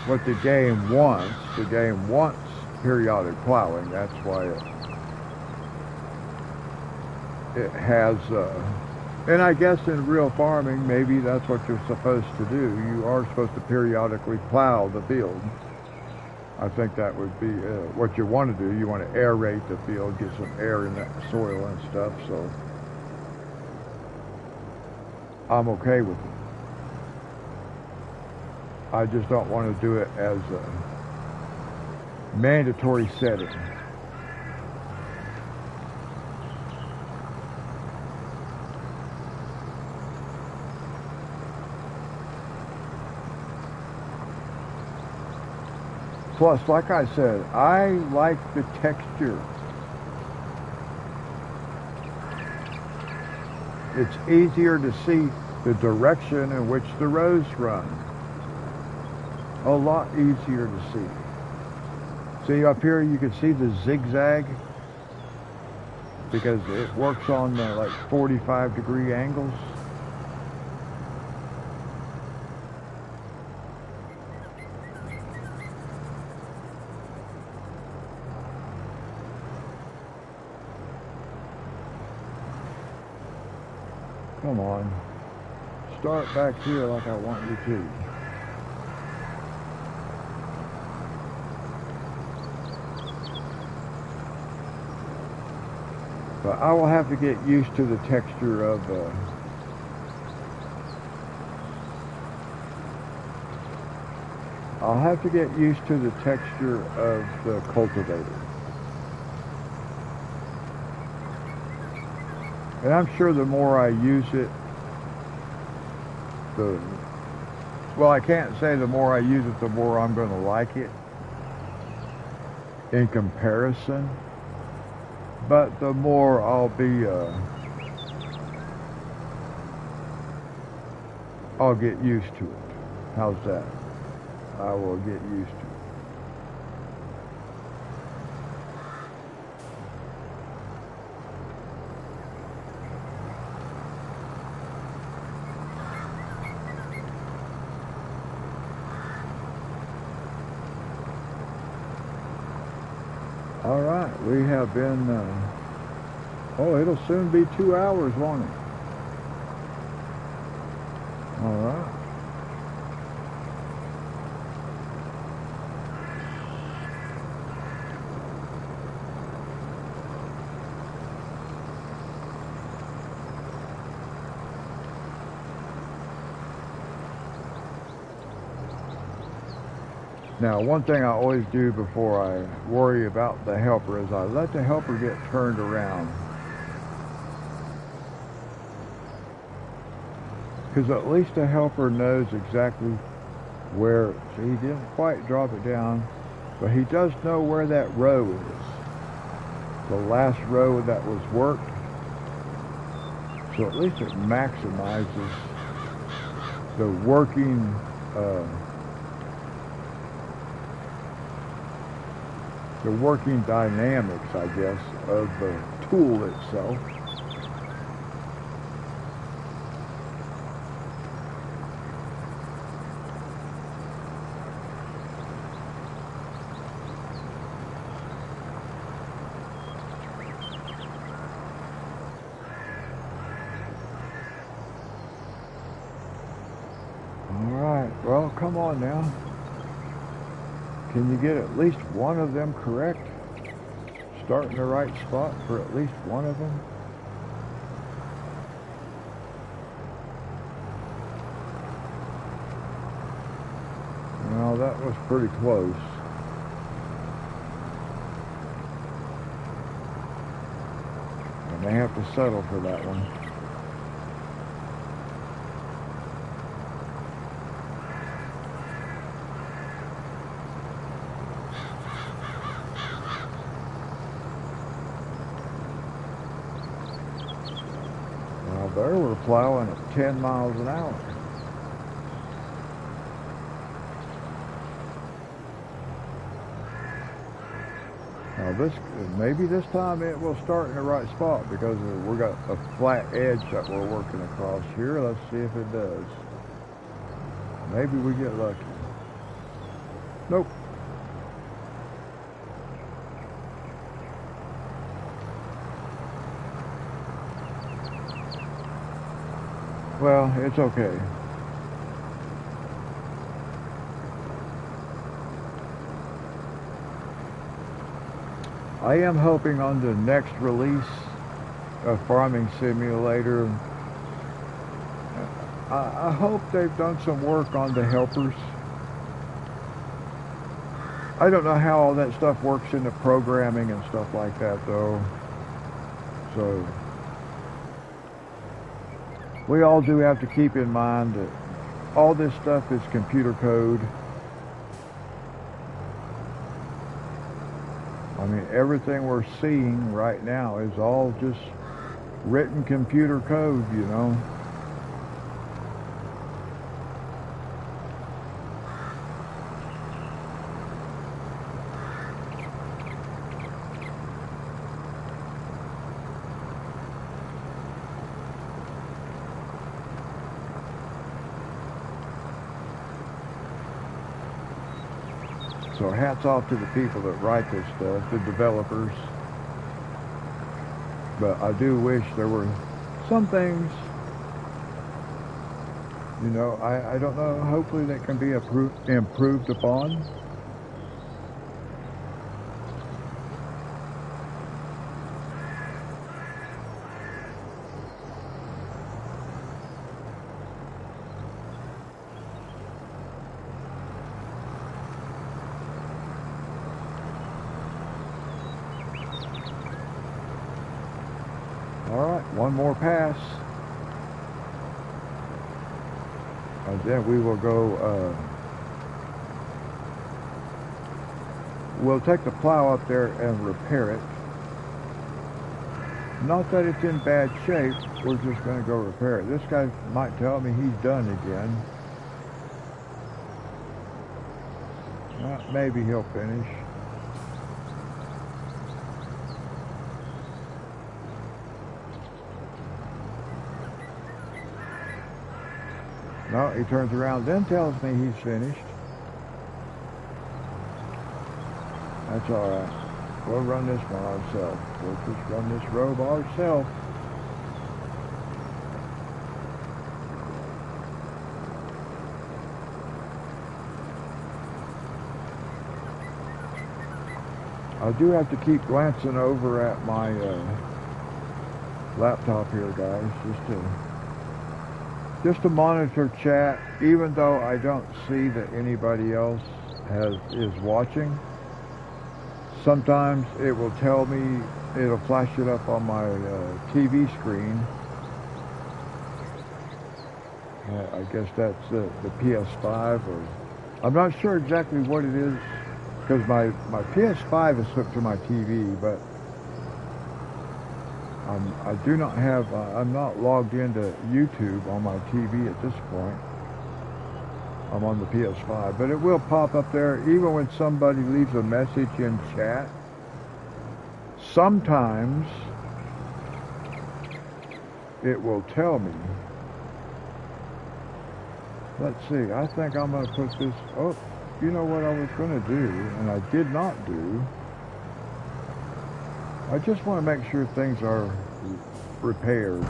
what the game wants. The game wants periodic plowing. That's why it has, and I guess in real farming, maybe that's what you're supposed to do. You are supposed to periodically plow the field. I think that would be what you want to do. You want to aerate the field, get some air in that soil and stuff, so I'm okay with it. I just don't want to do it as a mandatory setting. Plus, like I said, I like the texture. It's easier to see the direction in which the rows run. A lot easier to see. See up here, you can see the zigzag because it works on like 45-degree angles. Come on. Start back here like I want you to. But I will have to get used to the texture of I'll have to get used to the texture of the cultivator. And I'm sure the more I use it, well, I can't say the more I use it, the more I'm going to like it in comparison. but the more I'll get used to it. How's that? I will get used to it. All right, we have been, oh, it'll soon be 2 hours, won't it? All right. Now, one thing I always do before I worry about the helper is I let the helper get turned around. Because at least the helper knows exactly where, see, he didn't quite drop it down, but he does know where that row is. The last row that was worked. So at least it maximizes the working dynamics, I guess, of the tool itself. Alright, well, come on now. Can you get at least one of them correct? Start in the right spot for at least one of them? Well, that was pretty close. And they have to settle for that one. There we're plowing at 10 miles an hour. Now maybe this time it will start in the right spot because we got a flat edge that we're working across here. Let's see if it does. Maybe we get lucky. Nope. Well, it's okay. I am hoping on the next release of Farming Simulator, I hope they've done some work on the helpers. I don't know how all that stuff works in the programming and stuff like that, though. So we all do have to keep in mind that all this stuff is computer code. I mean, everything we're seeing right now is all just written computer code, you know. So hats off to the people that write this stuff, the developers. But I do wish there were some things, you know, I don't know, hopefully that can be improved upon. Alright, one more pass. And then we will go, we'll take the plow up there and repair it. Not that it's in bad shape, we're just going to go repair it. This guy might tell me he's done again. Maybe he'll finish. No, he turns around, then tells me he's finished. That's all right. We'll run this one ourselves. We'll just run this robe ourselves. I do have to keep glancing over at my laptop here, guys, just to monitor chat, even though I don't see that anybody else is watching. Sometimes it will tell me, it'll flash it up on my TV screen. I guess that's the PS5, or I'm not sure exactly what it is, because my PS5 is hooked to my TV, but I do not have, I'm not logged into YouTube on my TV at this point. I'm on the PS5, but it will pop up there even when somebody leaves a message in chat. Sometimes it will tell me. Let's see, I think I'm going to put this, oh, you know what I was going to do, and I did not do. I just want to make sure things are repaired.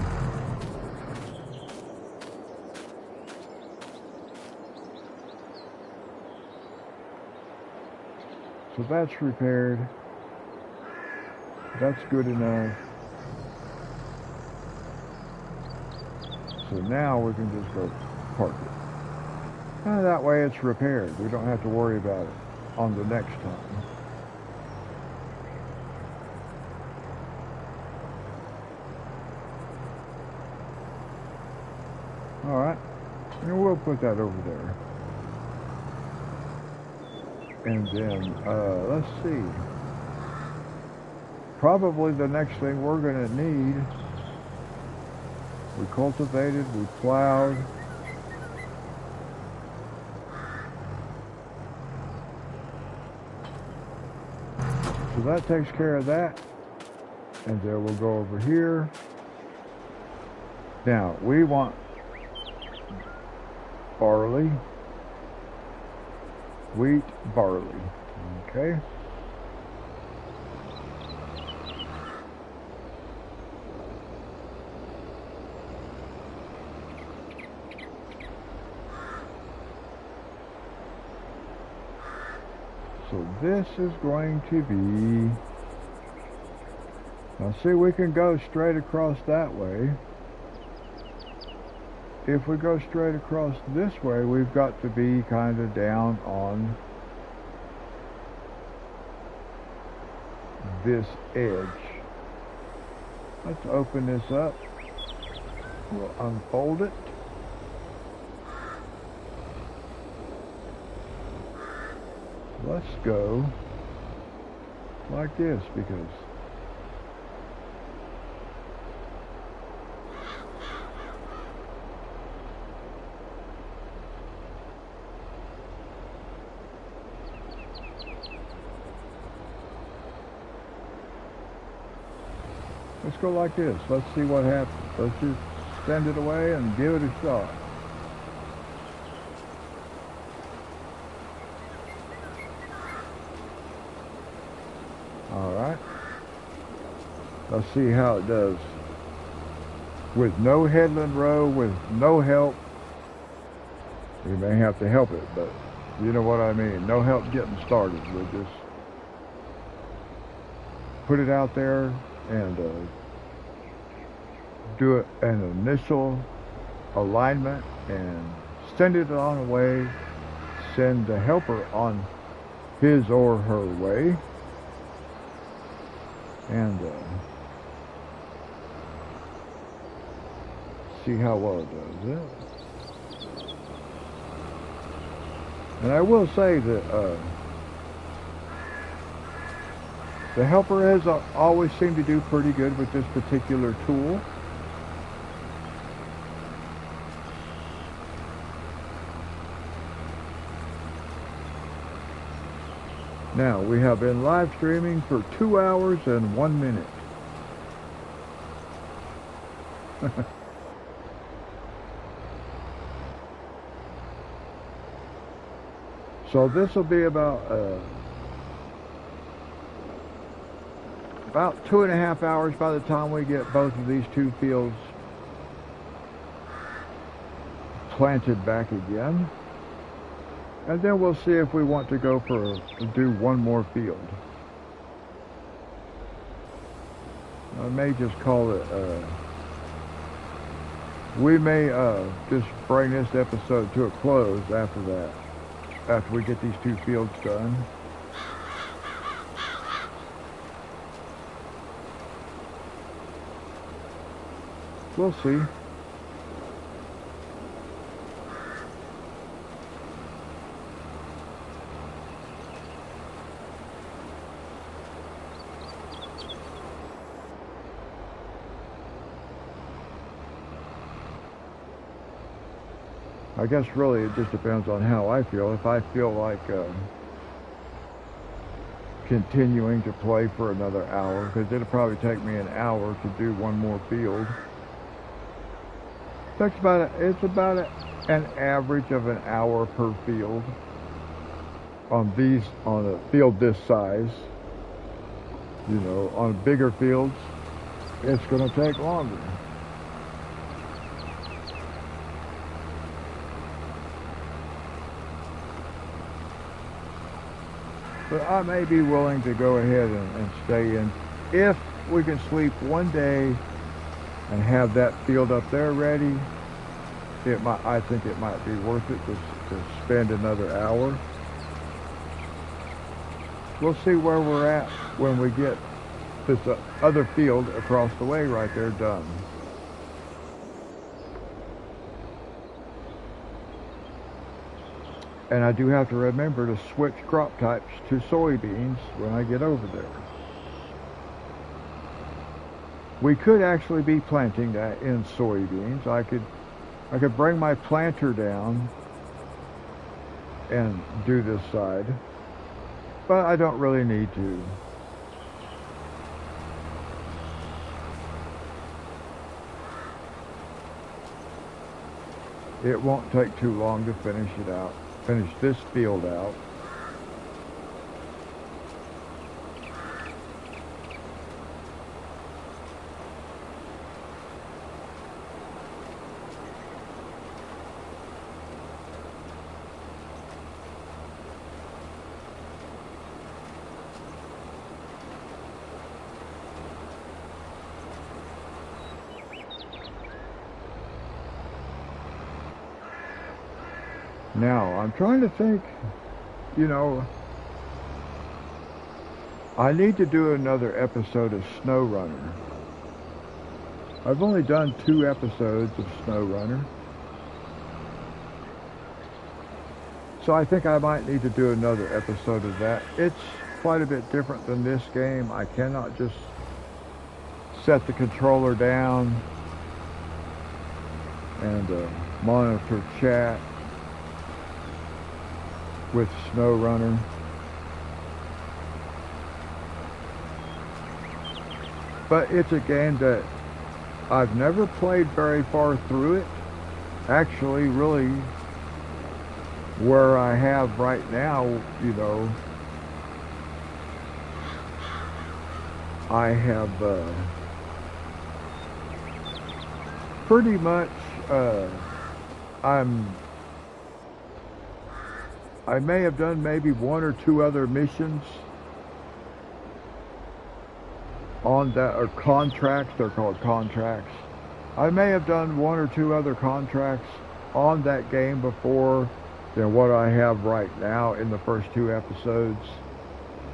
So that's repaired. That's good enough. So now we can just go park it. And that way it's repaired. We don't have to worry about it on the next time. Alright. And we'll put that over there. And then, let's see. Probably the next thing we're going to need, we cultivated, we plowed. So that takes care of that. And then we'll go over here. Now, we want barley. Wheat, barley. Okay. So this is going to be, now see, we can go straight across that way. If we go straight across this way, we've got to be kind of down on this edge. Let's open this up. We'll unfold it. Let's go like this, because let's go like this. Let's see what happens. Let's just send it away and give it a shot. Alright. Let's see how it does. With no headland row, with no help. We may have to help it, but you know what I mean. No help getting started. We'll just put it out there and do an initial alignment and send it on away. Send the helper on his or her way. And see how well it does it. And I will say that The helper has always seemed to do pretty good with this particular tool. Now, we have been live streaming for 2 hours and 1 minute. So this will be about 2.5 hours by the time we get both of these two fields planted back again. And then we'll see if we want to go do one more field. I may just call it, we may just bring this episode to a close after that, after we get these two fields done. We'll see. I guess really it just depends on how I feel. If I feel like continuing to play for another hour, because it'll probably take me an hour to do one more field. It's about an average of an hour per field on a field this size. You know, on bigger fields, it's going to take longer. But I may be willing to go ahead and stay in. If we can sleep one day and have that field up there ready, I think it might be worth it to spend another hour. We'll see where we're at when we get this other field across the way right there done. And I do have to remember to switch crop types to soybeans when I get over there. We could actually be planting that in soybeans. I could bring my planter down and do this side, but I don't really need to. It won't take too long to finish this field out. Now, I'm trying to think, you know, I need to do another episode of SnowRunner. I've only done 2 episodes of SnowRunner. So I think I might need to do another episode of that. It's quite a bit different than this game. I cannot just set the controller down and monitor chat with SnowRunner. But it's a game that I've never played very far through it. Actually, really, where I have right now, you know, I have pretty much, I may have done maybe 1 or 2 other missions on that, or contracts, they're called contracts. I may have done 1 or 2 other contracts on that game before than what I have right now in the first 2 episodes.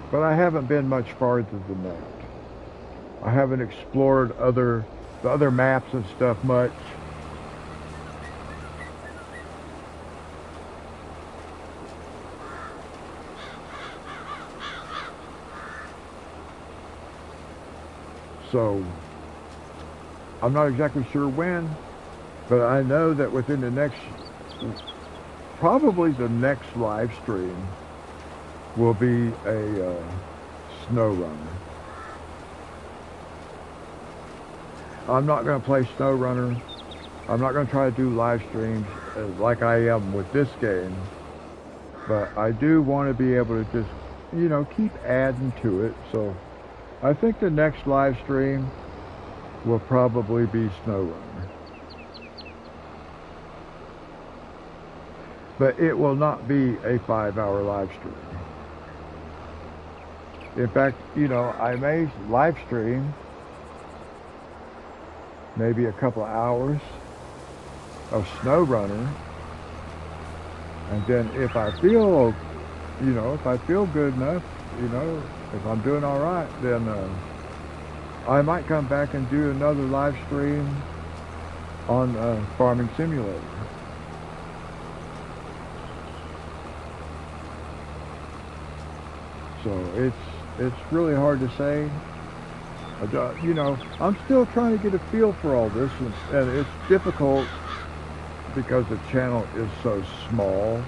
But I haven't been much farther than that. I haven't explored the other maps and stuff much. So I'm not exactly sure when, but I know that within the next, probably the next live stream will be a snow runner. I'm not going to play snow runner. I'm not going to try to do live streams like I am with this game, but I do want to be able to just, you know, keep adding to it. So I think the next live stream will probably be snow runner. But it will not be a 5-hour live stream. In fact, you know, I may live stream maybe a couple of hours of snow runner, and then if I feel, you know, if I feel good enough, you know, if I'm doing all right, then I might come back and do another live stream on Farming Simulator. So it's really hard to say. You know, I'm still trying to get a feel for all this, and it's difficult because the channel is so small.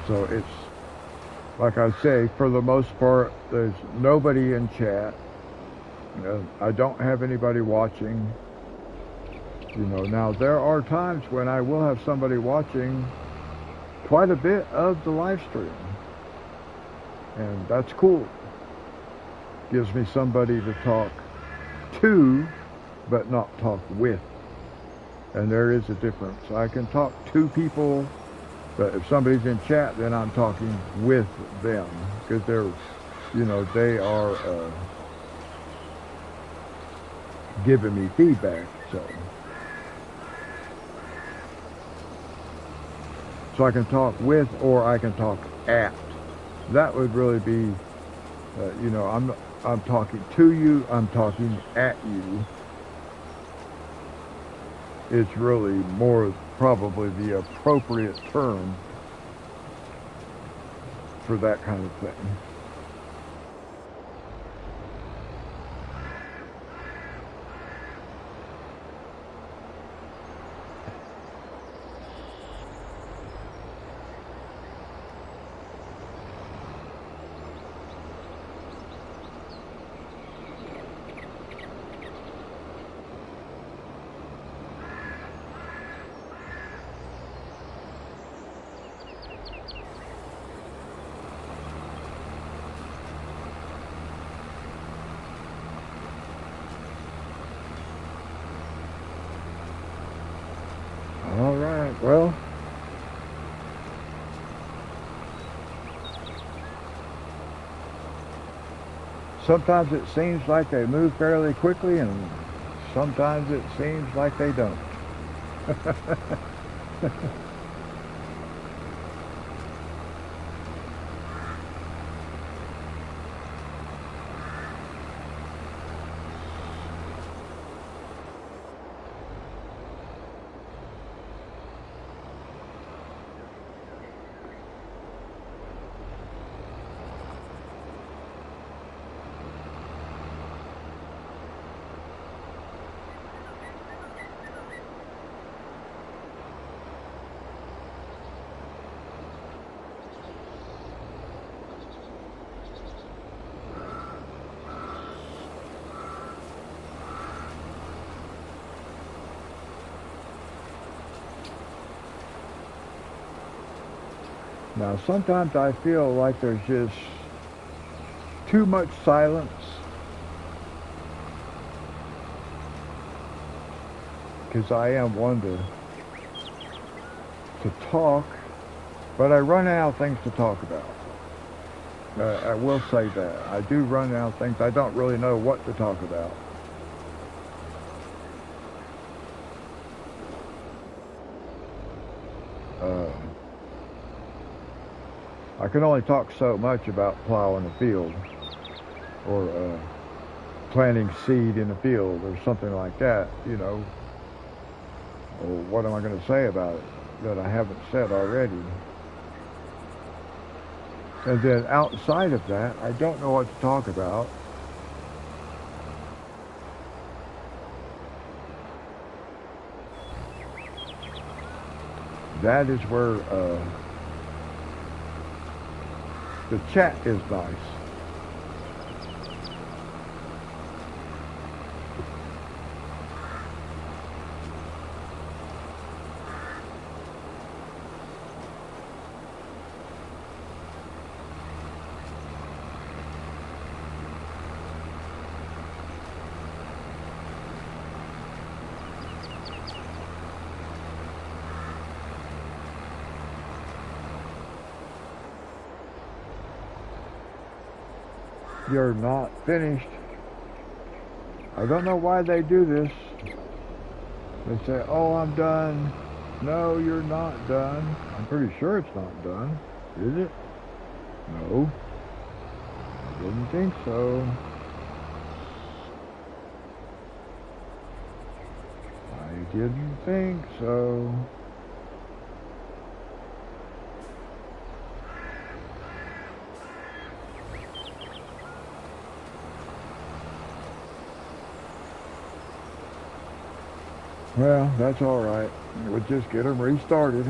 So it's, like I say, for the most part, there's nobody in chat. I don't have anybody watching. You know, now there are times when I will have somebody watching quite a bit of the live stream, and that's cool. Gives me somebody to talk to, but not talk with. And there is a difference. I can talk to people, but if somebody's in chat, then I'm talking with them, because they're, you know, they are giving me feedback. So I can talk with, or I can talk at. That would really be, you know, I'm talking to you, I'm talking at you. It's really more probably the appropriate term for that kind of thing. All right, well, sometimes it seems like they move fairly quickly, and sometimes it seems like they don't. Now, sometimes I feel like there's just too much silence. Because I am one to talk, but I run out of things to talk about. I will say that. I do run out of things. I don't really know what to talk about. I can only talk so much about plowing a field, or planting seed in a field, or something like that, you know. Or what am I going to say about it that I haven't said already? And then outside of that, I don't know what to talk about. That is where the chat is nice. You're not finished. I don't know why they do this. They say, oh, I'm done. No, you're not done. I'm pretty sure it's not done. Is it? No. I didn't think so. I didn't think so. Well, that's all right. We'll just get them restarted.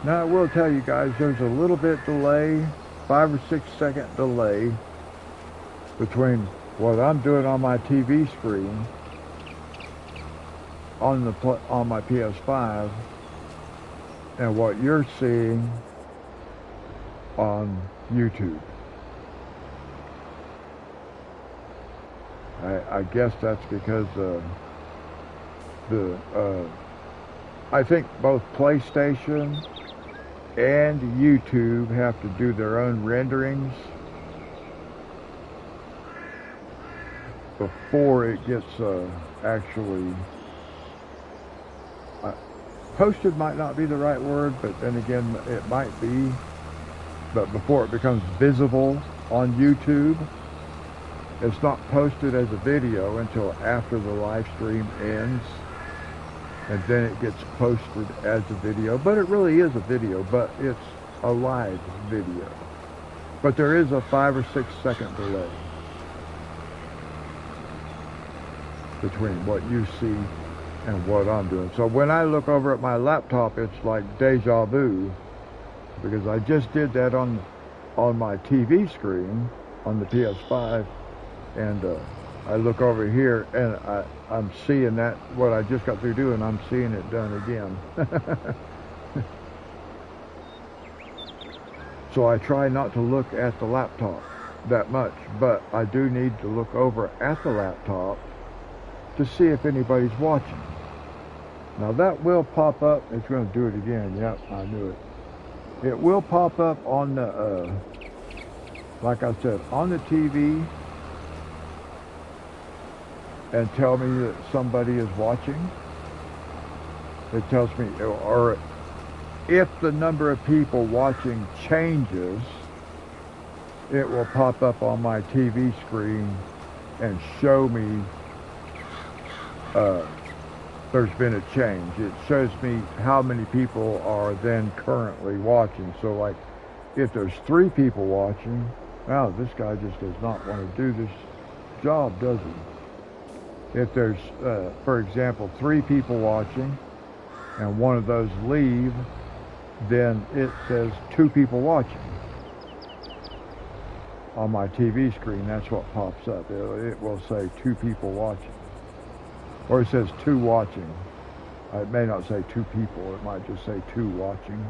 Now, I will tell you guys, there's a little bit delay, 5 or 6 second delay between what I'm doing on my TV screen on my PS5 and what you're seeing on YouTube. I guess that's because I think both PlayStation and YouTube have to do their own renderings before it gets actually posted. Might not be the right word, but then again it might be, but before it becomes visible on YouTube. It's not posted as a video until after the live stream ends, and then it gets posted as a video. But it really is a video, but it's a live video. But there is a 5 or 6 second delay between what you see and what I'm doing. So when I look over at my laptop, it's like deja vu, because I just did that on my TV screen on the PS5. And I look over here and I'm seeing that, what I just got through doing, I'm seeing it done again. So I try not to look at the laptop that much, but I do need to look over at the laptop to see if anybody's watching. Now that will pop up. It's going to do it again. Yep, I knew it. It will pop up on the, like I said, on the TV, and tell me that somebody is watching. It tells me, or if the number of people watching changes, it will pop up on my TV screen and show me there's been a change. It shows me how many people are then currently watching. So like, if there's 3 people watching, wow, this guy just does not want to do this job, does he? If there's, for example, 3 people watching and one of those leave, then it says 2 people watching on my TV screen. That's what pops up. It will say 2 people watching. Or it says 2 watching. It may not say 2 people. It might just say 2 watching.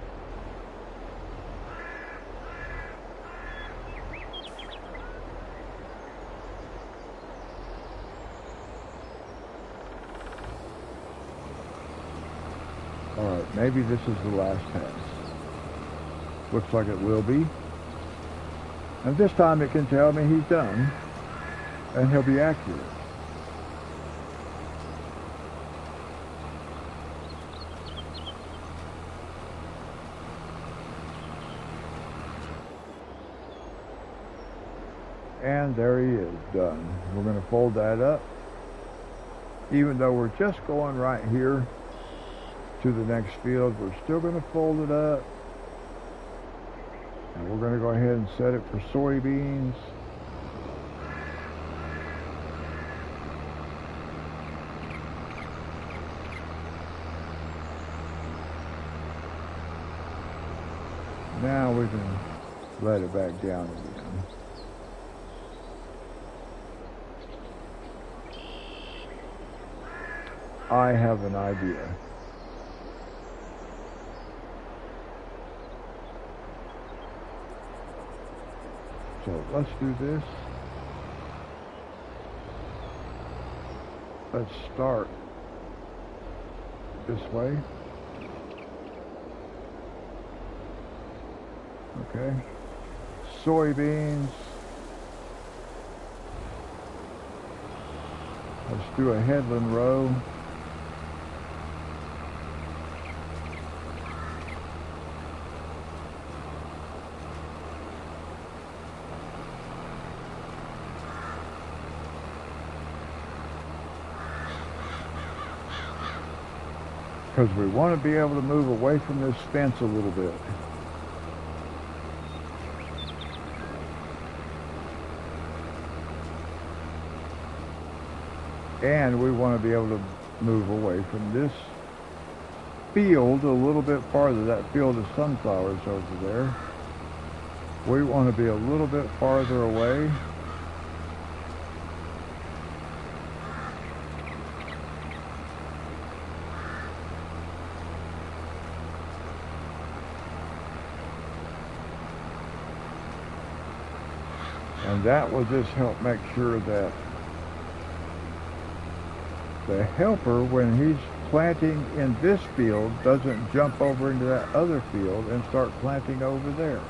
Alright, maybe this is the last pass. Looks like it will be. And this time it can tell me he's done, and he'll be accurate. And there he is, done. We're going to fold that up. Even though we're just going right here to the next field, we're still going to fold it up. And we're going to go ahead and set it for soybeans. Now we can let it back down again. I have an idea. So let's do this. Let's start this way. Okay. Soybeans. Let's do a headland row. Because we want to be able to move away from this fence a little bit. And we want to be able to move away from this field a little bit farther. That field of sunflowers over there. We want to be a little bit farther away. And that will just help make sure that the helper, when he's planting in this field, doesn't jump over into that other field and start planting over there.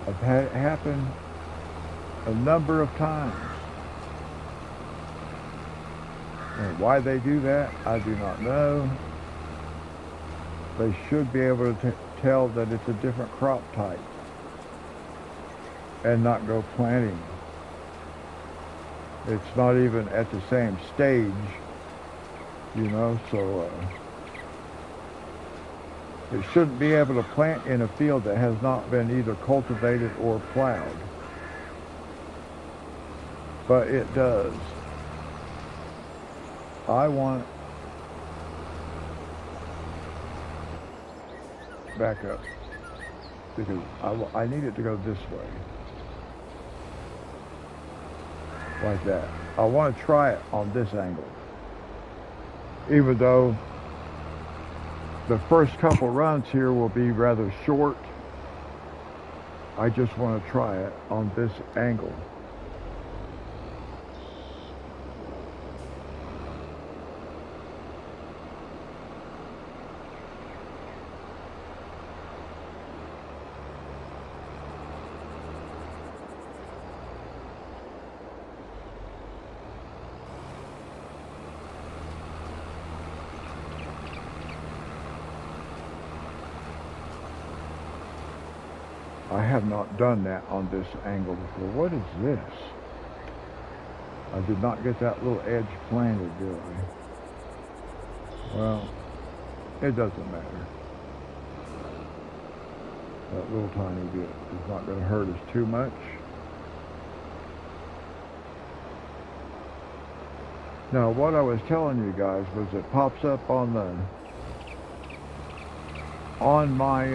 I've had it happen a number of times. And why they do that, I do not know. They should be able to tell that it's a different crop type and not go planting. It's not even at the same stage, you know, so it shouldn't be able to plant in a field that has not been either cultivated or plowed. But it does. I want back up because I need it to go this way. Like that. I want to try it on this angle. Even though the first couple runs here will be rather short, I just want to try it on this angle. I have not done that on this angle before. What is this? I did not get that little edge planted, did I? Well, it doesn't matter. That little tiny bit is not going to hurt us too much. Now, what I was telling you guys was it pops up on my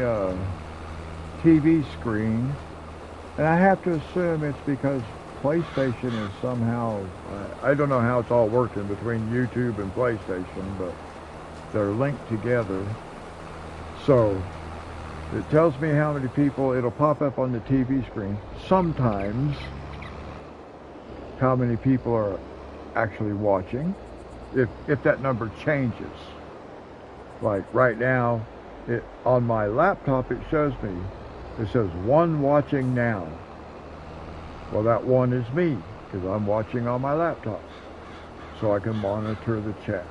TV screen, and I have to assume it's because PlayStation is somehow, I don't know how it's all working between YouTube and PlayStation, but they're linked together. So it tells me how many people, it'll pop up on the TV screen. Sometimes how many people are actually watching, if that number changes. Like right now, on my laptop it shows me, it says 1 watching now. Well, that 1 is me, because I'm watching on my laptop. So I can monitor the chat,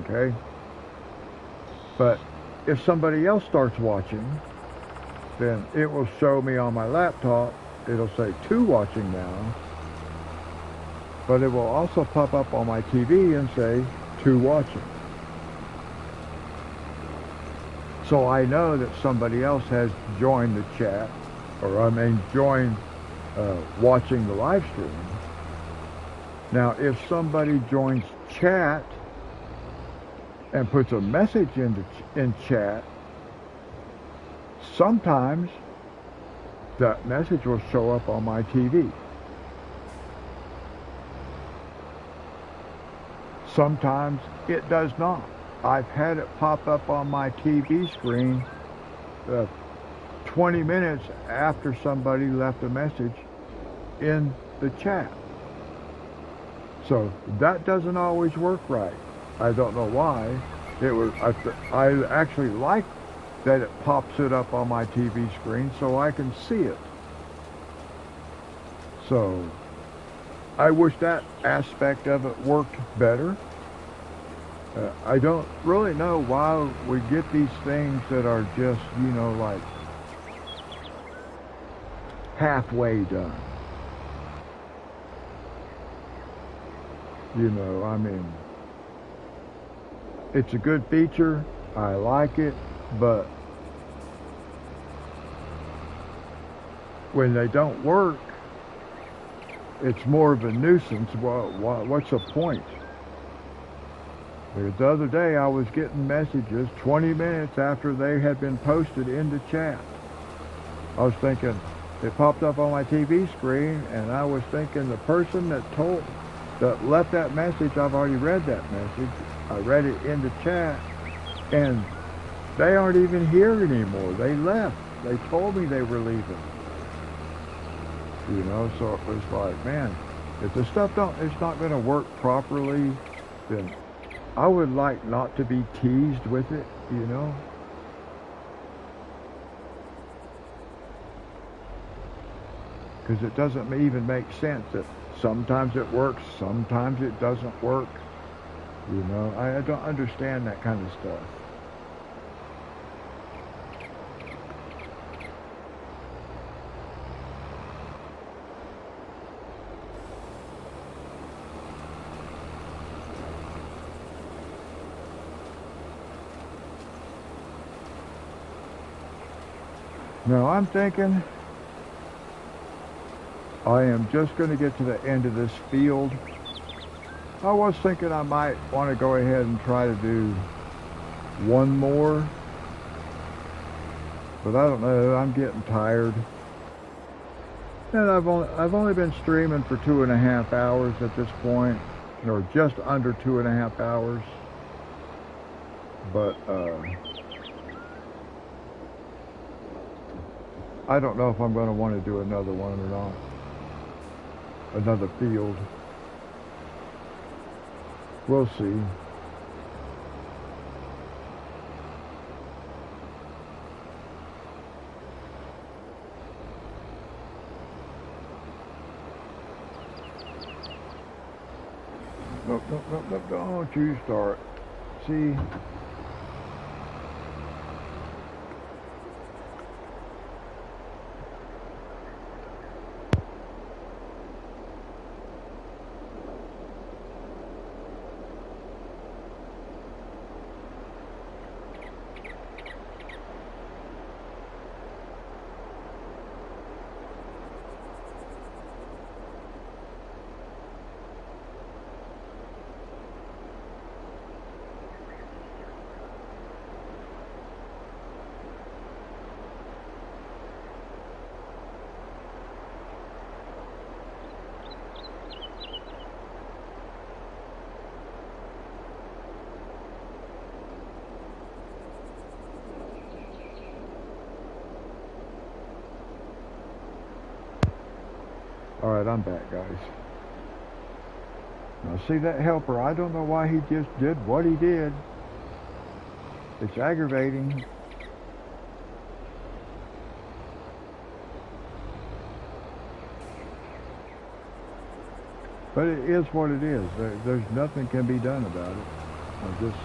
okay? But if somebody else starts watching, then it will show me on my laptop, it'll say 2 watching now, but it will also pop up on my TV and say 2 watching. So I know that somebody else has joined the chat, or joined watching the live stream. Now, if somebody joins chat and puts a message in chat, sometimes that message will show up on my TV. Sometimes it does not. I've had it pop up on my TV screen 20 minutes after somebody left a message in the chat. So that doesn't always work right. I don't know why. I actually like that it pops it up on my TV screen so I can see it. So I wish that aspect of it worked better. I don't really know why we get these things that are just, you know, like halfway done. You know, I mean, it's a good feature. I like it, but when they don't work, it's more of a nuisance. What's the point? Because the other day I was getting messages 20 minutes after they had been posted in the chat. I was thinking, it popped up on my TV screen, and I was thinking the person that left that message, I've already read that message. I read it in the chat, and they aren't even here anymore. They left. They told me they were leaving. You know, so it was like, man, if the stuff it's not going to work properly, then I would like not to be teased with it, you know. Because it doesn't even make sense that sometimes it works, sometimes it doesn't work. You know, I don't understand that kind of stuff. Now I'm thinking I am just going to get to the end of this field. I was thinking I might want to go ahead and try to do one more, but I don't know. I'm getting tired, and I've only been streaming for 2.5 hours at this point, or just under 2.5 hours. But I don't know if I'm going to want to do another one or not. Another field. We'll see. Nope, don't you start. See? Alright, I'm back, guys. Now see that helper, I don't know why he just did what he did. It's aggravating. But it is what it is. There's nothing can be done about it. I just...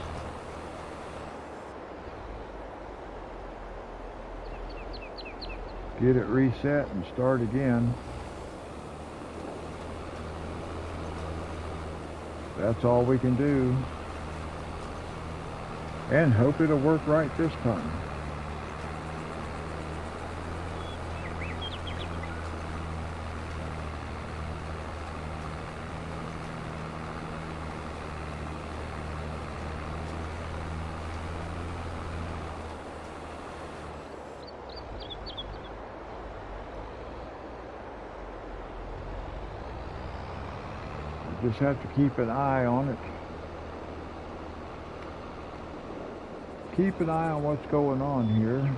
get it reset and start again. That's all we can do. And hope it'll work right this time. Just have to keep an eye on it. Keep an eye on what's going on here.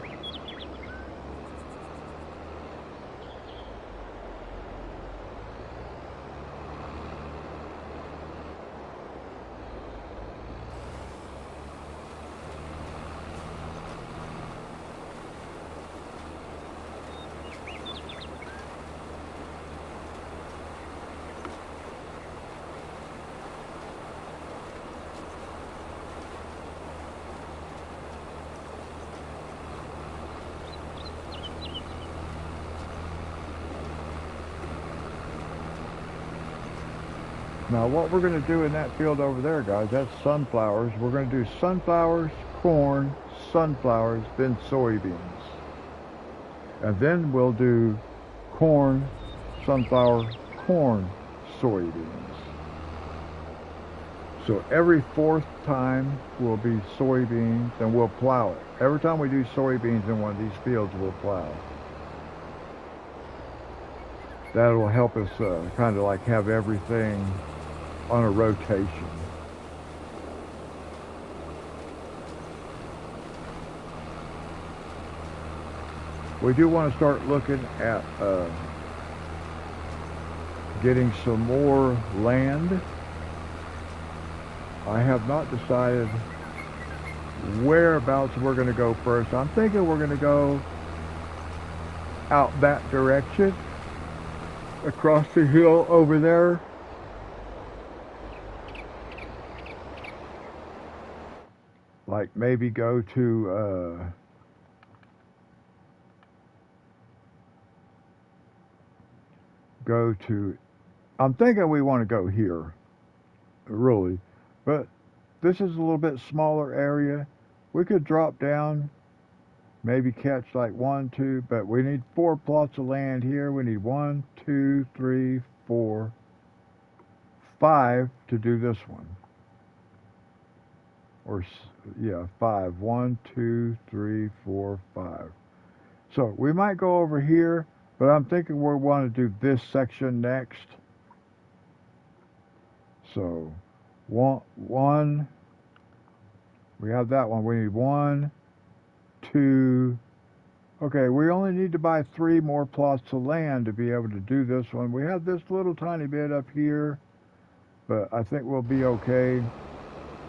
Now what we're going to do in that field over there, guys, that's sunflowers. We're going to do sunflowers, corn, sunflowers, then soybeans. And then we'll do corn, sunflower, corn, soybeans. So every fourth time will be soybeans, and we'll plow it. Every time we do soybeans in one of these fields, we'll plow. That will help us kind of like have everything on a rotation. We do want to start looking at getting some more land. I have not decided whereabouts we're going to go first. I'm thinking we're going to go out that direction, across the hill over there. Like maybe go to I'm thinking we want to go here, really, but this is a little bit smaller area. We could drop down, maybe catch like 1, 2, but we need 4 plots of land here. We need 1, 2, 3, 4, 5 to do this one. Or, yeah, 5. 1, 2, 3, 4, 5. So we might go over here, but I'm thinking we want to do this section next. So, one, we have that one. We need 1, 2. Okay, we only need to buy 3 more plots of land to be able to do this one. We have this little tiny bit up here, but I think we'll be okay.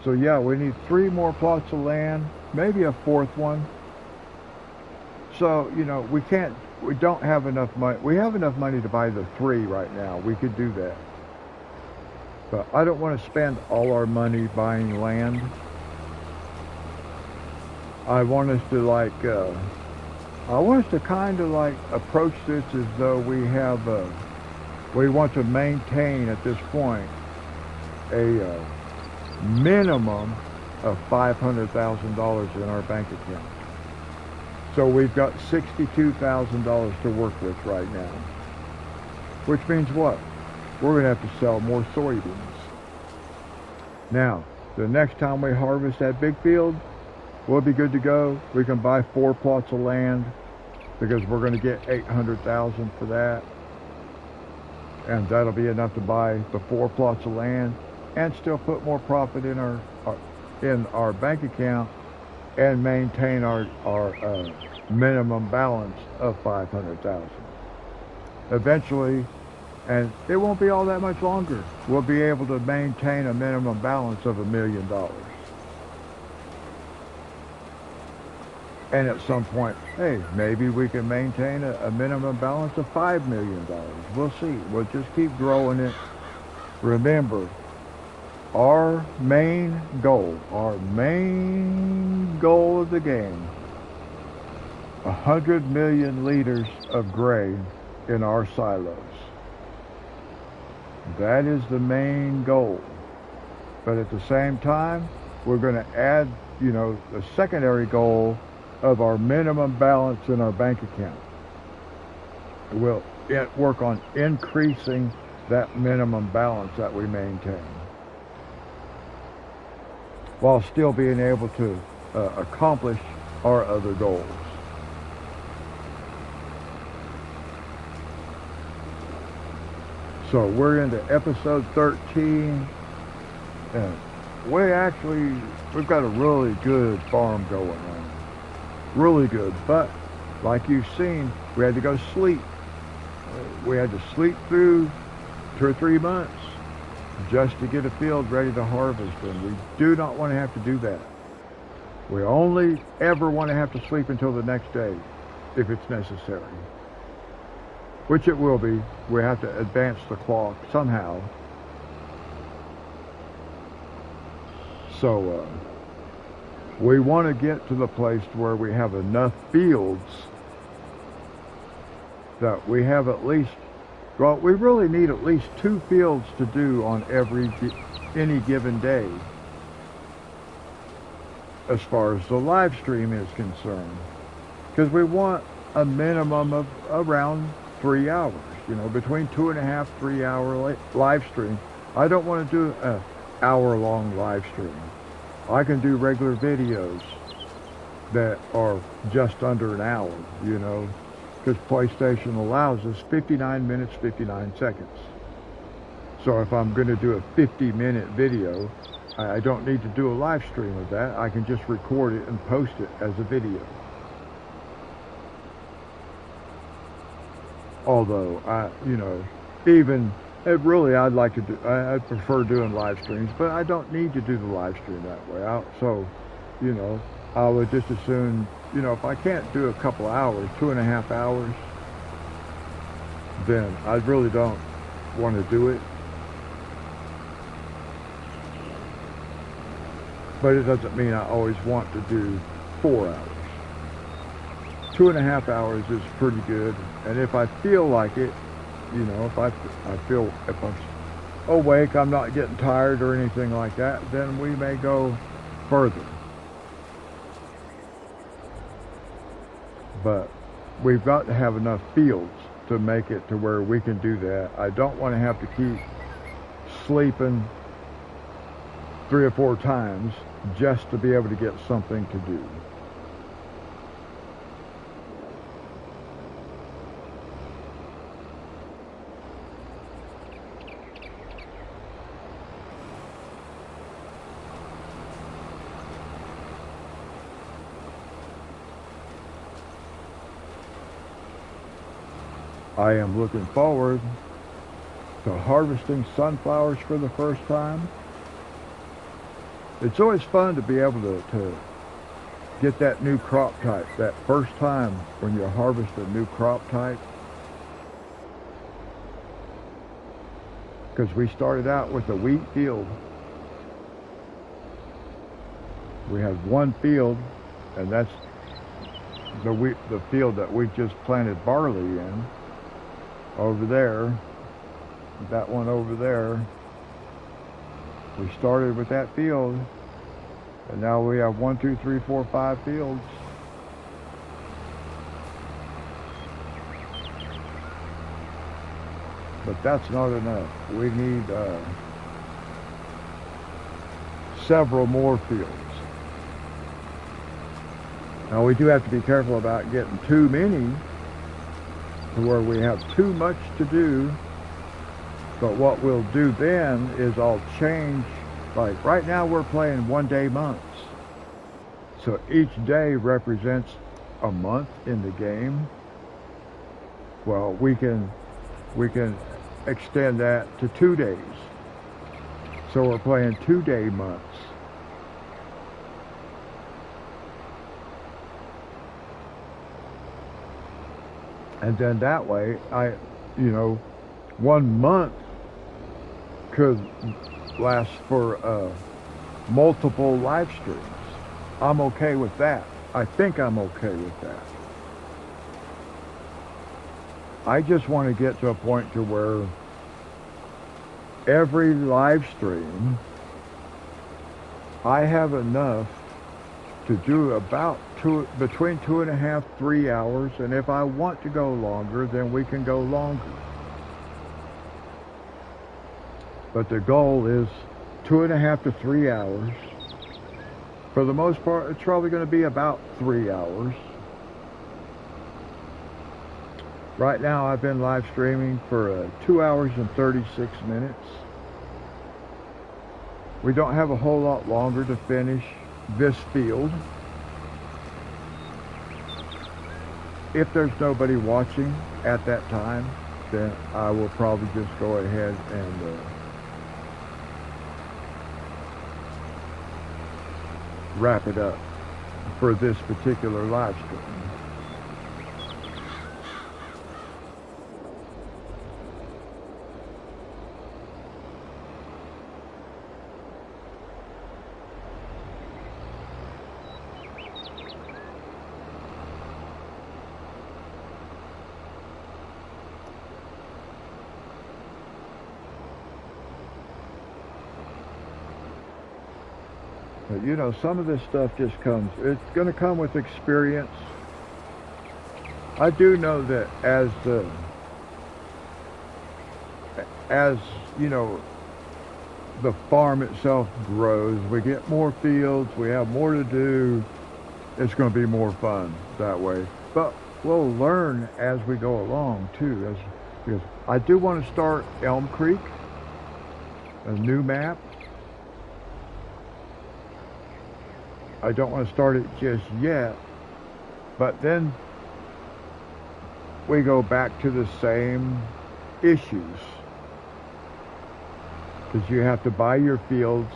So yeah, we need 3 more plots of land, maybe a 4th one. So, you know, we don't have enough money. We have enough money to buy the 3 right now. We could do that. But I don't want to spend all our money buying land. I want us to kind of like approach this as though we want to maintain at this point a minimum of $500,000 in our bank account. So we've got $62,000 to work with right now. Which means what? We're going to have to sell more soybeans. Now, the next time we harvest that big field, we'll be good to go. We can buy 4 plots of land because we're going to get $800,000 for that. And that'll be enough to buy the 4 plots of land and still put more profit in our bank account and maintain our minimum balance of $500,000. Eventually, and it won't be all that much longer, we'll be able to maintain a minimum balance of $1 million. And at some point, hey, maybe we can maintain a minimum balance of $5 million. We'll see. We'll just keep growing it. Remember, our main goal of the game, 100 million liters of grain in our silos. That is the main goal. But at the same time, we're going to add, the secondary goal of our minimum balance in our bank account. We'll work on increasing that minimum balance that we maintain, while still being able to accomplish our other goals. So we're into episode 13, and we've got a really good farm going on. Really good, but like you've seen, we had to go sleep. We had to sleep through 2 or 3 months just to get a field ready to harvest, and we do not want to have to do that. We only ever want to have to sleep until the next day, if it's necessary. Which it will be. We have to advance the clock somehow. So, we want to get to the place where we have enough fields that we have at least, well, we really need at least 2 fields to do on any given day, as far as the live stream is concerned. Because we want a minimum of around 3 hours, between 2.5, 3 hour live stream. I don't want to do an hour-long live stream. I can do regular videos that are just under an hour, because PlayStation allows us 59 minutes, 59 seconds. So if I'm going to do a 50-minute video, I don't need to do a live stream of that. I can just record it and post it as a video. Although, I'd prefer doing live streams, but I don't need to do the live stream that way. I would just as soon, if I can't do a couple hours, 2.5 hours, then I really don't want to do it. But it doesn't mean I always want to do 4 hours. 2.5 hours is pretty good, and if I feel like it, if I'm awake, I'm not getting tired or anything like that, then we may go further. But we've got to have enough fields to make it to where we can do that. I don't want to have to keep sleeping 3 or 4 times just to be able to get something to do. I am looking forward to harvesting sunflowers for the first time. It's always fun to be able to get that new crop type, that first time when you harvest a new crop type. Because we started out with a wheat field. We have one field, and that's the field that we just planted barley in. Over there, that one over there, we started with that field, and now we have 1, 2, 3, 4, 5 fields. But that's not enough. We need several more fields. Now we do have to be careful about getting too many to where we have too much to do. But what we'll do then is I'll change, like right now we're playing 1-day months. So each day represents a month in the game. Well, we can extend that to 2 days. So we're playing 2-day months. And then that way, 1 month could last for multiple live streams. I'm okay with that. I think I'm okay with that. I just want to get to a point to where every live stream, I have enough to do about between 2.5, 3 hours, and if I want to go longer, then we can go longer. But the goal is 2.5 to 3 hours. For the most part, it's probably going to be about 3 hours. Right now I've been live streaming for 2 hours and 36 minutes. We don't have a whole lot longer to finish this field. If there's nobody watching at that time, then I will probably just go ahead and wrap it up for this particular live stream. But you know, some of this stuff just comes, it's going to come with experience. I do know that as you know, the farm itself grows, we get more fields, we have more to do, it's going to be more fun that way. But we'll learn as we go along too, because I do want to start Elm Creek, a new map. I don't want to start it just yet, but then we go back to the same issues, because you have to buy your fields.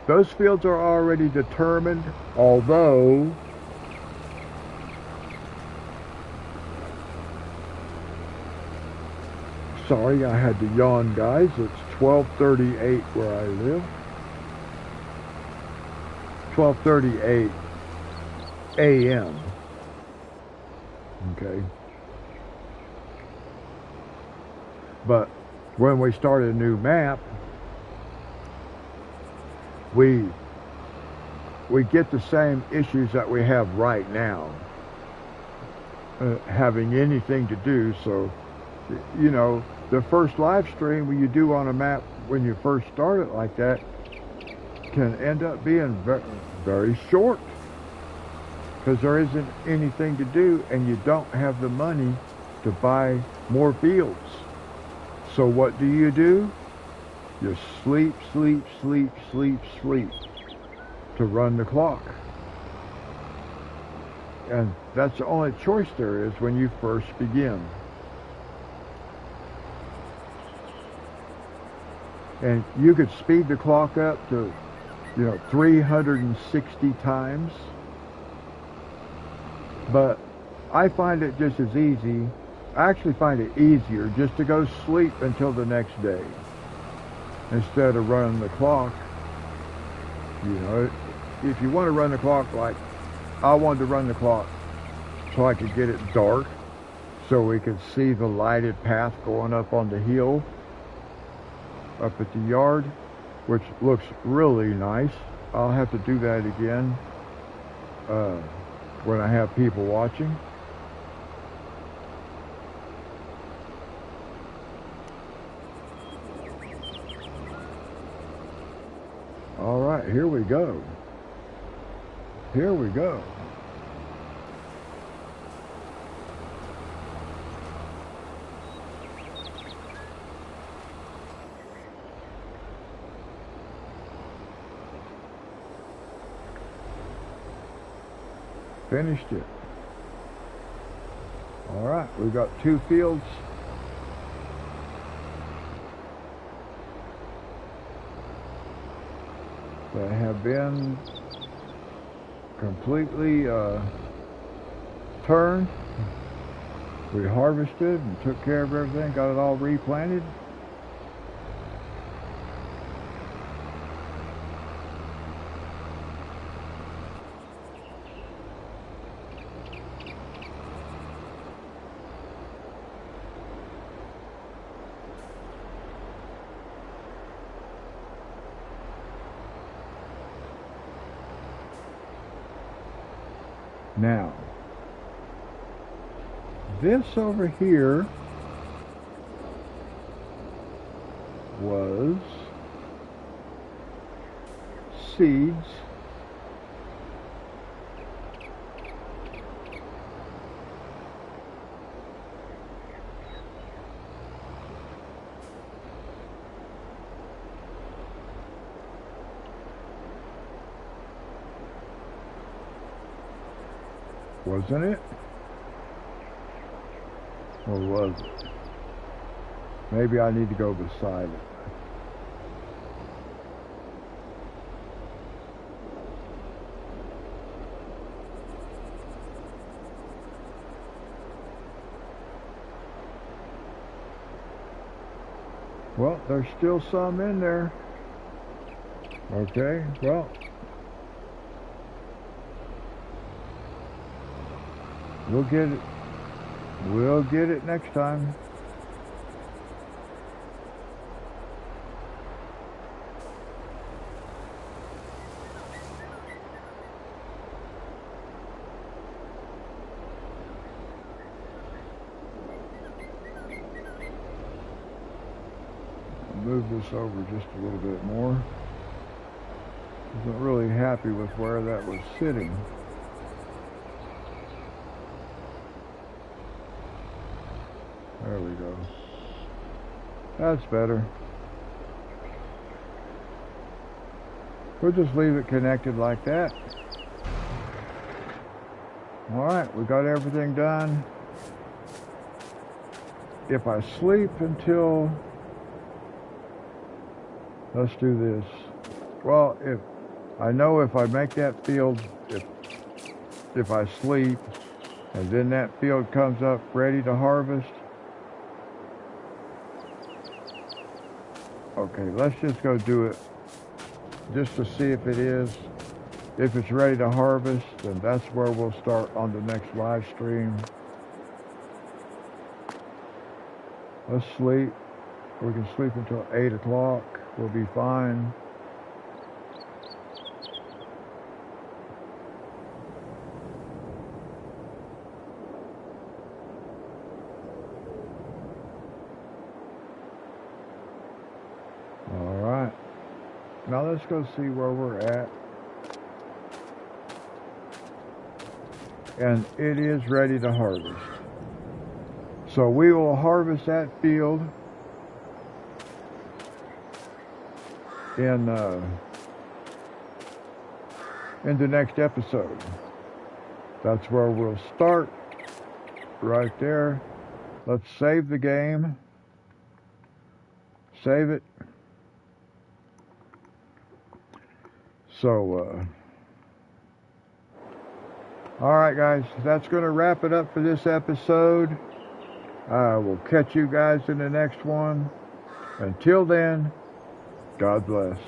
Those fields are already determined, although sorry, I had to yawn, guys. It's 12:38 where I live. 12:38 a.m. Okay. But when we start a new map, we get the same issues that we have right now, having anything to do. So, you know, the first live stream when you do on a map when you first start it like that can end up being very, very short, because there isn't anything to do and you don't have the money to buy more fields. So what do? You sleep to run the clock. And that's the only choice there is when you first begin. And you could speed the clock up to, 360 times. But I find it just as easy. I actually find it easier just to go sleep until the next day instead of running the clock. If you want to run the clock, like I wanted to run the clock so I could get it dark so we could see the lighted path going up on the hill up at the yard, which looks really nice. I'll have to do that again when I have people watching. All right, here we go. Here we go. Finished it. All right, we've got 2 fields. That have been completely turned. We harvested and took care of everything, got it all replanted. Now, this over here was seeds Wasn't it? Or was it? Maybe I need to go beside it. Well, there's still some in there. Okay, well. We'll get it. We'll get it next time. Move this over just a little bit more. Wasn't really happy with where that was sitting. There we go. That's better. We'll just leave it connected like that. Alright, we got everything done. If I sleep until... Let's do this. Well, I know if I make that field, if I sleep, and then that field comes up ready to harvest. Okay, let's just go do it just to see if it is. If it's ready to harvest, then that's where we'll start on the next live stream. Let's sleep. We can sleep until 8 o'clock. We'll be fine. All right. Now let's go see where we're at. And it is ready to harvest. So we will harvest that field in the next episode. That's where we'll start, right there. Let's save the game. Save it. So, all right, guys, that's going to wrap it up for this episode. We'll catch you guys in the next one. Until then, God bless.